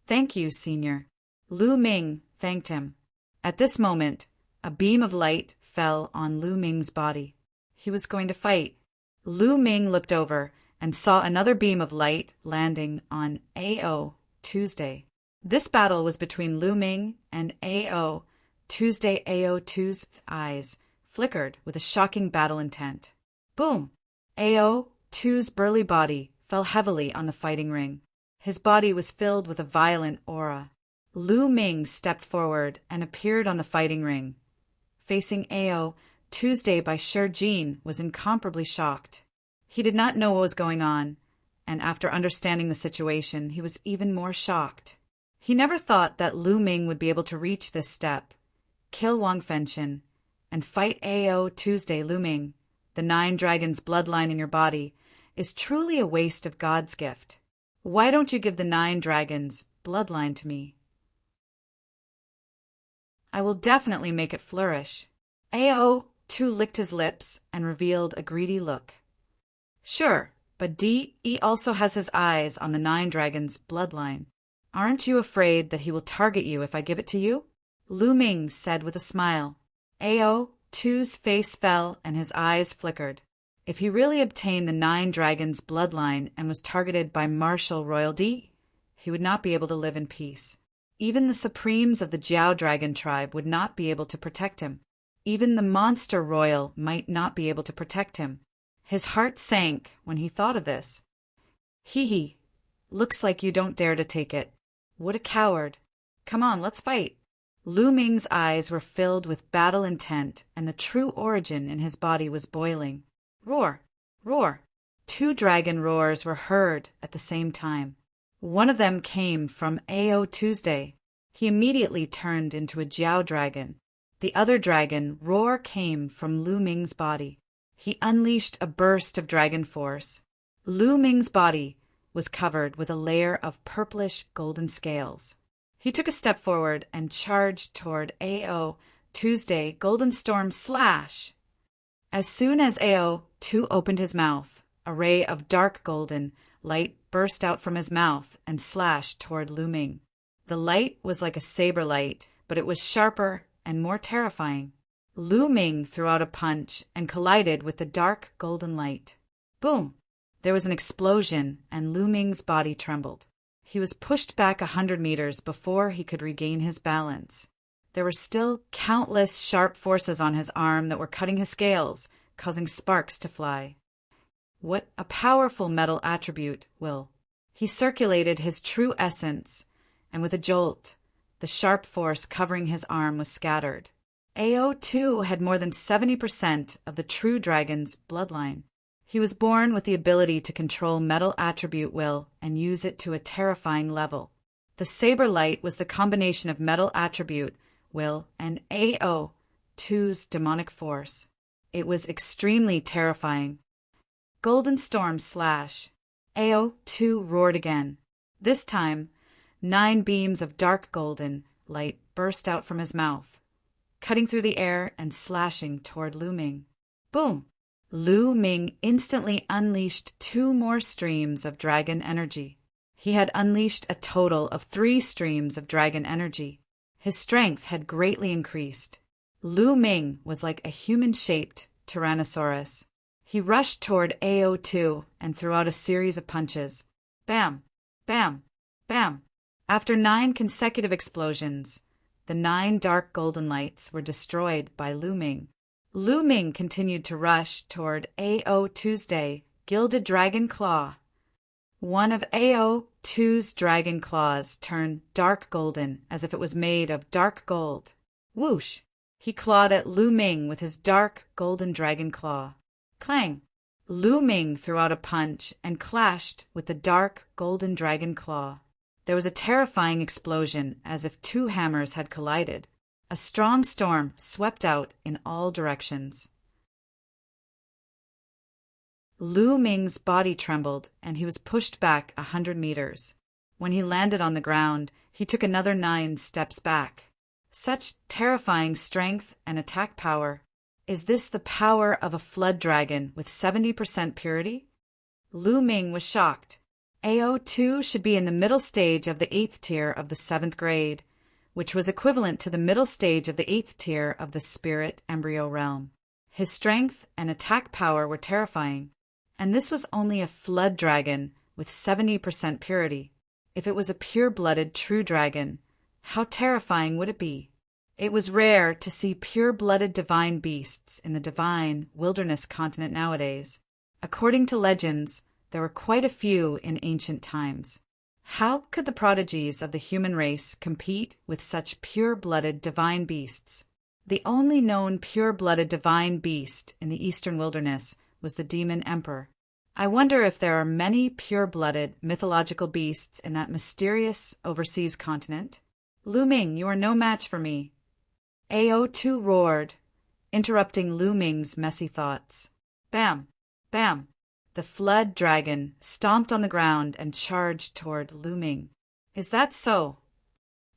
"Thank you, Senior." Lu Ming thanked him. At this moment, a beam of light fell on Lu Ming's body. He was going to fight. Lu Ming looked over and saw another beam of light landing on Ao Tuesday. This battle was between Lu Ming and Ao Tuesday. Ao Tu's eyes flickered with a shocking battle intent. Boom! Ao Tu's burly body fell heavily on the fighting ring. His body was filled with a violent aura. Lu Ming stepped forward and appeared on the fighting ring. Facing Ao Tuesday, Bai Shijin was incomparably shocked. He did not know what was going on, and after understanding the situation, he was even more shocked. He never thought that Lu Ming would be able to reach this step, kill Wang Fengchen, and fight Ao Tuesday. Lu Ming, the 9 dragons bloodline in your body, is truly a waste of God's gift. Why don't you give the 9 dragons bloodline to me? I will definitely make it flourish. Ao Tu licked his lips and revealed a greedy look. Sure, but Di also has his eyes on the 9 dragons bloodline. Aren't you afraid that he will target you if I give it to you? Lu Ming said with a smile. Ao Tu's face fell and his eyes flickered. If he really obtained the 9 dragons bloodline and was targeted by martial royalty, he would not be able to live in peace. Even the supremes of the Jiao dragon tribe would not be able to protect him. Even the monster royal might not be able to protect him. His heart sank when he thought of this. Hee. Looks like you don't dare to take it. What a coward. Come on, let's fight. Lu Ming's eyes were filled with battle intent, and the true origin in his body was boiling. Roar! Roar! 2 dragon roars were heard at the same time. One of them came from Ao Tuesday. He immediately turned into a Jiao dragon. The other dragon, Roar, came from Lu Ming's body. He unleashed a burst of dragon force. Lu Ming's body was covered with a layer of purplish golden scales. He took a step forward and charged toward Ao Tuesday. Golden Storm Slash! As soon as Ao Tu opened his mouth, a ray of dark golden light burst out from his mouth and slashed toward Lu Ming. The light was like a saber light, but it was sharper and more terrifying. Lu Ming threw out a punch and collided with the dark golden light. Boom! There was an explosion, and Lu Ming's body trembled. He was pushed back 100 meters before he could regain his balance. There were still countless sharp forces on his arm that were cutting his scales, causing sparks to fly. What a powerful metal attribute, Will. He circulated his true essence, and with a jolt, the sharp force covering his arm was scattered. Ao too had more than 70% of the true dragon's bloodline. He was born with the ability to control metal attribute will and use it to a terrifying level. The saber light was the combination of metal attribute will and Ao two's demonic force. It was extremely terrifying. Golden Storm Slash! Ao two roared again. This time, 9 beams of dark golden light burst out from his mouth, cutting through the air and slashing toward Lu Ming. Boom! Lu Ming instantly unleashed 2 more streams of dragon energy. He had unleashed a total of 3 streams of dragon energy. His strength had greatly increased. Lu Ming was like a human-shaped Tyrannosaurus. He rushed toward Ao2 and threw out a series of punches. Bam! Bam! Bam! After 9 consecutive explosions, the 9 dark golden lights were destroyed by Lu Ming. Lu Ming continued to rush toward Ao Tuesday, Gilded Dragon Claw. One of Ao Tu's dragon claws turned dark golden as if it was made of dark gold. Whoosh! He clawed at Lu Ming with his dark golden dragon claw. Clang! Lu Ming threw out a punch and clashed with the dark golden dragon claw. There was a terrifying explosion as if 2 hammers had collided. A strong storm swept out in all directions. Lu Ming's body trembled, and he was pushed back 100 meters. When he landed on the ground, he took another 9 steps back. Such terrifying strength and attack power. Is this the power of a flood dragon with 70% purity? Lu Ming was shocked. Ao2 should be in the middle stage of the 8th tier of the 7th grade, which was equivalent to the middle stage of the 8th tier of the spirit embryo realm. His strength and attack power were terrifying, and this was only a flood dragon with 70% purity. If it was a pure-blooded true dragon, how terrifying would it be? It was rare to see pure-blooded divine beasts in the divine wilderness continent nowadays. According to legends, there were quite a few in ancient times. How could the prodigies of the human race compete with such pure-blooded divine beasts? The only known pure-blooded divine beast in the eastern wilderness was the demon emperor. I wonder if there are many pure-blooded mythological beasts in that mysterious overseas continent. Lu Ming, you are no match for me. Ao2 roared, interrupting Lu Ming's messy thoughts. Bam! Bam! The flood dragon stomped on the ground and charged toward Lu Ming. Is that so?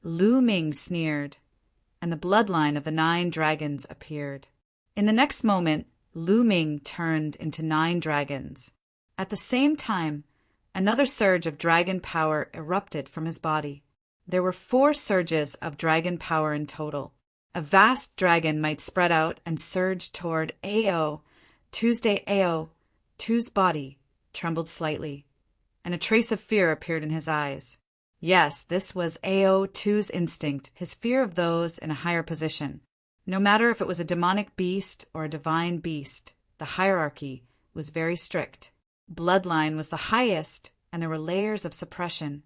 Lu Ming sneered, and the bloodline of the 9 dragons appeared. In the next moment, Lu Ming turned into 9 dragons. At the same time, another surge of dragon power erupted from his body. There were 4 surges of dragon power in total. A vast dragon might spread out and surge toward Ao. Tuesday Ao. Tu's body trembled slightly, and a trace of fear appeared in his eyes. Yes, this was Ao Tu's instinct, his fear of those in a higher position. No matter if it was a demonic beast or a divine beast, the hierarchy was very strict. Bloodline was the highest, and there were layers of suppression.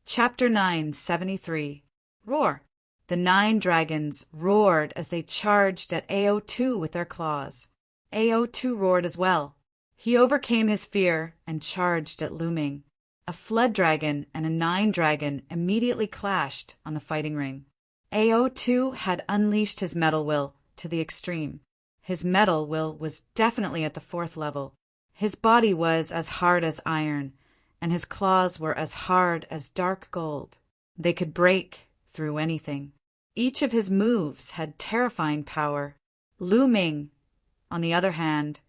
Chapter 973. Roar! The 9 dragons roared as they charged at Ao2 with their claws. Ao2 roared as well. He overcame his fear and charged at Lu Ming. A flood dragon and a 9 dragon immediately clashed on the fighting ring. AO2 had unleashed his metal will to the extreme. His metal will was definitely at the 4th level. His body was as hard as iron, and his claws were as hard as dark gold. They could break through anything. Each of his moves had terrifying power. Lu Ming, on the other hand,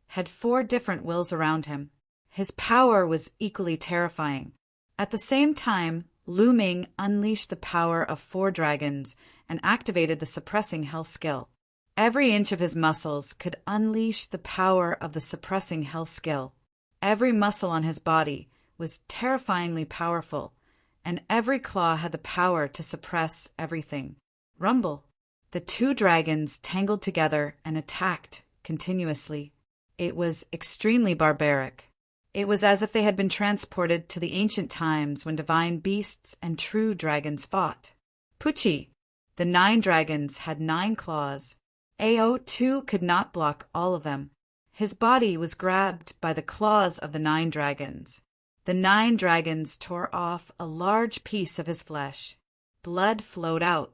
had 4 different wills around him. His power was equally terrifying. At the same time, Lu Ming unleashed the power of 4 dragons and activated the suppressing hell skill. Every inch of his muscles could unleash the power of the suppressing hell skill. Every muscle on his body was terrifyingly powerful, and every claw had the power to suppress everything. Rumble. The 2 dragons tangled together and attacked continuously. It was extremely barbaric. It was as if they had been transported to the ancient times when divine beasts and true dragons fought. Pucci. The 9 dragons had 9 claws. AO2 could not block all of them. His body was grabbed by the claws of the 9 dragons. The 9 dragons tore off a large piece of his flesh. Blood flowed out.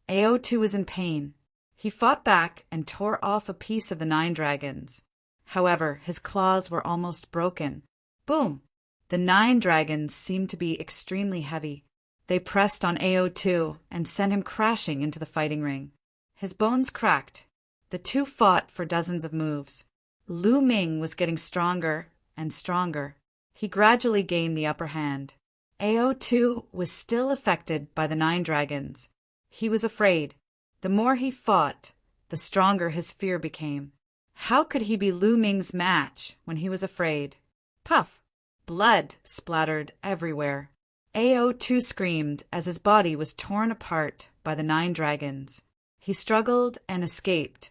AO2 was in pain. He fought back and tore off a piece of the 9 dragons. However, his claws were almost broken. Boom! The 9 dragons seemed to be extremely heavy. They pressed on AO2 and sent him crashing into the fighting ring. His bones cracked. The 2 fought for dozens of moves. Lu Ming was getting stronger and stronger. He gradually gained the upper hand. AO2 was still affected by the 9 dragons. He was afraid. The more he fought, the stronger his fear became. How could he be Lu Ming's match when he was afraid? Puff! Blood splattered everywhere. AO2 screamed as his body was torn apart by the 9 dragons. He struggled and escaped,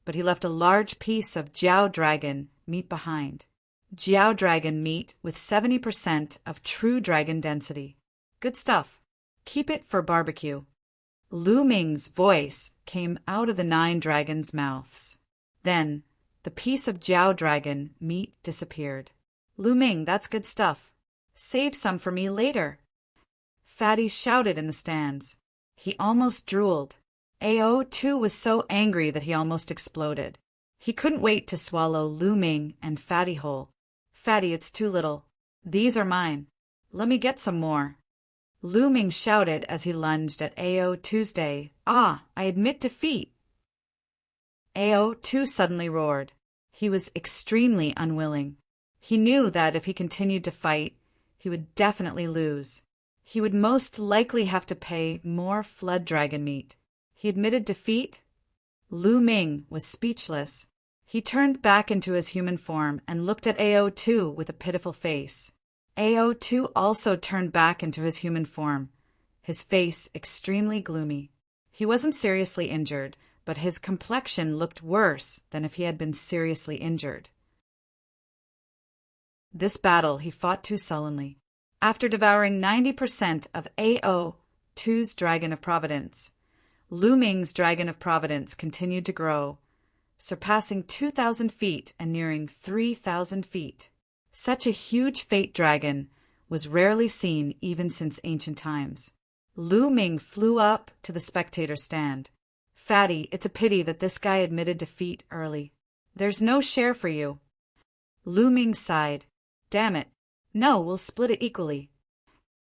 but he left a large piece of Jiao dragon meat behind. Jiao dragon meat with 70% of true dragon density. Good stuff. Keep it for barbecue. Lu Ming's voice came out of the 9 dragons' mouths. Then, the piece of Jiao dragon meat disappeared. Lu Ming, that's good stuff. Save some for me later. Fatty shouted in the stands. He almost drooled. AO2 was so angry that he almost exploded. He couldn't wait to swallow Lu Ming and Fatty whole. Fatty, it's too little. These are mine. Let me get some more. Lu Ming shouted as he lunged at AO2's day. I admit defeat. AO2 suddenly roared. He was extremely unwilling. He knew that if he continued to fight, he would definitely lose. He would most likely have to pay more flood dragon meat. He admitted defeat. Lu Ming was speechless. He turned back into his human form and looked at AO2 with a pitiful face. AO2 also turned back into his human form, his face extremely gloomy. He wasn't seriously injured, but his complexion looked worse than if he had been seriously injured. This battle he fought too sullenly. After devouring 90% of AO2's Dragon of Providence, Lu Ming's Dragon of Providence continued to grow, surpassing 2,000 feet and nearing 3,000 feet. Such a huge fate dragon was rarely seen even since ancient times. Lu Ming flew up to the spectator stand. Fatty, it's a pity that this guy admitted defeat early. There's no share for you. Lu Ming sighed. Damn it. No, we'll split it equally.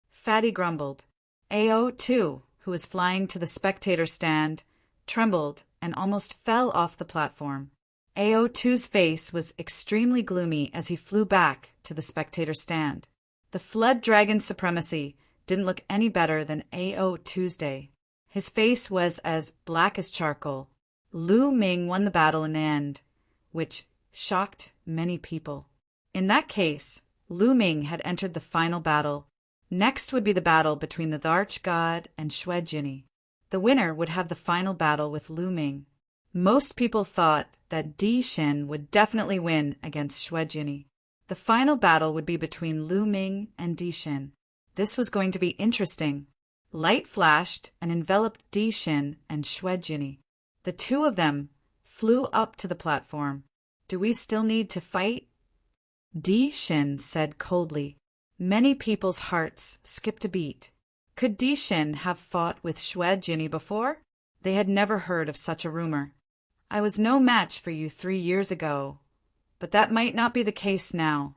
Fatty grumbled. AO2, who was flying to the spectator stand, trembled and almost fell off the platform. AO2's face was extremely gloomy as he flew back to the spectator stand. The flood dragon supremacy didn't look any better than AO2's day. His face was as black as charcoal. Lu Ming won the battle in the end, which shocked many people. In that case, Lu Ming had entered the final battle. Next would be the battle between the Arch-God and Xue Jinni. The winner would have the final battle with Lu Ming. Most people thought that Di Xin would definitely win against Xue Jinni. The final battle would be between Lu Ming and Di Xin. This was going to be interesting. Light flashed and enveloped Di Xin and Xue Jinni. The 2 of them flew up to the platform. Do we still need to fight? Di Shin said coldly. Many people's hearts skipped a beat. Could Di Shin have fought with Xue Jinni before? They had never heard of such a rumor. I was no match for you 3 years ago, but that might not be the case now.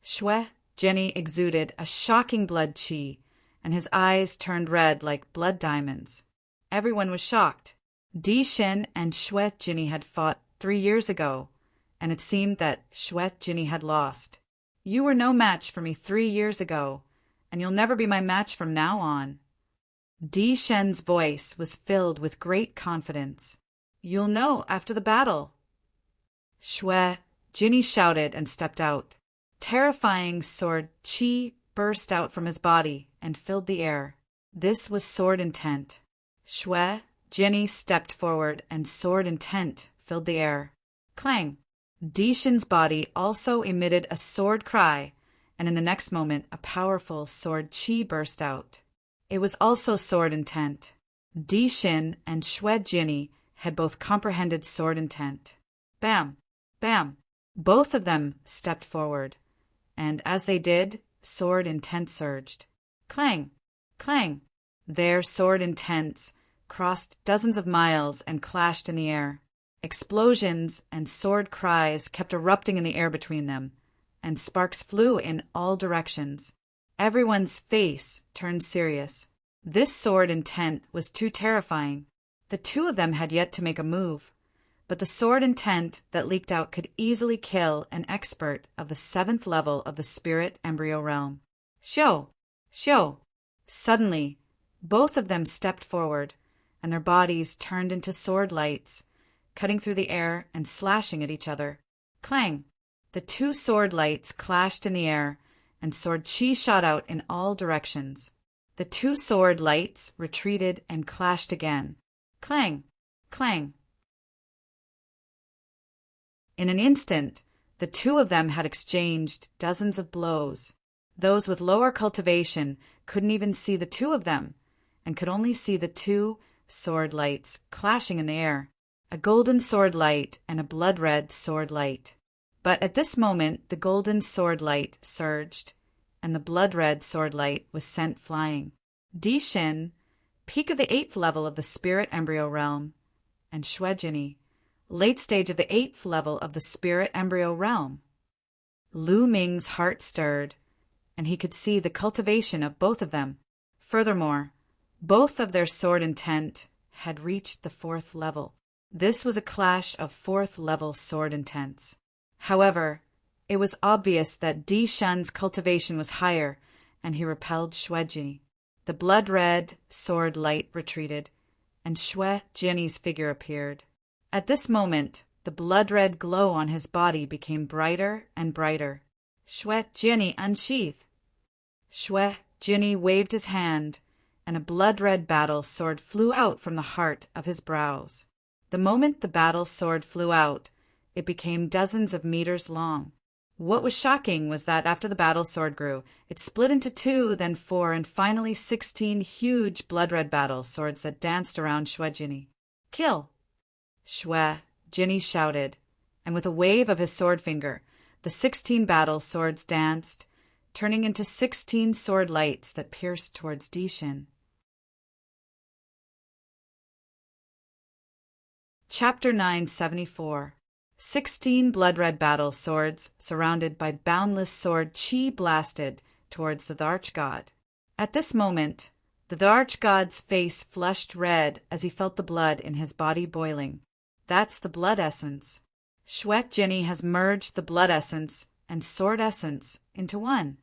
Xue Jinni exuded a shocking blood qi, and his eyes turned red like blood diamonds. Everyone was shocked. Di Shin and Xue Jinni had fought 3 years ago, and it seemed that Xue Jinni had lost. You were no match for me 3 years ago, and you'll never be my match from now on. Di Shen's voice was filled with great confidence. You'll know after the battle. Xue Jinni shouted and stepped out. Terrifying sword qi burst out from his body and filled the air. This was sword intent. Xue Jinni stepped forward and sword intent filled the air. Clang! Di Shin's body also emitted a sword cry, and in the next moment a powerful sword qi burst out. It was also sword intent. Di Shin and Xue Jinni had both comprehended sword intent. Bam! Bam! Both of them stepped forward, and as they did, sword intent surged. Clang! Clang! Their sword intents crossed dozens of miles and clashed in the air. Explosions and sword cries kept erupting in the air between them, and sparks flew in all directions. Everyone's face turned serious. This sword intent was too terrifying. The two of them had yet to make a move, but the sword intent that leaked out could easily kill an expert of the 7th level of the spirit embryo realm. Xiao! Xiao! Suddenly, both of them stepped forward, and their bodies turned into sword lights, cutting through the air and slashing at each other. Clang! The two sword lights clashed in the air, and sword qi shot out in all directions. The two sword lights retreated and clashed again. Clang! Clang! In an instant, the two of them had exchanged dozens of blows. Those with lower cultivation couldn't even see the two of them, and could only see the two sword lights clashing in the air. A golden sword light and a blood-red sword light. But at this moment, the golden sword light surged, and the blood-red sword light was sent flying. Di Shin, peak of the 8th level of the spirit embryo realm, and Xue Jinni, late stage of the 8th level of the spirit embryo realm. Lu Ming's heart stirred, and he could see the cultivation of both of them. Furthermore, both of their sword intent had reached the 4th level. This was a clash of 4th level sword intents. However, it was obvious that Di Shen's cultivation was higher, and he repelled Xue Jinni. The blood-red sword light retreated, and Xue Jinni's figure appeared. At this moment, the blood-red glow on his body became brighter and brighter. Xue Jinni, unsheath! Xue Jinni waved his hand, and a blood-red battle sword flew out from the heart of his brows. The moment the battle sword flew out, it became dozens of meters long. What was shocking was that after the battle sword grew, it split into 2, then 4, and finally 16 huge blood-red battle swords that danced around Xue Jinni. Kill! Xue Jinni shouted, and with a wave of his sword finger, the 16 battle swords danced, turning into 16 sword lights that pierced towards Di Shin. Chapter 974. 16 blood-red battle swords surrounded by boundless sword qi blasted towards the Archgod. At this moment, the Archgod's face flushed red as he felt the blood in his body boiling. That's the blood essence. Xue Jinni has merged the blood essence and sword essence into one.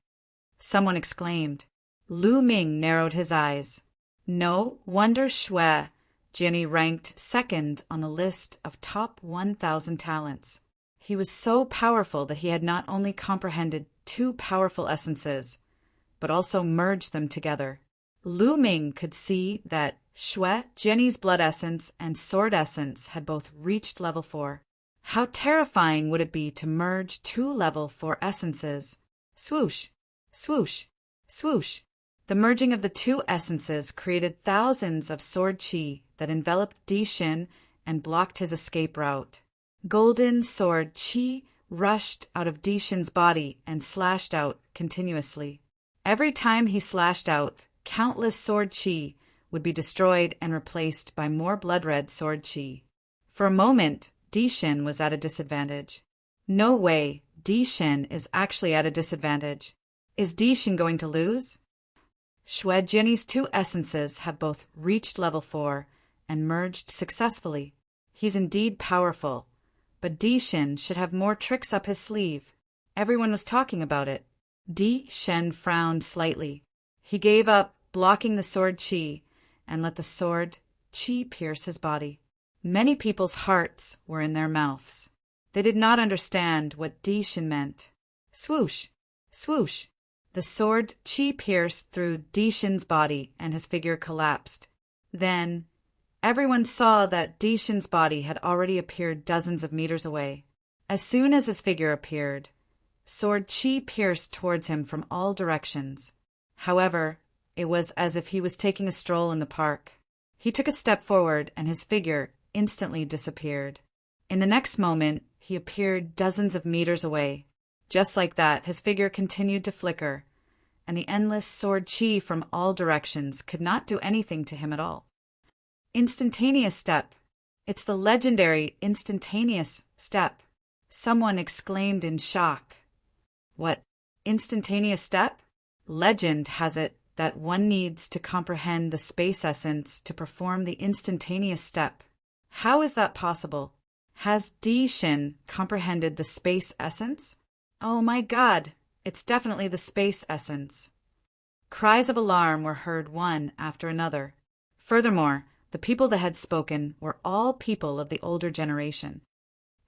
Someone exclaimed. Lu Ming narrowed his eyes. No wonder Xue Jinni ranked 2nd on the list of top 1,000 talents. He was so powerful that he had not only comprehended 2 powerful essences, but also merged them together. Lu Ming could see that Xue Jinni's blood essence and sword essence had both reached level 4. How terrifying would it be to merge 2 level 4 essences? Swoosh! Swoosh! Swoosh! The merging of the 2 essences created thousands of sword qi that enveloped Di Shin and blocked his escape route. Golden sword qi rushed out of Dishin's body and slashed out continuously. Every time he slashed out, countless sword chi would be destroyed and replaced by more blood-red sword chi. For a moment, Dishin was at a disadvantage. No way, Dishin is actually at a disadvantage. Is Dishin going to lose? Xue Jinni's two essences have both reached level 4 and merged successfully. He's indeed powerful, but Dishin should have more tricks up his sleeve. Everyone was talking about it. Dishin frowned slightly. He gave up blocking the sword chi and let the sword chi pierce his body. Many people's hearts were in their mouths. They did not understand what Dishin meant. Swoosh! Swoosh! The sword chi pierced through Dishin's body and his figure collapsed. Then, everyone saw that Dishin's body had already appeared dozens of meters away. As soon as his figure appeared, sword chi pierced towards him from all directions. However, it was as if he was taking a stroll in the park. He took a step forward and his figure instantly disappeared. In the next moment, he appeared dozens of meters away. Just like that, his figure continued to flicker, and the endless sword chi from all directions could not do anything to him at all. Instantaneous step. It's the legendary instantaneous step. Someone exclaimed in shock. What? Instantaneous step? Legend has it that one needs to comprehend the space essence to perform the instantaneous step. How is that possible? Has Dishin comprehended the space essence? Oh my God, it's definitely the space essence. Cries of alarm were heard one after another. Furthermore, the people that had spoken were all people of the older generation.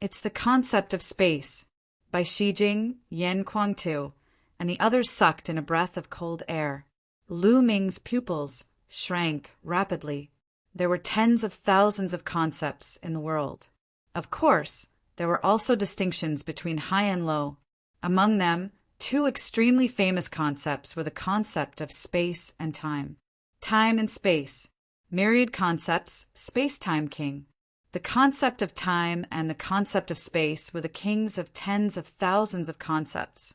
It's the concept of space, by Shijing, Yen Kuangtu, and the others sucked in a breath of cold air. Lu Ming's pupils shrank rapidly. There were tens of thousands of concepts in the world. Of course, there were also distinctions between high and low. Among them, two extremely famous concepts were the concept of space and time. Time and space. Myriad concepts, space-time king. The concept of time and the concept of space were the kings of tens of thousands of concepts.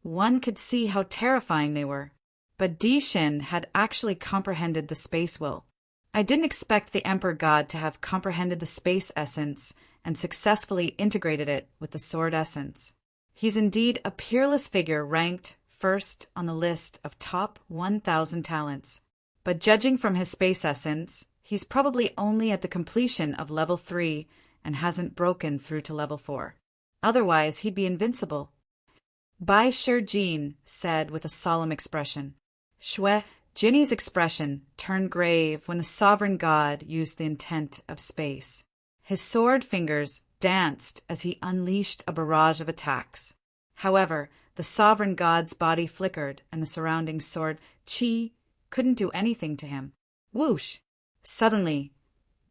One could see how terrifying they were. But Dishin had actually comprehended the space will. I didn't expect the Emperor God to have comprehended the space essence and successfully integrated it with the sword essence. He's indeed a peerless figure ranked first on the list of top 1,000 talents. But judging from his space essence, he's probably only at the completion of level 3 and hasn't broken through to level 4. Otherwise, he'd be invincible. Bai Shijin said with a solemn expression. Xue Jinni's expression turned grave when the sovereign god used the intent of space. His sword fingers danced as he unleashed a barrage of attacks. However, the sovereign god's body flickered and the surrounding sword chi couldn't do anything to him. Whoosh! Suddenly,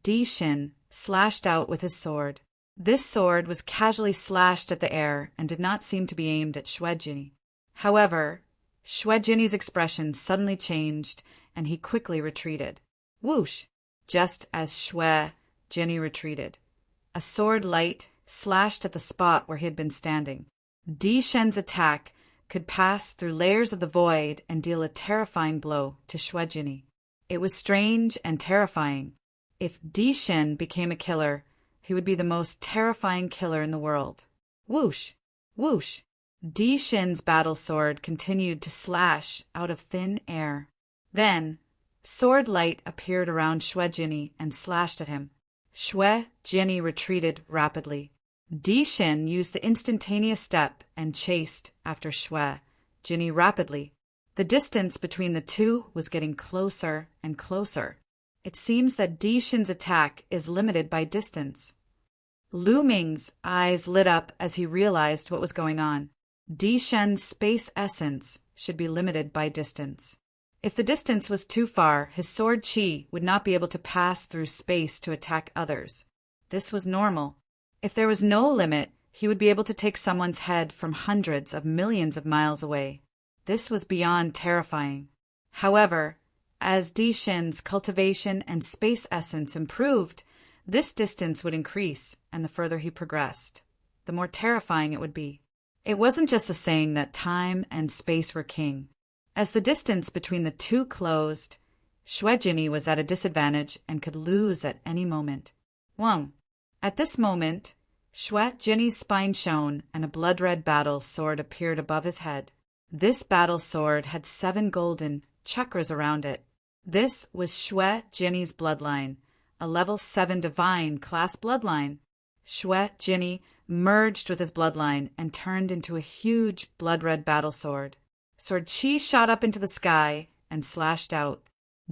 Dishin slashed out with his sword. This sword was casually slashed at the air and did not seem to be aimed at Xue Jinni. However, Xue Jinni's expression suddenly changed and he quickly retreated. Whoosh! Just as Xue Jinni retreated, a sword light slashed at the spot where he had been standing. Dishin's attack could pass through layers of the void and deal a terrifying blow to Xue Jinni. It was strange and terrifying. If Dishin became a killer, he would be the most terrifying killer in the world. Whoosh! Whoosh! Dishin's battle sword continued to slash out of thin air. Then, sword light appeared around Xue Jinni and slashed at him. Xue Jinni retreated rapidly. Dishin used the instantaneous step and chased after Xue Jinni rapidly. The distance between the two was getting closer and closer. It seems that Dishin's attack is limited by distance. Lu Ming's eyes lit up as he realized what was going on. Dishin's space essence should be limited by distance. If the distance was too far, his sword chi would not be able to pass through space to attack others. This was normal. If there was no limit, he would be able to take someone's head from hundreds of millions of miles away. This was beyond terrifying. However, as Dishin's cultivation and space essence improved, This distance would increase, and the further he progressed, the more terrifying it would be. It wasn't just a saying that time and space were king. As the distance between the two closed, Shuejini was at a disadvantage and could lose at any moment. Wang. At this moment, Shuejini's spine shone and a blood-red battle sword appeared above his head. This battle sword had 7 golden chakras around it. This was Shuejini's bloodline, a level 7 divine class bloodline. Shuejini merged with his bloodline and turned into a huge blood-red battle sword. Sword Qi shot up into the sky and slashed out.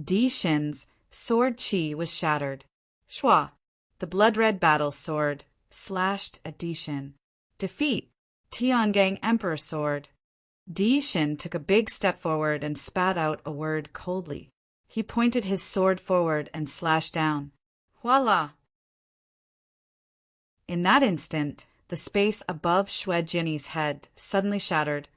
Di Shin's sword Qi was shattered. Shua, the blood-red battle sword, slashed at Di Shin. Defeat. Tiangang Emperor sword. Di Shin took a big step forward and spat out a word coldly. He pointed his sword forward and slashed down. Voila! In that instant, the space above Shuejini's head suddenly shattered,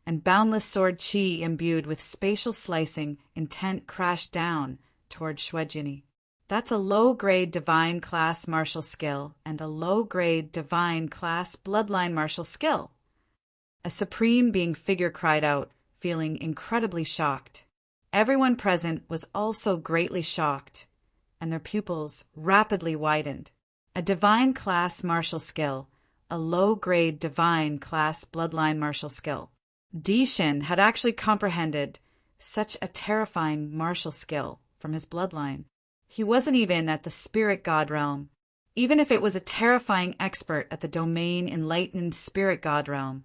and boundless sword Qi imbued with spatial slicing intent crashed down toward Shuejini. That's a low-grade divine class martial skill and a low-grade divine class bloodline martial skill. A supreme being figure cried out, feeling incredibly shocked. Everyone present was also greatly shocked, and their pupils rapidly widened. A divine class martial skill, a low-grade divine class bloodline martial skill. Di Shin had actually comprehended such a terrifying martial skill from his bloodline. He wasn't even at the spirit god realm. Even if it was a terrifying expert at the domain enlightened spirit god realm,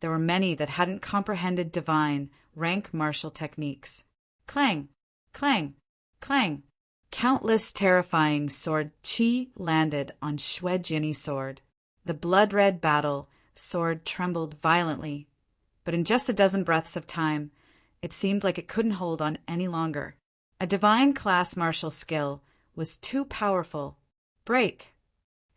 there were many that hadn't comprehended divine rank martial techniques. Clang, clang, clang. Countless terrifying sword Qi landed on Shuejini's sword. The blood-red battle sword trembled violently, but in just a dozen breaths of time, it seemed like it couldn't hold on any longer. A divine class martial skill was too powerful. Break!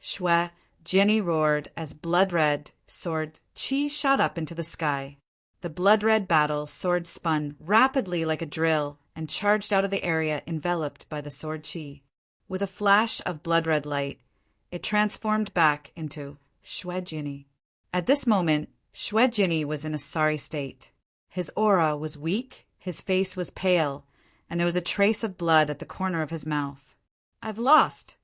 Shuejini roared as blood-red sword Qi shot up into the sky. The blood-red battle sword spun rapidly like a drill and charged out of the area enveloped by the sword Qi. With a flash of blood-red light, it transformed back into Shuejini. At this moment, Shuejini was in a sorry state. His aura was weak, his face was pale, and there was a trace of blood at the corner of his mouth. I've lost.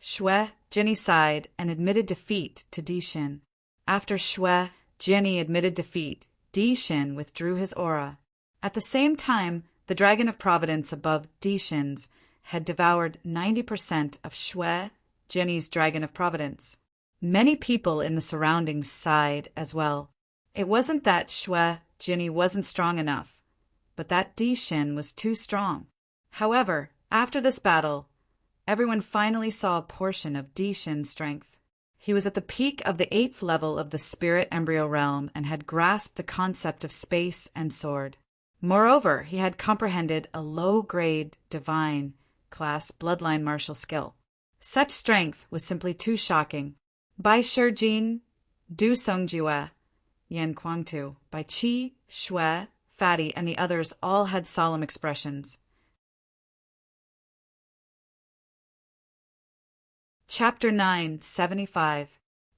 Shuejini sighed and admitted defeat to Di Shin. After Shuejini admitted defeat, Di Shin withdrew his aura. At the same time, the Dragon of Providence above Di Shin's had devoured 90% of Shuejini's Dragon of Providence. Many people in the surroundings sighed as well. It wasn't that Shuejini wasn't strong enough, but that Di Shin was too strong. However, after this battle, everyone finally saw a portion of Di Shin's strength. He was at the peak of the 8th level of the spirit embryo realm and had grasped the concept of space and sword. Moreover, he had comprehended a low-grade divine class bloodline martial skill. Such strength was simply too shocking. Bai Shijin, Du Songjue, Yan Kuangtu, Bai Qi, Shui, Fatty, and the others all had solemn expressions. Chapter 9, 75.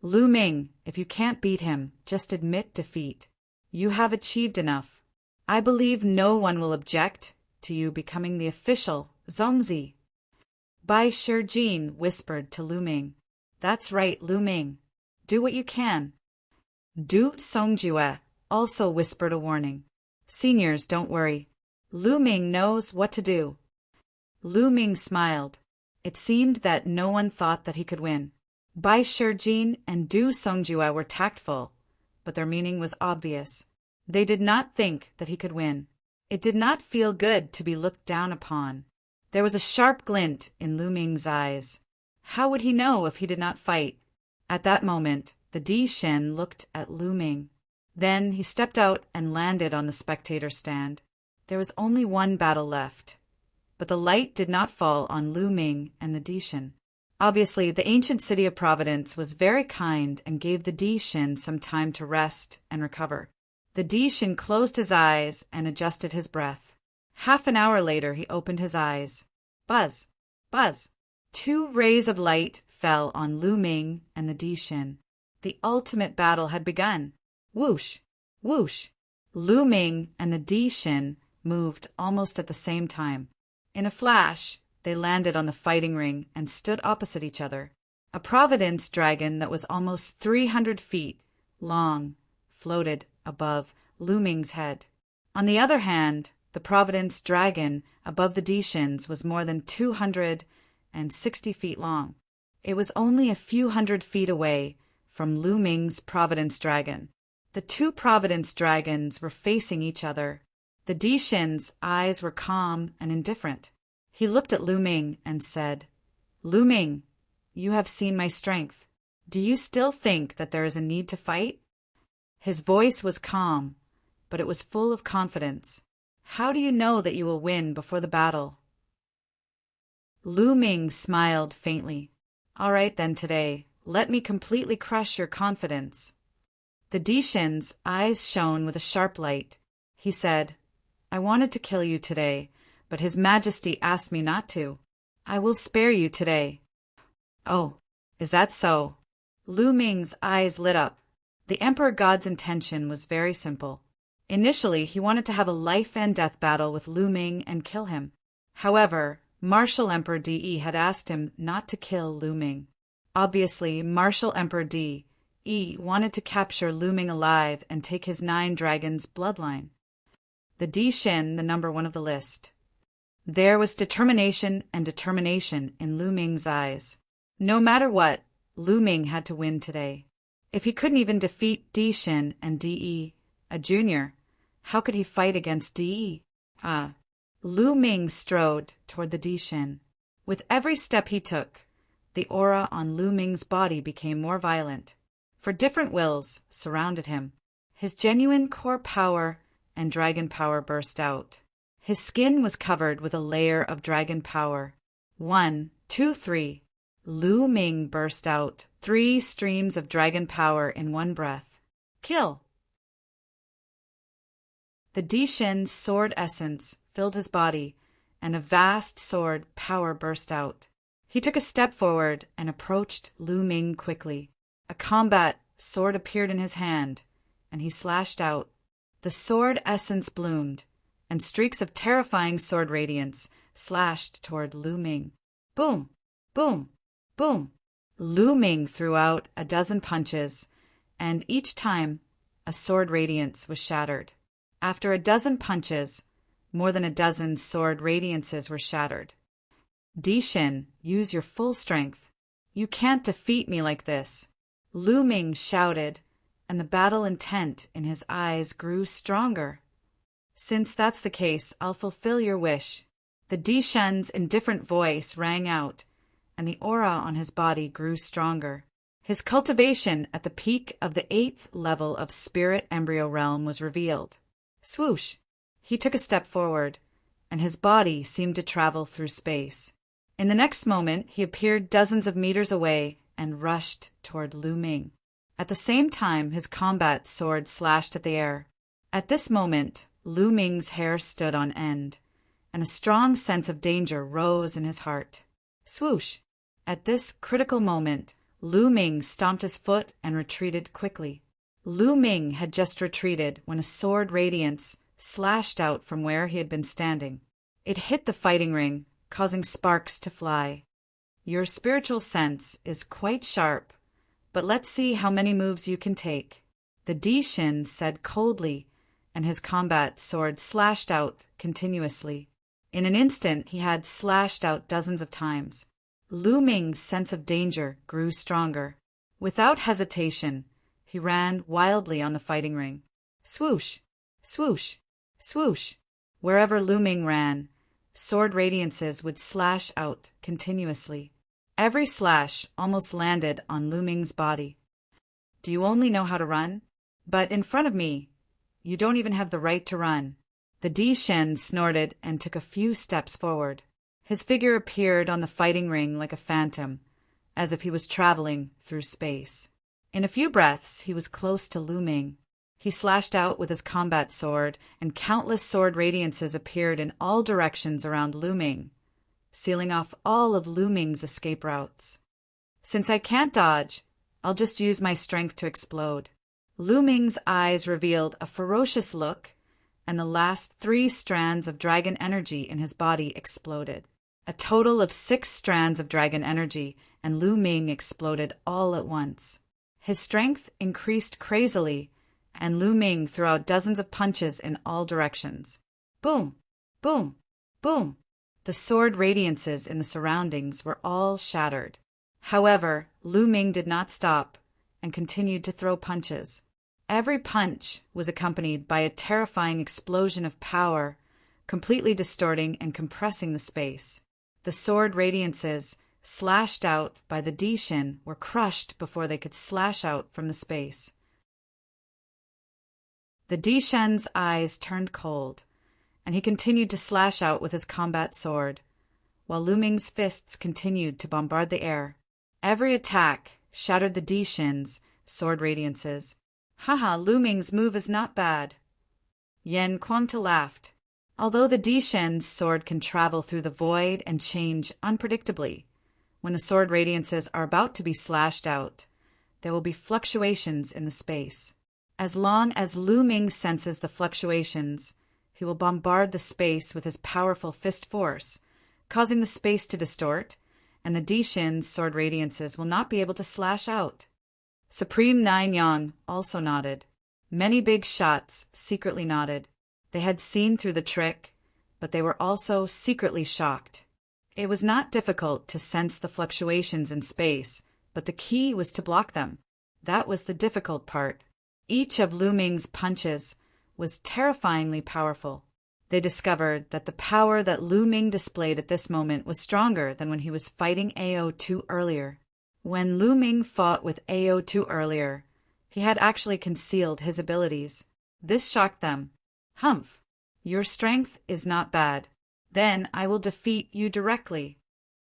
Lu Ming, if you can't beat him, just admit defeat. You have achieved enough. I believe no one will object to you becoming the official Zongzi. Bai Shijin whispered to Lu Ming. That's right, Lu Ming. Do what you can. Du Songjue also whispered a warning. Seniors, don't worry. Lu Ming knows what to do. Lu Ming smiled. It seemed that no one thought that he could win. Bai Shijin and Du Songjue were tactful, but their meaning was obvious. They did not think that he could win. It did not feel good to be looked down upon. There was a sharp glint in Lu Ming's eyes. How would he know if he did not fight? At that moment, the Di Shin looked at Lu Ming. Then he stepped out and landed on the spectator stand. There was only one battle left. But the light did not fall on Lu Ming and the Di Shin. Obviously, the ancient city of Providence was very kind and gave the Di Shin some time to rest and recover. The Di Shin closed his eyes and adjusted his breath. Half an hour later, he opened his eyes. Buzz, buzz. Two rays of light fell on Lu Ming and the Dishin. The ultimate battle had begun. Whoosh! Whoosh! Lu Ming and the Dishin moved almost at the same time. In a flash, they landed on the fighting ring and stood opposite each other. A Providence dragon that was almost 300 feet long floated above Lu Ming's head. On the other hand, the Providence dragon above the Dishins was more than 260 feet long. It was only a few hundred feet away from Lu Ming's Providence dragon. The two Providence dragons were facing each other. The Dishin's eyes were calm and indifferent. He looked at Lu Ming and said, "Lu Ming, you have seen my strength. Do you still think that there is a need to fight?" His voice was calm, but it was full of confidence. "How do you know that you will win before the battle?" Lu Ming smiled faintly. "All right then today, let me completely crush your confidence." The Dishin's eyes shone with a sharp light. He said, "I wanted to kill you today, but His Majesty asked me not to. I will spare you today." "Oh, is that so?" Lu Ming's eyes lit up. The Emperor God's intention was very simple. Initially, he wanted to have a life and death battle with Lu Ming and kill him. However, Martial Emperor De had asked him not to kill Lu Ming. Obviously, Martial Emperor De wanted to capture Lu Ming alive and take his 9 dragons' bloodline. The Dishin, the number 1 of the list. There was determination in Lu Ming's eyes. No matter what, Lu Ming had to win today. If he couldn't even defeat Dishin and De, a junior, how could he fight against De? Lu Ming strode toward the Dishin. With every step he took, the aura on Lu Ming's body became more violent. For different wills surrounded him. His genuine core power and dragon power burst out. His skin was covered with a layer of dragon power. 1, 2, 3. Lu Ming burst out 3 streams of dragon power in one breath. Kill! The Dishin's sword essence filled his body, and a vast sword power burst out. He took a step forward and approached Lu Ming quickly. A combat sword appeared in his hand, and he slashed out. The sword essence bloomed, and streaks of terrifying sword radiance slashed toward Lu Ming. Boom! Boom! Boom! Lu Ming threw out a dozen punches, and each time a sword radiance was shattered. After a dozen punches, more than a dozen sword radiances were shattered. Dishin, use your full strength. You can't defeat me like this. Lu Ming shouted, and the battle intent in his eyes grew stronger. Since that's the case, I'll fulfill your wish. The Dishin's indifferent voice rang out, and the aura on his body grew stronger. His cultivation at the peak of the 8th level of Spirit Embryo Realm was revealed. Swoosh! He took a step forward, and his body seemed to travel through space. In the next moment, he appeared dozens of meters away and rushed toward Lu Ming. At the same time, his combat sword slashed at the air. At this moment, Lu Ming's hair stood on end, and a strong sense of danger rose in his heart. Swoosh! At this critical moment, Lu Ming stomped his foot and retreated quickly. Lu Ming had just retreated when a sword radiance slashed out from where he had been standing. It hit the fighting ring, causing sparks to fly. Your spiritual sense is quite sharp, but let's see how many moves you can take. The Dishin said coldly, and his combat sword slashed out continuously. In an instant, he had slashed out dozens of times. Lu Ming's sense of danger grew stronger. Without hesitation, he ran wildly on the fighting ring. Swoosh! Swoosh! Swoosh! Wherever Lu Ming ran, sword radiances would slash out continuously. Every slash almost landed on Lu Ming's body. Do you only know how to run? But in front of me, you don't even have the right to run. The Dishin snorted and took a few steps forward. His figure appeared on the fighting ring like a phantom, as if he was traveling through space. In a few breaths, he was close to Lu Ming. He slashed out with his combat sword, and countless sword radiances appeared in all directions around Lu Ming. sealing off all of Lu Ming's escape routes. Since I can't dodge, I'll just use my strength to explode. Lu Ming's eyes revealed a ferocious look, and the last 3 strands of dragon energy in his body exploded. A total of 6 strands of dragon energy, and Lu Ming exploded all at once. His strength increased crazily, and Lu Ming threw out dozens of punches in all directions. Boom! Boom! Boom! The sword radiances in the surroundings were all shattered. However, Lu Ming did not stop and continued to throw punches. Every punch was accompanied by a terrifying explosion of power, completely distorting and compressing the space. The sword radiances, slashed out by the Dishin, were crushed before they could slash out from the space. The Dishin's eyes turned cold, and he continued to slash out with his combat sword, while Lu Ming's fists continued to bombard the air. Every attack shattered the Dishin's sword radiances. Haha, Lu Ming's move is not bad. Yen Kuangta laughed. Although the Dishin's sword can travel through the void and change unpredictably, when the sword radiances are about to be slashed out, there will be fluctuations in the space. As long as Lu Ming senses the fluctuations, he will bombard the space with his powerful fist force, causing the space to distort, and the Dishin's sword radiances will not be able to slash out. Supreme Nine Yang also nodded. Many big shots secretly nodded. They had seen through the trick, but they were also secretly shocked. It was not difficult to sense the fluctuations in space, but the key was to block them. That was the difficult part. Each of Lu Ming's punches was terrifyingly powerful. They discovered that the power that Lu Ming displayed at this moment was stronger than when he was fighting AO2 earlier. When Lu Ming fought with AO2 earlier, he had actually concealed his abilities. This shocked them. Humph, your strength is not bad. Then I will defeat you directly.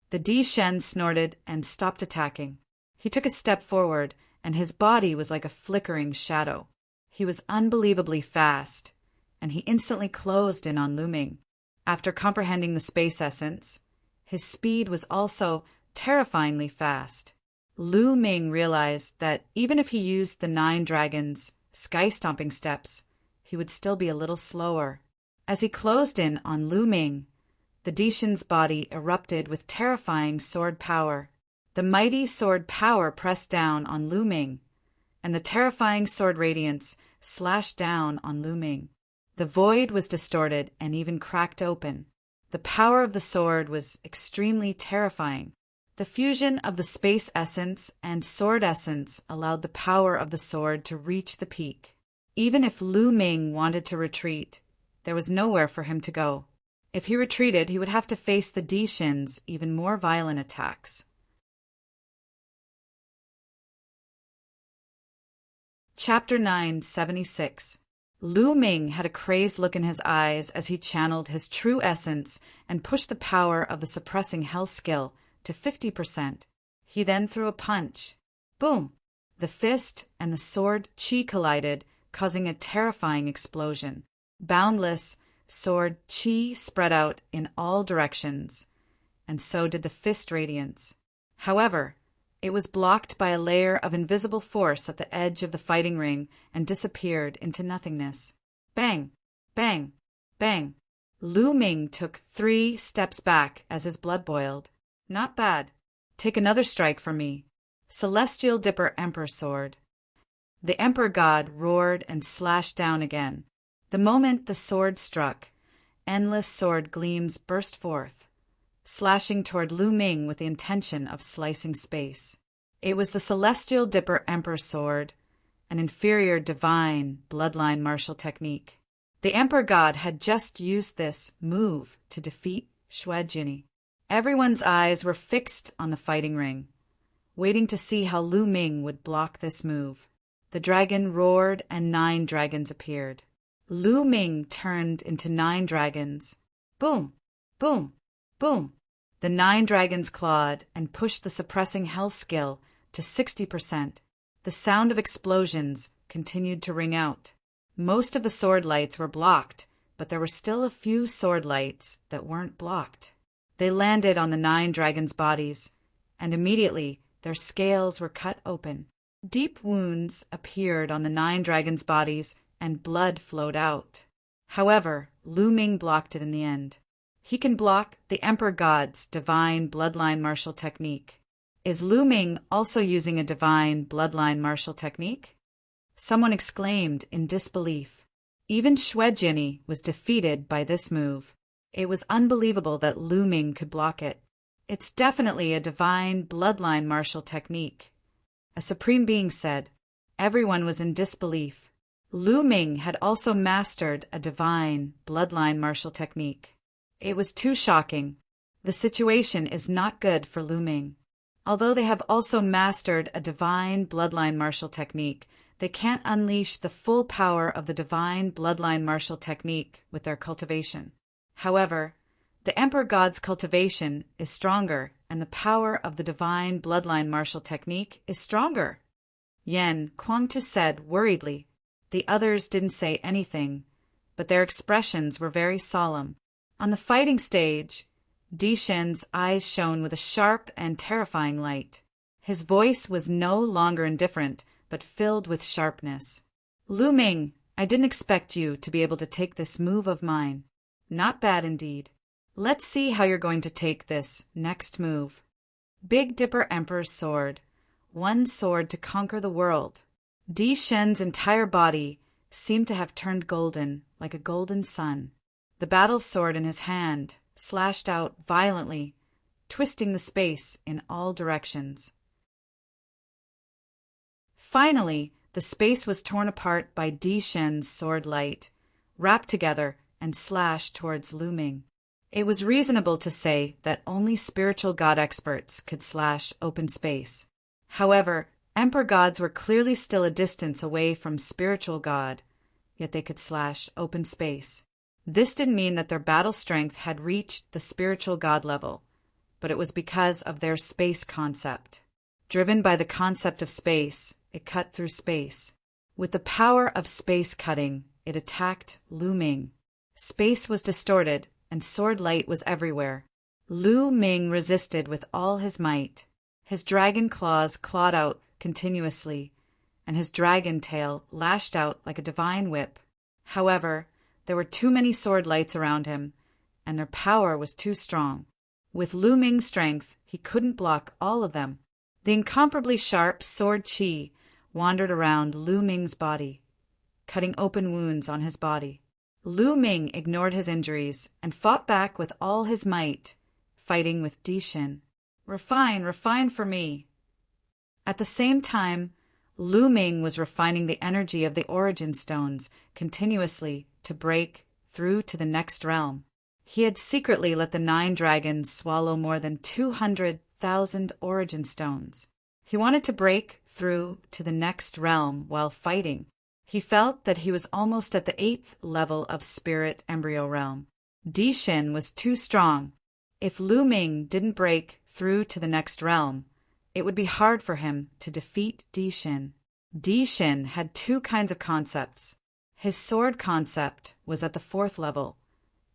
The Dishin snorted and stopped attacking. He took a step forward, and his body was like a flickering shadow. He was unbelievably fast, and he instantly closed in on Lu Ming. After comprehending the space essence, his speed was also terrifyingly fast. Lu Ming realized that even if he used the 9 dragons' sky-stomping steps, he would still be a little slower. As he closed in on Lu Ming, the Dishin's body erupted with terrifying sword power. The mighty sword power pressed down on Lu Ming, and the terrifying sword radiance slashed down on Lu Ming. The void was distorted and even cracked open. The power of the sword was extremely terrifying. The fusion of the space essence and sword essence allowed the power of the sword to reach the peak. Even if Lu Ming wanted to retreat, there was nowhere for him to go. If he retreated, he would have to face the Dishin's even more violent attacks. Chapter 976. Lu Ming had a crazed look in his eyes as he channeled his true essence and pushed the power of the suppressing hell skill to 50%. He then threw a punch. Boom! The fist and the sword chi collided, causing a terrifying explosion. Boundless sword chi spread out in all directions, and so did the fist radiance. However, it was blocked by a layer of invisible force at the edge of the fighting ring and disappeared into nothingness. Bang! Bang! Bang! Lu Ming took 3 steps back as his blood boiled. Not bad. Take another strike from me. Celestial Dipper Emperor Sword. The Emperor God roared and slashed down again. The moment the sword struck, endless sword gleams burst forth, slashing toward Lu Ming with the intention of slicing space. It was the Celestial Dipper Emperor Sword, an inferior divine bloodline martial technique. The Emperor God had just used this move to defeat Xue Jinni. Everyone's eyes were fixed on the fighting ring, waiting to see how Lu Ming would block this move. The dragon roared and 9 dragons appeared. Lu Ming turned into 9 dragons. Boom! Boom! Boom! The 9 dragons clawed and pushed the suppressing hell skill to 60%. The sound of explosions continued to ring out. Most of the sword lights were blocked, but there were still a few sword lights that weren't blocked. They landed on the 9 dragons' bodies, and immediately their scales were cut open. Deep wounds appeared on the 9 dragons' bodies, and blood flowed out. However, Lu Ming blocked it in the end. He can block the Emperor God's divine bloodline martial technique. Is Lu Ming also using a divine bloodline martial technique? Someone exclaimed in disbelief. Even Xue Jinni was defeated by this move. It was unbelievable that Lu Ming could block it. It's definitely a divine bloodline martial technique, a supreme being said. Everyone was in disbelief. Lu Ming had also mastered a divine bloodline martial technique. It was too shocking. The situation is not good for Lu Ming. Although they have also mastered a divine bloodline martial technique, they can't unleash the full power of the divine bloodline martial technique with their cultivation. However, the Emperor God's cultivation is stronger, and the power of the divine bloodline martial technique is stronger. Yan Kuangtu said worriedly. The others didn't say anything, but their expressions were very solemn. On the fighting stage, Di Shen's eyes shone with a sharp and terrifying light. His voice was no longer indifferent, but filled with sharpness. Lu Ming, I didn't expect you to be able to take this move of mine. Not bad indeed. Let's see how you're going to take this next move. Big Dipper Emperor's sword. One sword to conquer the world. Di Shen's entire body seemed to have turned golden, like a golden sun. The battle sword in his hand slashed out violently, twisting the space in all directions. Finally, the space was torn apart by Di Shen's sword light, wrapped together and slashed towards Lu Ming. It was reasonable to say that only spiritual god experts could slash open space. However, Emperor gods were clearly still a distance away from spiritual god, yet they could slash open space. This didn't mean that their battle strength had reached the spiritual god level, but it was because of their space concept. Driven by the concept of space, it cut through space. With the power of space cutting, it attacked Lu Ming. Space was distorted, and sword light was everywhere. Lu Ming resisted with all his might. His dragon claws clawed out continuously, and his dragon tail lashed out like a divine whip. However, there were too many sword lights around him, and their power was too strong. With Lu Ming's strength, he couldn't block all of them. The incomparably sharp sword qi wandered around Lu Ming's body, cutting open wounds on his body. Lu Ming ignored his injuries and fought back with all his might, fighting with Di Shen. Refine for me. At the same time, Lu Ming was refining the energy of the origin stones continuously to break through to the next realm. He had secretly let the 9 dragons swallow more than 200,000 origin stones. He wanted to break through to the next realm while fighting. He felt that he was almost at the 8th level of spirit embryo realm. Di Shen was too strong. If Lu Ming didn't break through to the next realm, it would be hard for him to defeat Di Shen. Di Shen had 2 kinds of concepts. His sword concept was at the 4th level,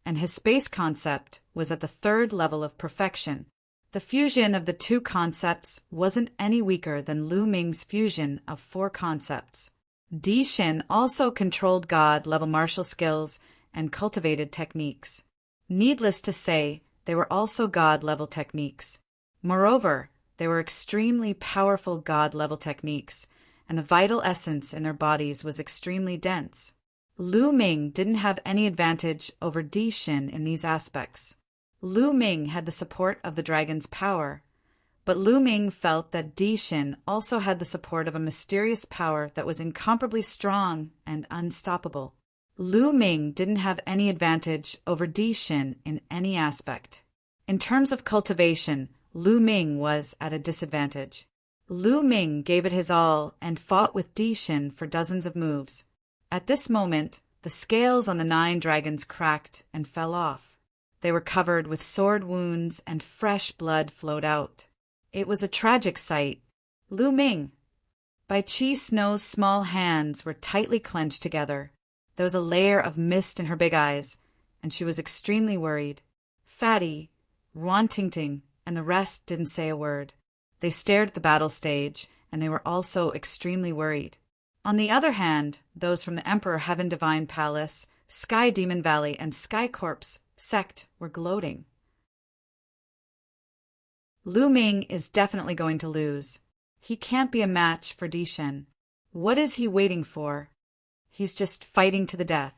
and his space concept was at the 3rd level of perfection. The fusion of the 2 concepts wasn't any weaker than Lu Ming's fusion of 4 concepts. Di Shen also controlled god-level martial skills and cultivated techniques. Needless to say, they were also god-level techniques. Moreover, they were extremely powerful god-level techniques, and the vital essence in their bodies was extremely dense. Lu Ming didn't have any advantage over Di Shen in these aspects. Lu Ming had the support of the dragon's power, but Lu Ming felt that Di Shen also had the support of a mysterious power that was incomparably strong and unstoppable. Lu Ming didn't have any advantage over Di Shen in any aspect. In terms of cultivation, Lu Ming was at a disadvantage. Lu Ming gave it his all and fought with Di Shen for dozens of moves. At this moment, the scales on the 9 dragons cracked and fell off. They were covered with sword wounds and fresh blood flowed out. It was a tragic sight. Lu Ming. Bai Qi Snow's small hands were tightly clenched together. There was a layer of mist in her big eyes, and she was extremely worried. Fatty, Ruan Tingting, and the rest didn't say a word. They stared at the battle stage, and they were also extremely worried. On the other hand, those from the Emperor Heaven Divine Palace, Sky Demon Valley, and Sky Corpse sect were gloating. Lu Ming is definitely going to lose. He can't be a match for Di Shen. What is he waiting for? He's just fighting to the death.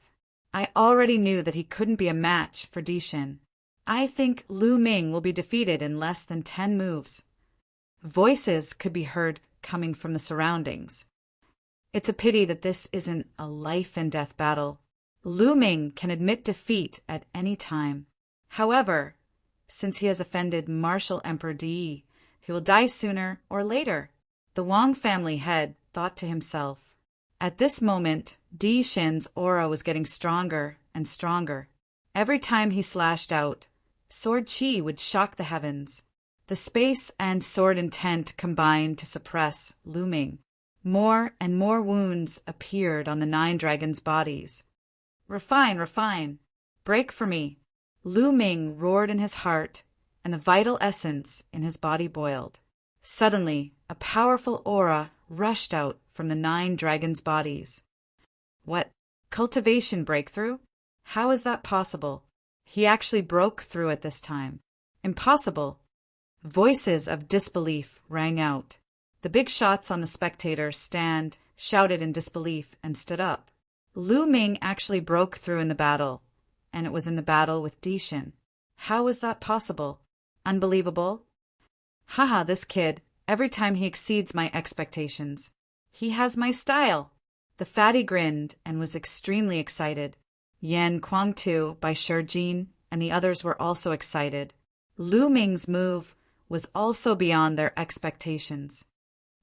I already knew that he couldn't be a match for Di Shen. I think Lu Ming will be defeated in less than 10 moves. Voices could be heard coming from the surroundings. It's a pity that this isn't a life-and-death battle. Lu Ming can admit defeat at any time. However, since he has offended Martial Emperor Di, he will die sooner or later. The Wang family head thought to himself. At this moment, Di Shen's aura was getting stronger and stronger. Every time he slashed out, sword chi would shock the heavens. The space and sword intent combined to suppress Lu Ming. More and more wounds appeared on the 9 dragons' bodies. Refine, break for me. Lu Ming roared in his heart, and the vital essence in his body boiled. Suddenly, a powerful aura rushed out from the 9 dragons' bodies. What? Cultivation breakthrough? How is that possible? He actually broke through at this time. Impossible. Voices of disbelief rang out. The big shots on the spectator stand shouted in disbelief and stood up. Lu Ming actually broke through in the battle, and it was in the battle with Di Shen. How is that possible? Unbelievable? Haha, this kid, every time he exceeds my expectations. He has my style. The fatty grinned and was extremely excited. Yan Kuang-tu by Shi Jin and the others were also excited. Lu Ming's move was also beyond their expectations.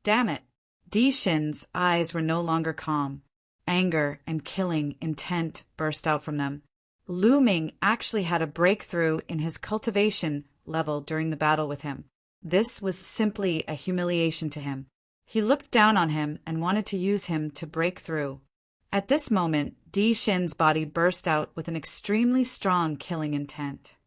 Damn it! Di Shen's eyes were no longer calm. Anger and killing intent burst out from them. Lu Ming actually had a breakthrough in his cultivation level during the battle with him. This was simply a humiliation to him. He looked down on him and wanted to use him to break through. At this moment, Di Shen's body burst out with an extremely strong killing intent.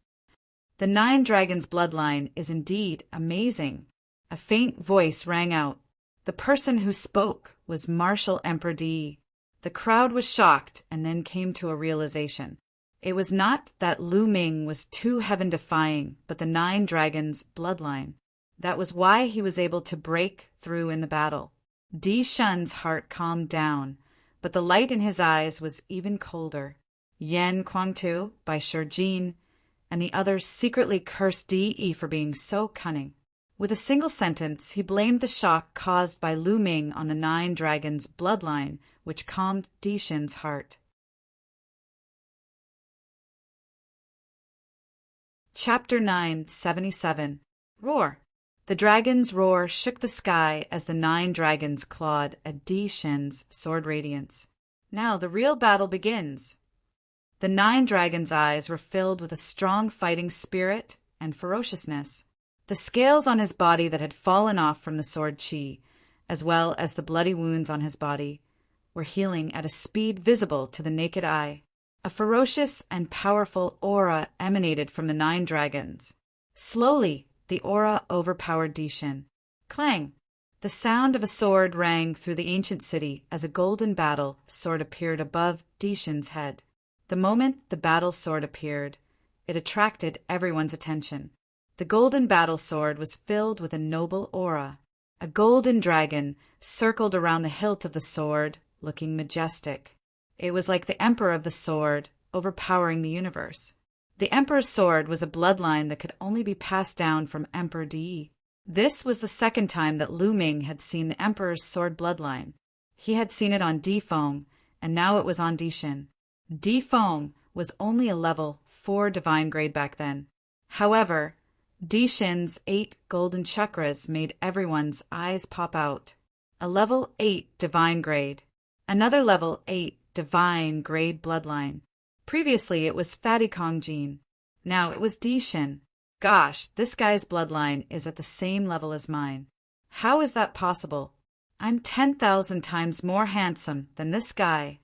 The 9 dragons' bloodline is indeed amazing. A faint voice rang out. The person who spoke was Martial Emperor Di. The crowd was shocked and then came to a realization. It was not that Lu Ming was too heaven-defying, but the 9 dragons' bloodline. That was why he was able to break through in the battle. Di Shen's heart calmed down, but the light in his eyes was even colder. Yan Kuang-tu by Shi Jin and the others secretly cursed Di for being so cunning. With a single sentence, he blamed the shock caused by Lu Ming on the 9 dragons' bloodline, which calmed Di Shen's heart. Chapter 977. Roar. The dragon's roar shook the sky as the 9 dragons clawed at Di Shen's sword radiance. Now the real battle begins. The 9 dragons' eyes were filled with a strong fighting spirit and ferociousness. The scales on his body that had fallen off from the sword chi, as well as the bloody wounds on his body, were healing at a speed visible to the naked eye. A ferocious and powerful aura emanated from the 9 dragons. Slowly, the aura overpowered Di Shen. Clang! The sound of a sword rang through the ancient city as a golden battle sword appeared above Di Shen's head. The moment the battle sword appeared, it attracted everyone's attention. The golden battle sword was filled with a noble aura. A golden dragon circled around the hilt of the sword, looking majestic. It was like the Emperor of the Sword, overpowering the universe. The Emperor's sword was a bloodline that could only be passed down from Emperor Di. This was the second time that Lu Ming had seen the Emperor's sword bloodline. He had seen it on Di Feng, and now it was on Di Shen. Di Feng was only a level 4 divine grade back then. However, Di Shen's 8 golden chakras made everyone's eyes pop out. A level 8 divine grade. Another level 8 divine grade bloodline. Previously it was Fatty Kong Jin. Now it was Di Shen. Gosh, this guy's bloodline is at the same level as mine. How is that possible? I'm 10,000 times more handsome than this guy.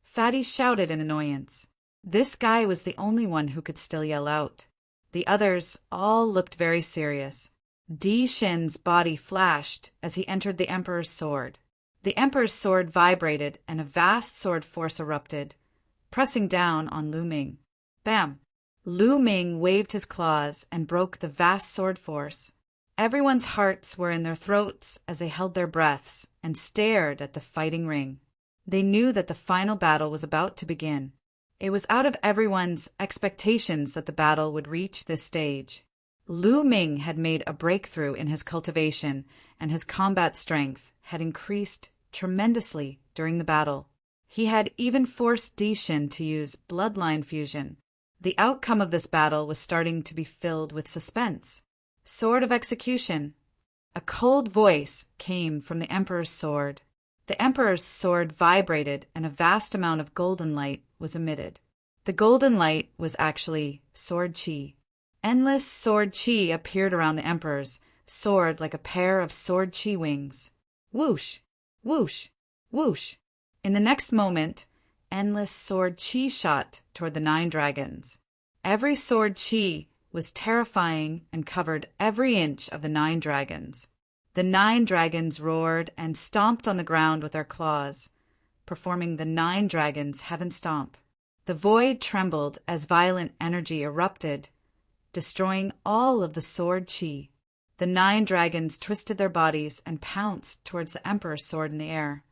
Fatty shouted in annoyance. This guy was the only one who could still yell out. The others all looked very serious. Di Shin's body flashed as he entered the Emperor's sword. The Emperor's sword vibrated and a vast sword force erupted, pressing down on Lu Ming. Bam! Lu Ming waved his claws and broke the vast sword force. Everyone's hearts were in their throats as they held their breaths and stared at the fighting ring. They knew that the final battle was about to begin. It was out of everyone's expectations that the battle would reach this stage. Lu Ming had made a breakthrough in his cultivation, and his combat strength had increased tremendously during the battle. He had even forced Di Shin to use bloodline fusion. The outcome of this battle was starting to be filled with suspense. Sword of execution. A cold voice came from the Emperor's sword. The Emperor's sword vibrated and a vast amount of golden light was emitted. The golden light was actually sword chi. Endless sword chi appeared around the Emperor's sword like a pair of sword chi wings. Whoosh! Whoosh! Whoosh! In the next moment, endless sword chi shot toward the 9 dragons. Every sword chi was terrifying and covered every inch of the 9 dragons. The 9 dragons roared and stomped on the ground with their claws, performing the 9 dragons' heaven stomp. The void trembled as violent energy erupted, destroying all of the sword chi. The 9 dragons twisted their bodies and pounced towards the Emperor's sword in the air.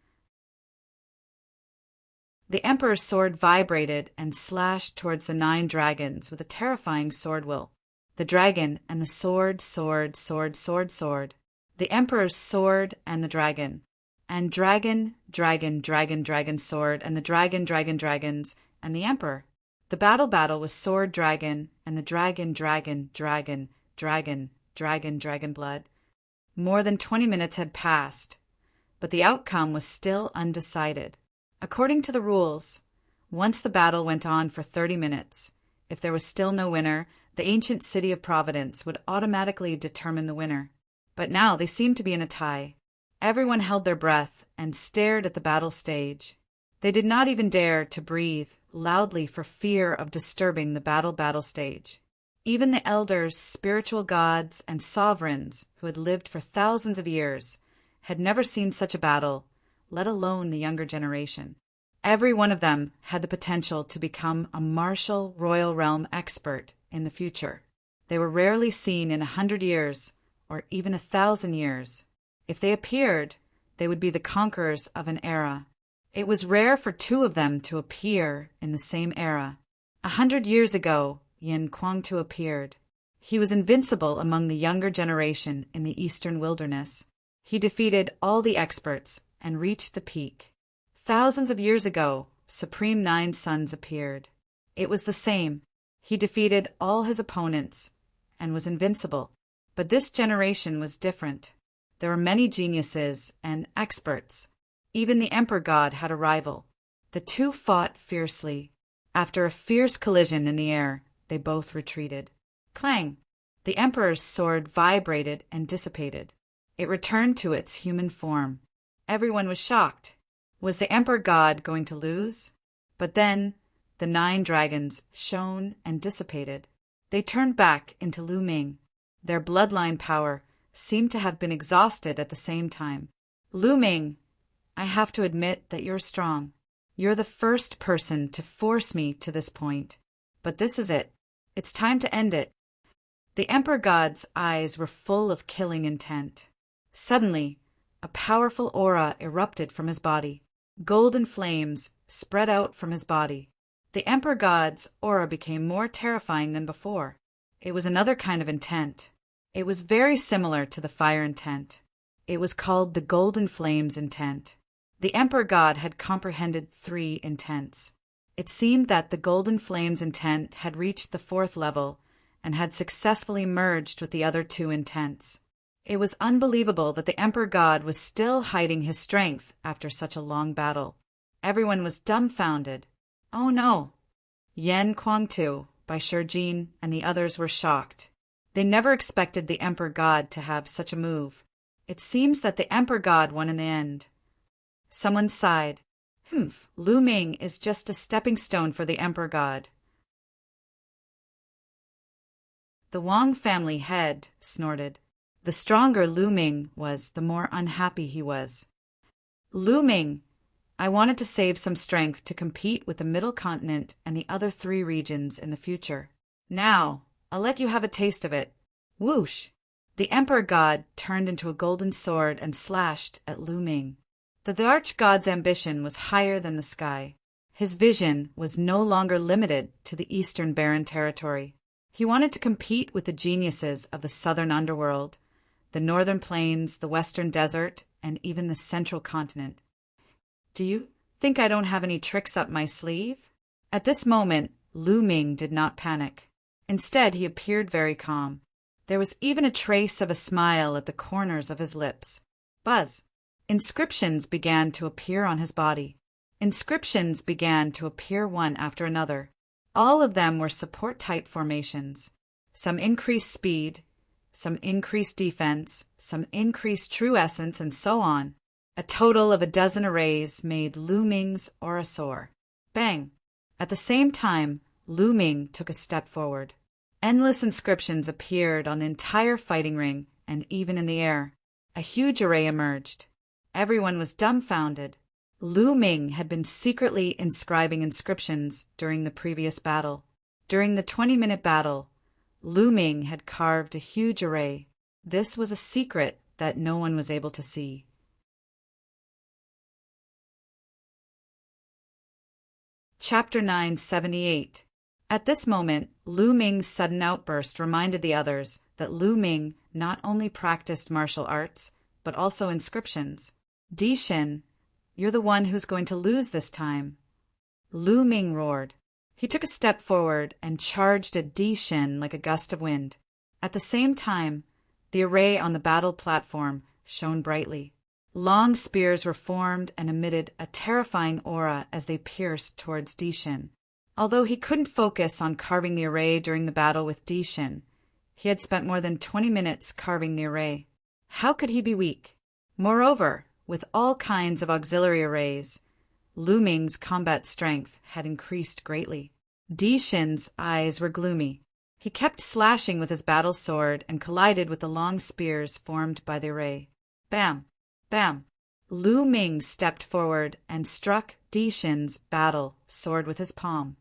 The Emperor's sword vibrated and slashed towards the 9 dragons with a terrifying sword will. The dragon and the sword, sword, sword, sword, sword. The Emperor's sword and the dragon. And dragon, dragon, dragon, dragon, sword, and the dragon, dragon, dragons, and the Emperor. The battle was sword, dragon, and the dragon, dragon, dragon, dragon, dragon, dragon blood. More than 20 minutes had passed, but the outcome was still undecided. According to the rules, once the battle went on for 30 minutes, if there was still no winner, the ancient city of Providence would automatically determine the winner. But now they seemed to be in a tie. Everyone held their breath and stared at the battle stage. They did not even dare to breathe loudly for fear of disturbing the battle stage. Even the elders, spiritual gods, and sovereigns who had lived for thousands of years had never seen such a battle, let alone the younger generation. Every one of them had the potential to become a martial royal realm expert in the future. They were rarely seen in 100 years or even 1,000 years. If they appeared, they would be the conquerors of an era. It was rare for 2 of them to appear in the same era. 100 years ago, Yin Kwangtu appeared. He was invincible among the younger generation in the eastern wilderness. He defeated all the experts and reached the peak. Thousands of years ago, Supreme 9 Sons appeared. It was the same. He defeated all his opponents and was invincible. But this generation was different. There were many geniuses and experts. Even the Emperor God had a rival. The 2 fought fiercely. After a fierce collision in the air, they both retreated. Clang! The Emperor's sword vibrated and dissipated. It returned to its human form. Everyone was shocked. Was the Emperor God going to lose? But then the 9 dragons shone and dissipated. They turned back into Lu Ming. Their bloodline power seemed to have been exhausted at the same time. Lu Ming, I have to admit that you're strong. You're the first person to force me to this point. But this is it. It's time to end it. The Emperor God's eyes were full of killing intent. Suddenly, a powerful aura erupted from his body. Golden flames spread out from his body. The Emperor God's aura became more terrifying than before. It was another kind of intent. It was very similar to the fire intent. It was called the Golden Flames intent. The Emperor God had comprehended 3 intents. It seemed that the Golden Flames intent had reached the 4th level and had successfully merged with the other 2 intents. It was unbelievable that the Emperor God was still hiding his strength after such a long battle. Everyone was dumbfounded. Oh no! Yen Kwangtu, Bai Shijin, and the others were shocked. They never expected the Emperor God to have such a move. It seems that the Emperor God won in the end. Someone sighed. Lu Ming is just a stepping stone for the Emperor God. The Wang family head snorted. The stronger Lu Ming was, the more unhappy he was. Lu Ming, I wanted to save some strength to compete with the Middle Continent and the other 3 regions in the future. Now, I'll let you have a taste of it. Whoosh! The Emperor God turned into a golden sword and slashed at Lu Ming. The arch-god's ambition was higher than the sky. His vision was no longer limited to the Eastern Barren Territory. He wanted to compete with the geniuses of the Southern Underworld, the Northern Plains, the Western Desert, and even the Central Continent. Do you think I don't have any tricks up my sleeve? At this moment, Lu Ming did not panic. Instead, he appeared very calm. There was even a trace of a smile at the corners of his lips. Buzz! Inscriptions began to appear on his body. Inscriptions began to appear one after another. All of them were support-type formations. Some increased speed, some increased defense, some increased true essence, and so on. A total of 12 arrays made Lu Ming's aura soar. Bang! At the same time, Lu Ming took a step forward. Endless inscriptions appeared on the entire fighting ring and even in the air. A huge array emerged. Everyone was dumbfounded. Lu Ming had been secretly inscribing inscriptions during the previous battle. During the 20-minute battle, Lu Ming had carved a huge array. This was a secret that no one was able to see. Chapter 978. At this moment, Lu Ming's sudden outburst reminded the others that Lu Ming not only practiced martial arts, but also inscriptions. Di Xin, you're the one who's going to lose this time. Lu Ming roared. He took a step forward and charged at Di Xin like a gust of wind. At the same time, the array on the battle platform shone brightly. Long spears were formed and emitted a terrifying aura as they pierced towards Di Xin. Although he couldn't focus on carving the array during the battle with Di Xin, he had spent more than 20 minutes carving the array. How could he be weak? Moreover, with all kinds of auxiliary arrays, Lu Ming's combat strength had increased greatly. Di Xin's eyes were gloomy. He kept slashing with his battle sword and collided with the long spears formed by the array. Bam! Bam! Lu Ming stepped forward and struck Di Xin's battle sword with his palm.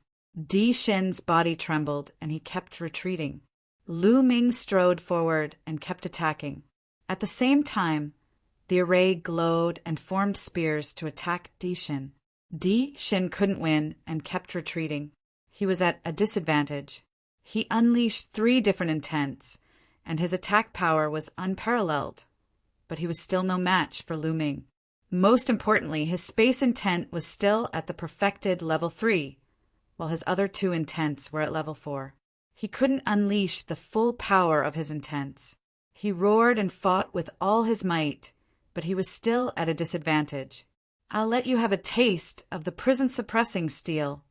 Di Xin's body trembled and he kept retreating. Lu Ming strode forward and kept attacking. At the same time, the array glowed and formed spears to attack Di Xin. Di Xin couldn't win and kept retreating. He was at a disadvantage. He unleashed 3 different intents, and his attack power was unparalleled. But he was still no match for Lu Ming. Most importantly, his space intent was still at the perfected level 3, while his other 2 intents were at level 4. He couldn't unleash the full power of his intents. He roared and fought with all his might, but he was still at a disadvantage. I'll let you have a taste of the prison-suppressing steel.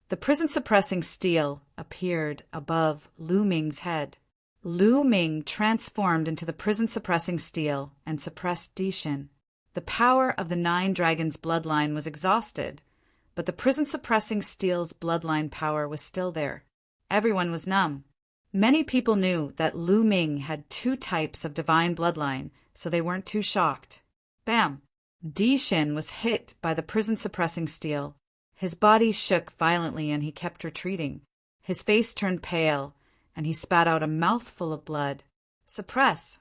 The prison-suppressing steel appeared above Lu Ming's head. Lu Ming transformed into the prison-suppressing steel and suppressed Di Xin. The power of the 9 dragons' bloodline was exhausted, but the prison-suppressing steel's bloodline power was still there. Everyone was numb. Many people knew that Lu Ming had 2 types of divine bloodline, so they weren't too shocked. Bam! Di Xin was hit by the prison-suppressing steel. His body shook violently and he kept retreating. His face turned pale, and he spat out a mouthful of blood. Suppress!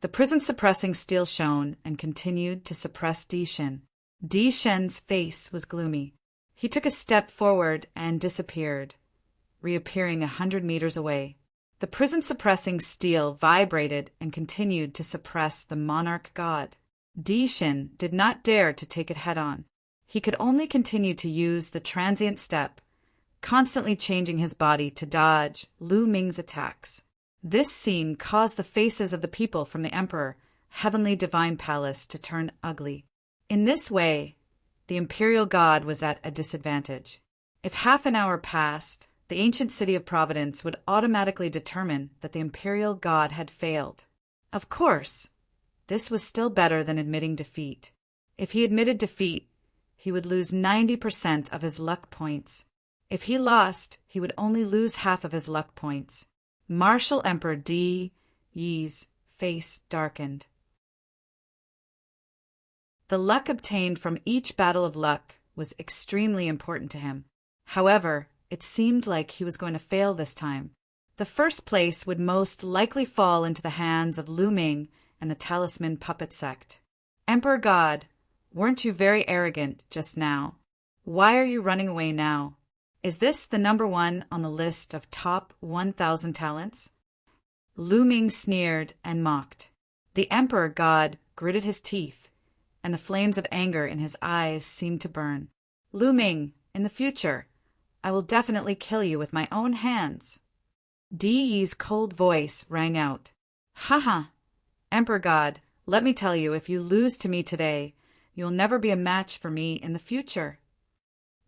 The prison-suppressing steel shone and continued to suppress Di Xin. Di Xin's face was gloomy. He took a step forward and disappeared, reappearing 100 meters away. The prison-suppressing steel vibrated and continued to suppress the monarch god. Di Xin did not dare to take it head-on. He could only continue to use the transient step, constantly changing his body to dodge Lu Ming's attacks. This scene caused the faces of the people from the Emperor Heavenly Divine Palace to turn ugly. In this way, the imperial god was at a disadvantage. If half an hour passed, the ancient city of Providence would automatically determine that the imperial god had failed. Of course, this was still better than admitting defeat. If he admitted defeat, he would lose 90% of his luck points. If he lost, he would only lose half of his luck points. Martial Emperor Di Yi's face darkened. The luck obtained from each battle of luck was extremely important to him. However, it seemed like he was going to fail this time. The first place would most likely fall into the hands of Lu Ming and the Talisman Puppet Sect. Emperor God, weren't you very arrogant just now? Why are you running away now? Is this the number one on the list of top 1,000 talents? Lu Ming sneered and mocked. The Emperor God gritted his teeth, and the flames of anger in his eyes seemed to burn. Lu Ming, in the future, I will definitely kill you with my own hands. Di Yi's cold voice rang out. Haha, Emperor God, let me tell you, if you lose to me today, you'll never be a match for me in the future.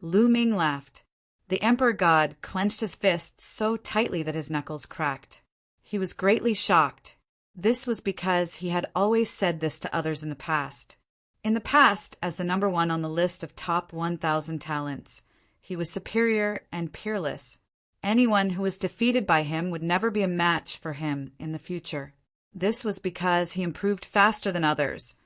Lu Ming laughed. The Emperor God clenched his fists so tightly that his knuckles cracked. He was greatly shocked. This was because he had always said this to others in the past. In the past, as the number one on the list of top 1,000 talents, he was superior and peerless. Anyone who was defeated by him would never be a match for him in the future. This was because he improved faster than others,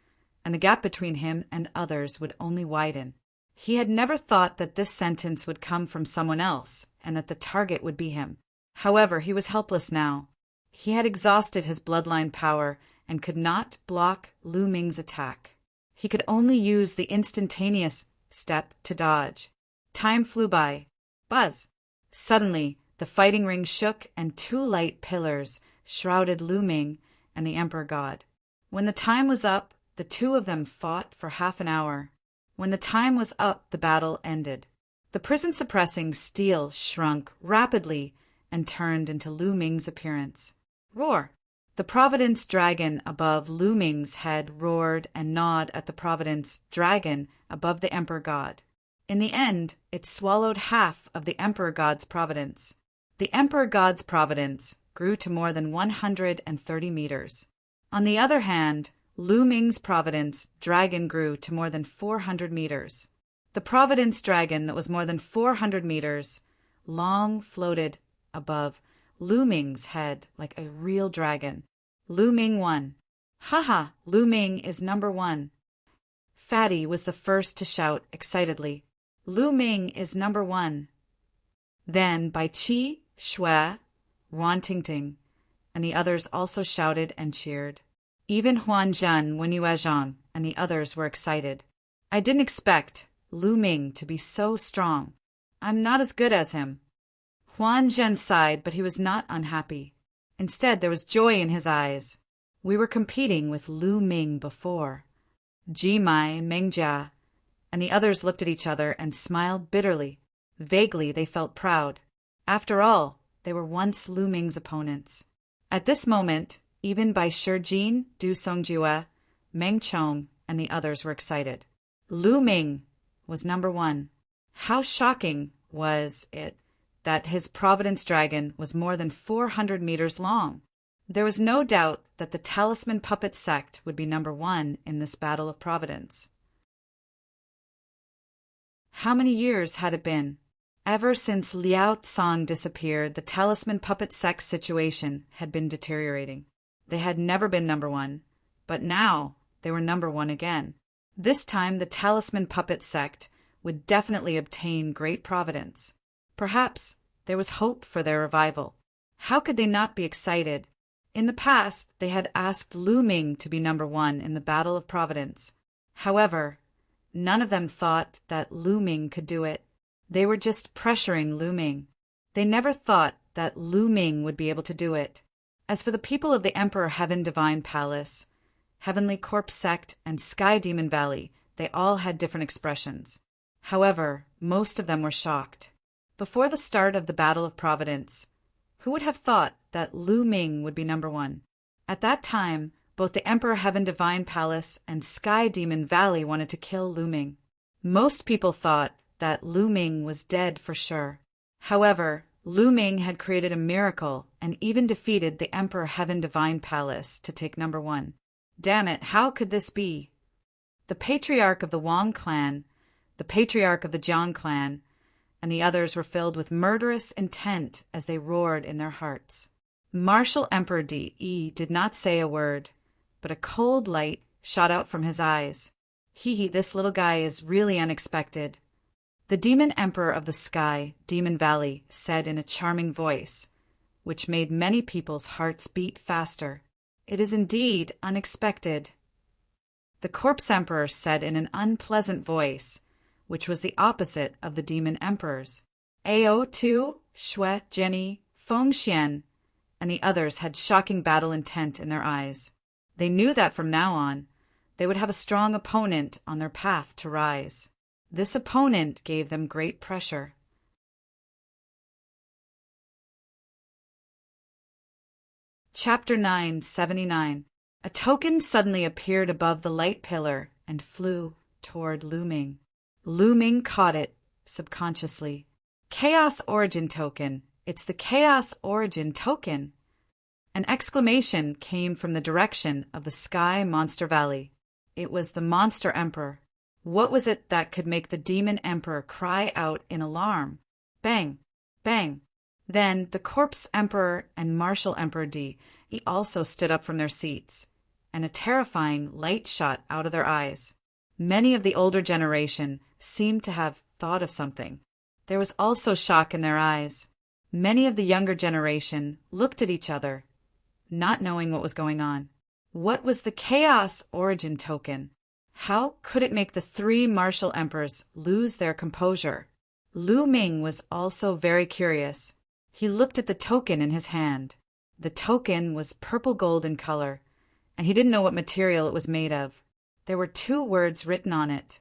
and the gap between him and others would only widen. He had never thought that this sentence would come from someone else, and that the target would be him. However, he was helpless now. He had exhausted his bloodline power and could not block Lu Ming's attack. He could only use the instantaneous step to dodge. Time flew by. Buzz! Suddenly, the fighting ring shook and two light pillars shrouded Lu Ming and the Emperor God. When the time was up, the two of them fought for half an hour. When the time was up, the battle ended. The prison-suppressing steel shrunk rapidly and turned into Lu Ming's appearance. Roar! The Providence Dragon above Lu Ming's head roared and gnawed at the Providence Dragon above the Emperor God. In the end, it swallowed half of the Emperor God's providence. The Emperor God's providence grew to more than 130 meters. On the other hand, Lu Ming's Providence Dragon grew to more than 400 meters. The Providence Dragon that was more than 400 meters long floated above Lu Ming's head like a real dragon. Lu Ming won. Haha, Lu Ming is number one. Fatty was the first to shout excitedly. Lu Ming is number one. Then Bai Qi, Shui, Wan Tingting, and the others also shouted and cheered. Even Huan Zhen, Wenyue Zhang, and the others were excited. I didn't expect Lu Ming to be so strong. I'm not as good as him. Huan Zhen sighed, but he was not unhappy. Instead, there was joy in his eyes. We were competing with Lu Ming before. Ji Mai, Meng Jia, and the others looked at each other and smiled bitterly. Vaguely, they felt proud. After all, they were once Lu Ming's opponents. At this moment, even Bai Shijin, Du Songjue, Meng Chong, and the others were excited. Lu Ming was number one. How shocking was it that his Providence Dragon was more than 400 meters long? There was no doubt that the Talisman Puppet Sect would be number one in this Battle of Providence. How many years had it been? Ever since Liao Tsang disappeared, the Talisman Puppet Sect situation had been deteriorating. They had never been number one, but now they were number one again. This time the Talisman Puppet Sect would definitely obtain great providence. Perhaps there was hope for their revival. How could they not be excited? In the past, they had asked Lu Ming to be number one in the Battle of Providence. However, none of them thought that Lu Ming could do it. They were just pressuring Lu Ming. They never thought that Lu Ming would be able to do it. As for the people of the Emperor Heaven Divine Palace, Heavenly Corpse Sect, and Sky Demon Valley, they all had different expressions. However, most of them were shocked. Before the start of the Battle of Providence, who would have thought that Lu Ming would be number one? At that time, both the Emperor Heaven Divine Palace and Sky Demon Valley wanted to kill Lu Ming. Most people thought that Lu Ming was dead for sure. However, Lu Ming had created a miracle and even defeated the Emperor Heaven Divine Palace to take number one. Damn it, how could this be? The patriarch of the Wang clan, the patriarch of the Jiang clan, and the others were filled with murderous intent as they roared in their hearts. Martial Emperor De did not say a word, but a cold light shot out from his eyes. This little guy is really unexpected. The Demon Emperor of the Sky, Demon Valley, said in a charming voice, which made many people's hearts beat faster. It is indeed unexpected. The Corpse Emperor said in an unpleasant voice, which was the opposite of the Demon Emperor's. Ao Tu, Shui, Jenny, Feng Xian, and the others had shocking battle intent in their eyes. They knew that from now on, they would have a strong opponent on their path to rise. This opponent gave them great pressure. Chapter 979. A token suddenly appeared above the light pillar and flew toward Lu Ming. Lu Ming caught it, subconsciously. Chaos Origin Token. It's the Chaos Origin Token. An exclamation came from the direction of the Sky Monster Valley. It was the Monster Emperor. What was it that could make the Demon Emperor cry out in alarm? Bang! Bang! Then the Corpse Emperor and Martial Emperor De also stood up from their seats, and a terrifying light shot out of their eyes. Many of the older generation seemed to have thought of something. There was also shock in their eyes. Many of the younger generation looked at each other, not knowing what was going on. What was the Chaos Origin Token? How could it make the three martial emperors lose their composure? Lu Ming was also very curious. He looked at the token in his hand. The token was purple gold in color, and he didn't know what material it was made of. There were 2 words written on it.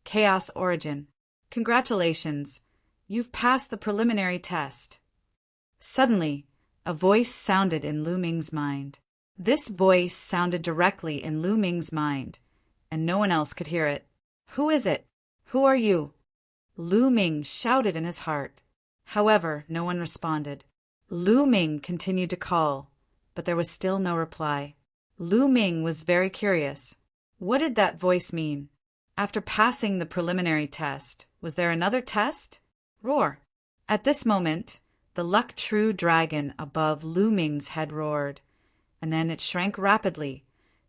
Chaos Origin. Congratulations. You've passed the preliminary test. Suddenly, a voice sounded in Lu Ming's mind. This voice sounded directly in Lu Ming's mind, and no one else could hear it. Who is it? Who are you? Lu Ming shouted in his heart. However, no one responded. Lu Ming continued to call, but there was still no reply. Lu Ming was very curious. What did that voice mean? After passing the preliminary test, was there another test? Roar! At this moment, the Luck True Dragon above Lu Ming's head roared, and then it shrank rapidly,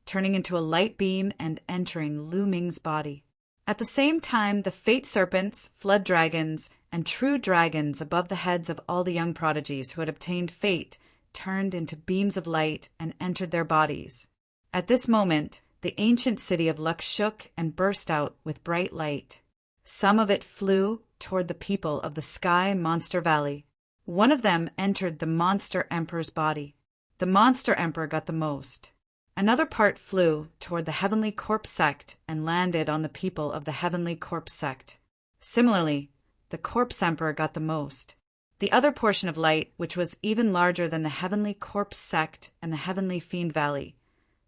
turning into a light beam and entering Lu Ming's body. At the same time, the Fate Serpents, Flood Dragons, and True Dragons above the heads of all the young prodigies who had obtained Fate turned into beams of light and entered their bodies. At this moment, the ancient city of Luck shook and burst out with bright light. Some of it flew toward the people of the Sky Monster Valley. One of them entered the Monster Emperor's body. The Monster Emperor got the most. Another part flew toward the Heavenly Corpse Sect and landed on the people of the Heavenly Corpse Sect. Similarly, the Corpse Emperor got the most. The other portion of light, which was even larger than the Heavenly Corpse Sect and the Heavenly Fiend Valley,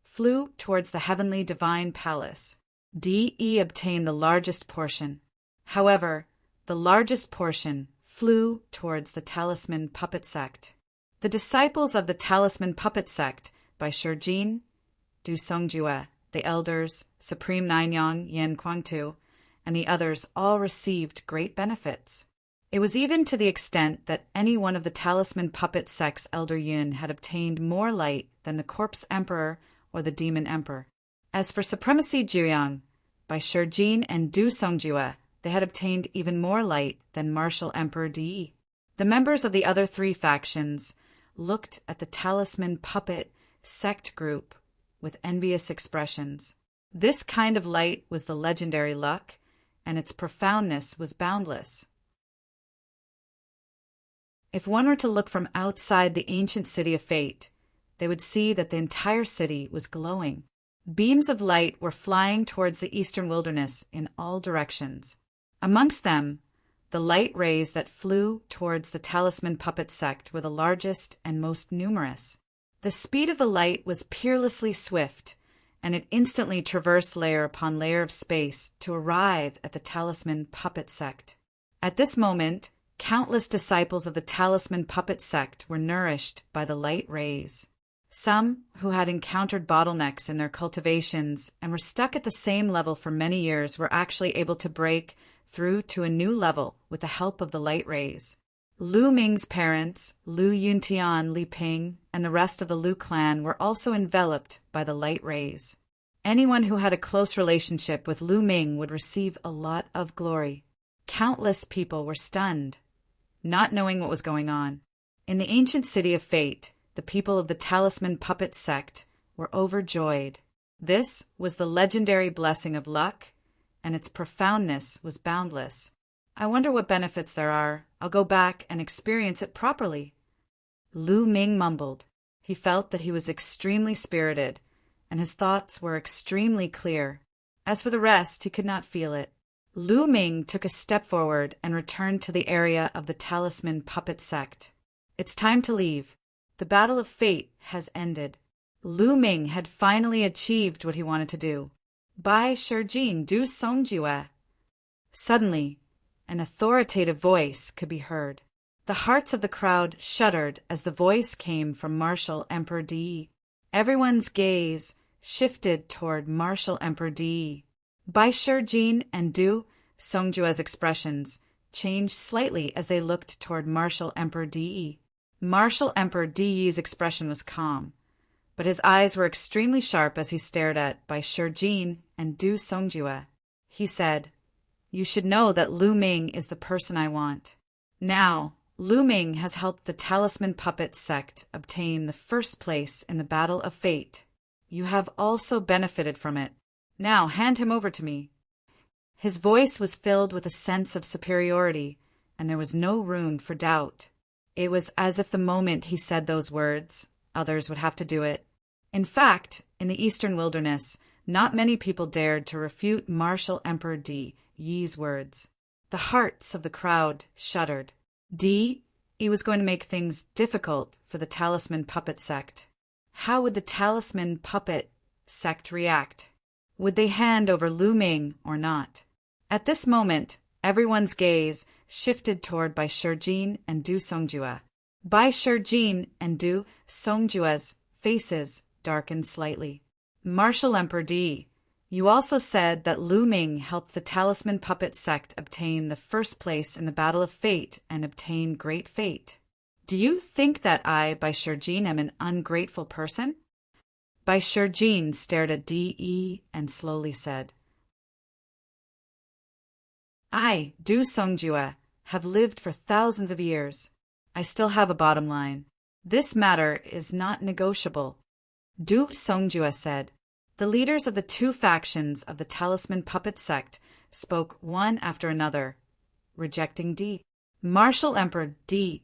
flew towards the Heavenly Divine Palace. DE obtained the largest portion. However, the largest portion flew towards the Talisman Puppet Sect. The disciples of the Talisman Puppet Sect by Shijin, Du Songjue, the elders, Supreme Ninyang Yen Kwangtu, and the others all received great benefits. It was even to the extent that any one of the Talisman Puppet Sect's Elder Yin had obtained more light than the Corpse Emperor or the Demon Emperor. As for Supremacy Jiuyang, by Shijin and Du Songjue, they had obtained even more light than Martial Emperor Di. The members of the other 3 factions looked at the Talisman Puppet Sect group with envious expressions. This kind of light was the legendary luck, and its profoundness was boundless. If one were to look from outside the ancient city of fate, they would see that the entire city was glowing. Beams of light were flying towards the eastern wilderness in all directions. Amongst them, the light rays that flew towards the Talisman Puppet Sect were the largest and most numerous. The speed of the light was peerlessly swift, and it instantly traversed layer upon layer of space to arrive at the Talisman Puppet Sect. At this moment, countless disciples of the Talisman Puppet Sect were nourished by the light rays. Some who had encountered bottlenecks in their cultivations and were stuck at the same level for many years were actually able to break through to a new level with the help of the light rays. Lu Ming's parents, Lu Yuntian, Li Ping, and the rest of the Lu clan were also enveloped by the light rays. Anyone who had a close relationship with Lu Ming would receive a lot of glory. Countless people were stunned, not knowing what was going on. In the ancient city of Fate, the people of the Talisman Puppet sect were overjoyed. This was the legendary blessing of luck, and its profoundness was boundless. I wonder what benefits there are. I'll go back and experience it properly. Lu Ming mumbled. He felt that he was extremely spirited, and his thoughts were extremely clear. As for the rest, he could not feel it. Lu Ming took a step forward and returned to the area of the Talisman Puppet sect. It's time to leave. The battle of fate has ended. Lu Ming had finally achieved what he wanted to do. Bai Shijin du Songjue. Suddenly, an authoritative voice could be heard. The hearts of the crowd shuddered as the voice came from Martial Emperor Di. Everyone's gaze shifted toward Martial Emperor Di. Bai Shijin and Du Songjue's expressions changed slightly as they looked toward Martial Emperor Di. Martial Emperor Di's expression was calm, but his eyes were extremely sharp as he stared at Bai Shijin and Du Songjue. He said, "You should know that Lu Ming is the person I want." Now, Lu Ming has helped the Talisman Puppet sect obtain the first place in the Battle of Fate. You have also benefited from it. Now hand him over to me. His voice was filled with a sense of superiority, and there was no room for doubt. It was as if the moment he said those words, others would have to do it. In fact, in the eastern wilderness, not many people dared to refute Martial Emperor Di Yi's words. The hearts of the crowd shuddered. Di Yi was going to make things difficult for the Talisman Puppet sect. How would the Talisman Puppet sect react? Would they hand over Lu Ming or not? At this moment, everyone's gaze shifted toward Bai Shijin and Du Songjue. Bai Shijin and Du Songjue's faces darkened slightly. Martial Emperor Di, you also said that Lu Ming helped the Talisman Puppet sect obtain the first place in the Battle of Fate and obtain great fate. Do you think that I, Bai Shijin, am an ungrateful person? Bai Shijin stared at Di and slowly said, I, Du Songjue, have lived for thousands of years. I still have a bottom line. This matter is not negotiable. Du Songjue said. The leaders of the two factions of the Talisman Puppet sect spoke one after another, rejecting Di. Martial Emperor Di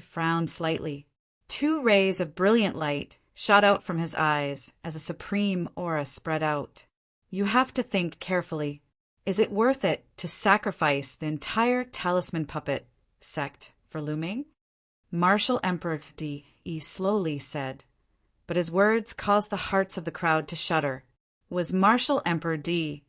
frowned slightly. Two rays of brilliant light shot out from his eyes as a supreme aura spread out. You have to think carefully. Is it worth it to sacrifice the entire Talisman Puppet sect for Lu Ming? Martial Emperor Di slowly said, but his words caused the hearts of the crowd to shudder. Was Martial Emperor Di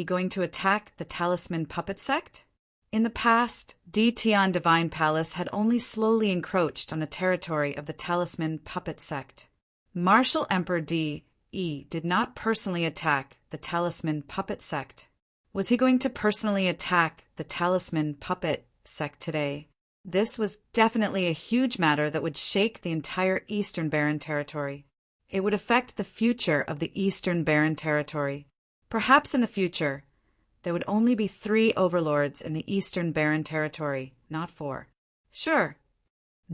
going to attack the Talisman Puppet sect? In the past, Di Tian Divine Palace had only slowly encroached on the territory of the Talisman Puppet sect. Martial Emperor Di did not personally attack the Talisman Puppet sect. Was he going to personally attack the Talisman Puppet sect today? This was definitely a huge matter that would shake the entire Eastern Barren Territory. It would affect the future of the Eastern Barren Territory. Perhaps in the future, there would only be 3 overlords in the Eastern Barren Territory, not 4. Sure.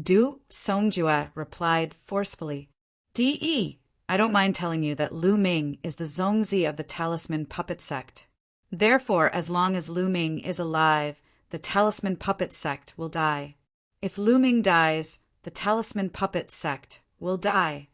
Du Songjue replied forcefully. Di, I don't mind telling you that Lu Ming is the Zongzi of the Talisman Puppet sect. Therefore, as long as Lu Ming is alive, the Talisman Puppet sect will die. If Lu Ming dies, the Talisman Puppet sect will die.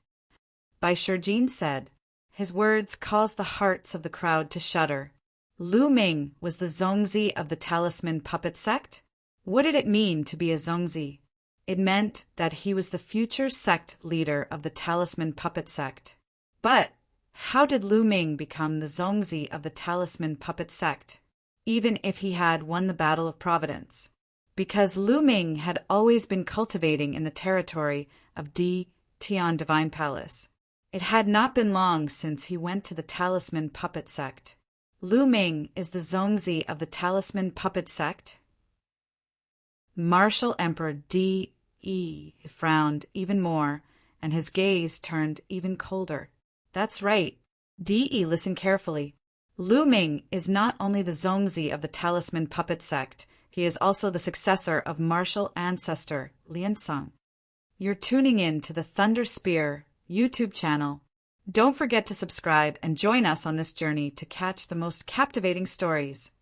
Bai Shijin said. His words caused the hearts of the crowd to shudder. Lu Ming was the Zongzi of the Talisman Puppet sect? What did it mean to be a Zongzi? It meant that he was the future sect leader of the Talisman Puppet sect. But how did Lu Ming become the Zongzi of the Talisman Puppet sect, even if he had won the Battle of Providence? Because Lu Ming had always been cultivating in the territory of Di Tian Divine Palace. It had not been long since he went to the Talisman Puppet sect. Lu Ming is the Zongzi of the Talisman Puppet sect? Martial Emperor D.E. frowned even more, and his gaze turned even colder. That's right. D.E., listen carefully. Lu Ming is not only the Zongzi of the Talisman Puppet Sect, he is also the successor of martial ancestor Liansong. You're tuning in to the Thunder Spear YouTube channel. Don't forget to subscribe and join us on this journey to catch the most captivating stories.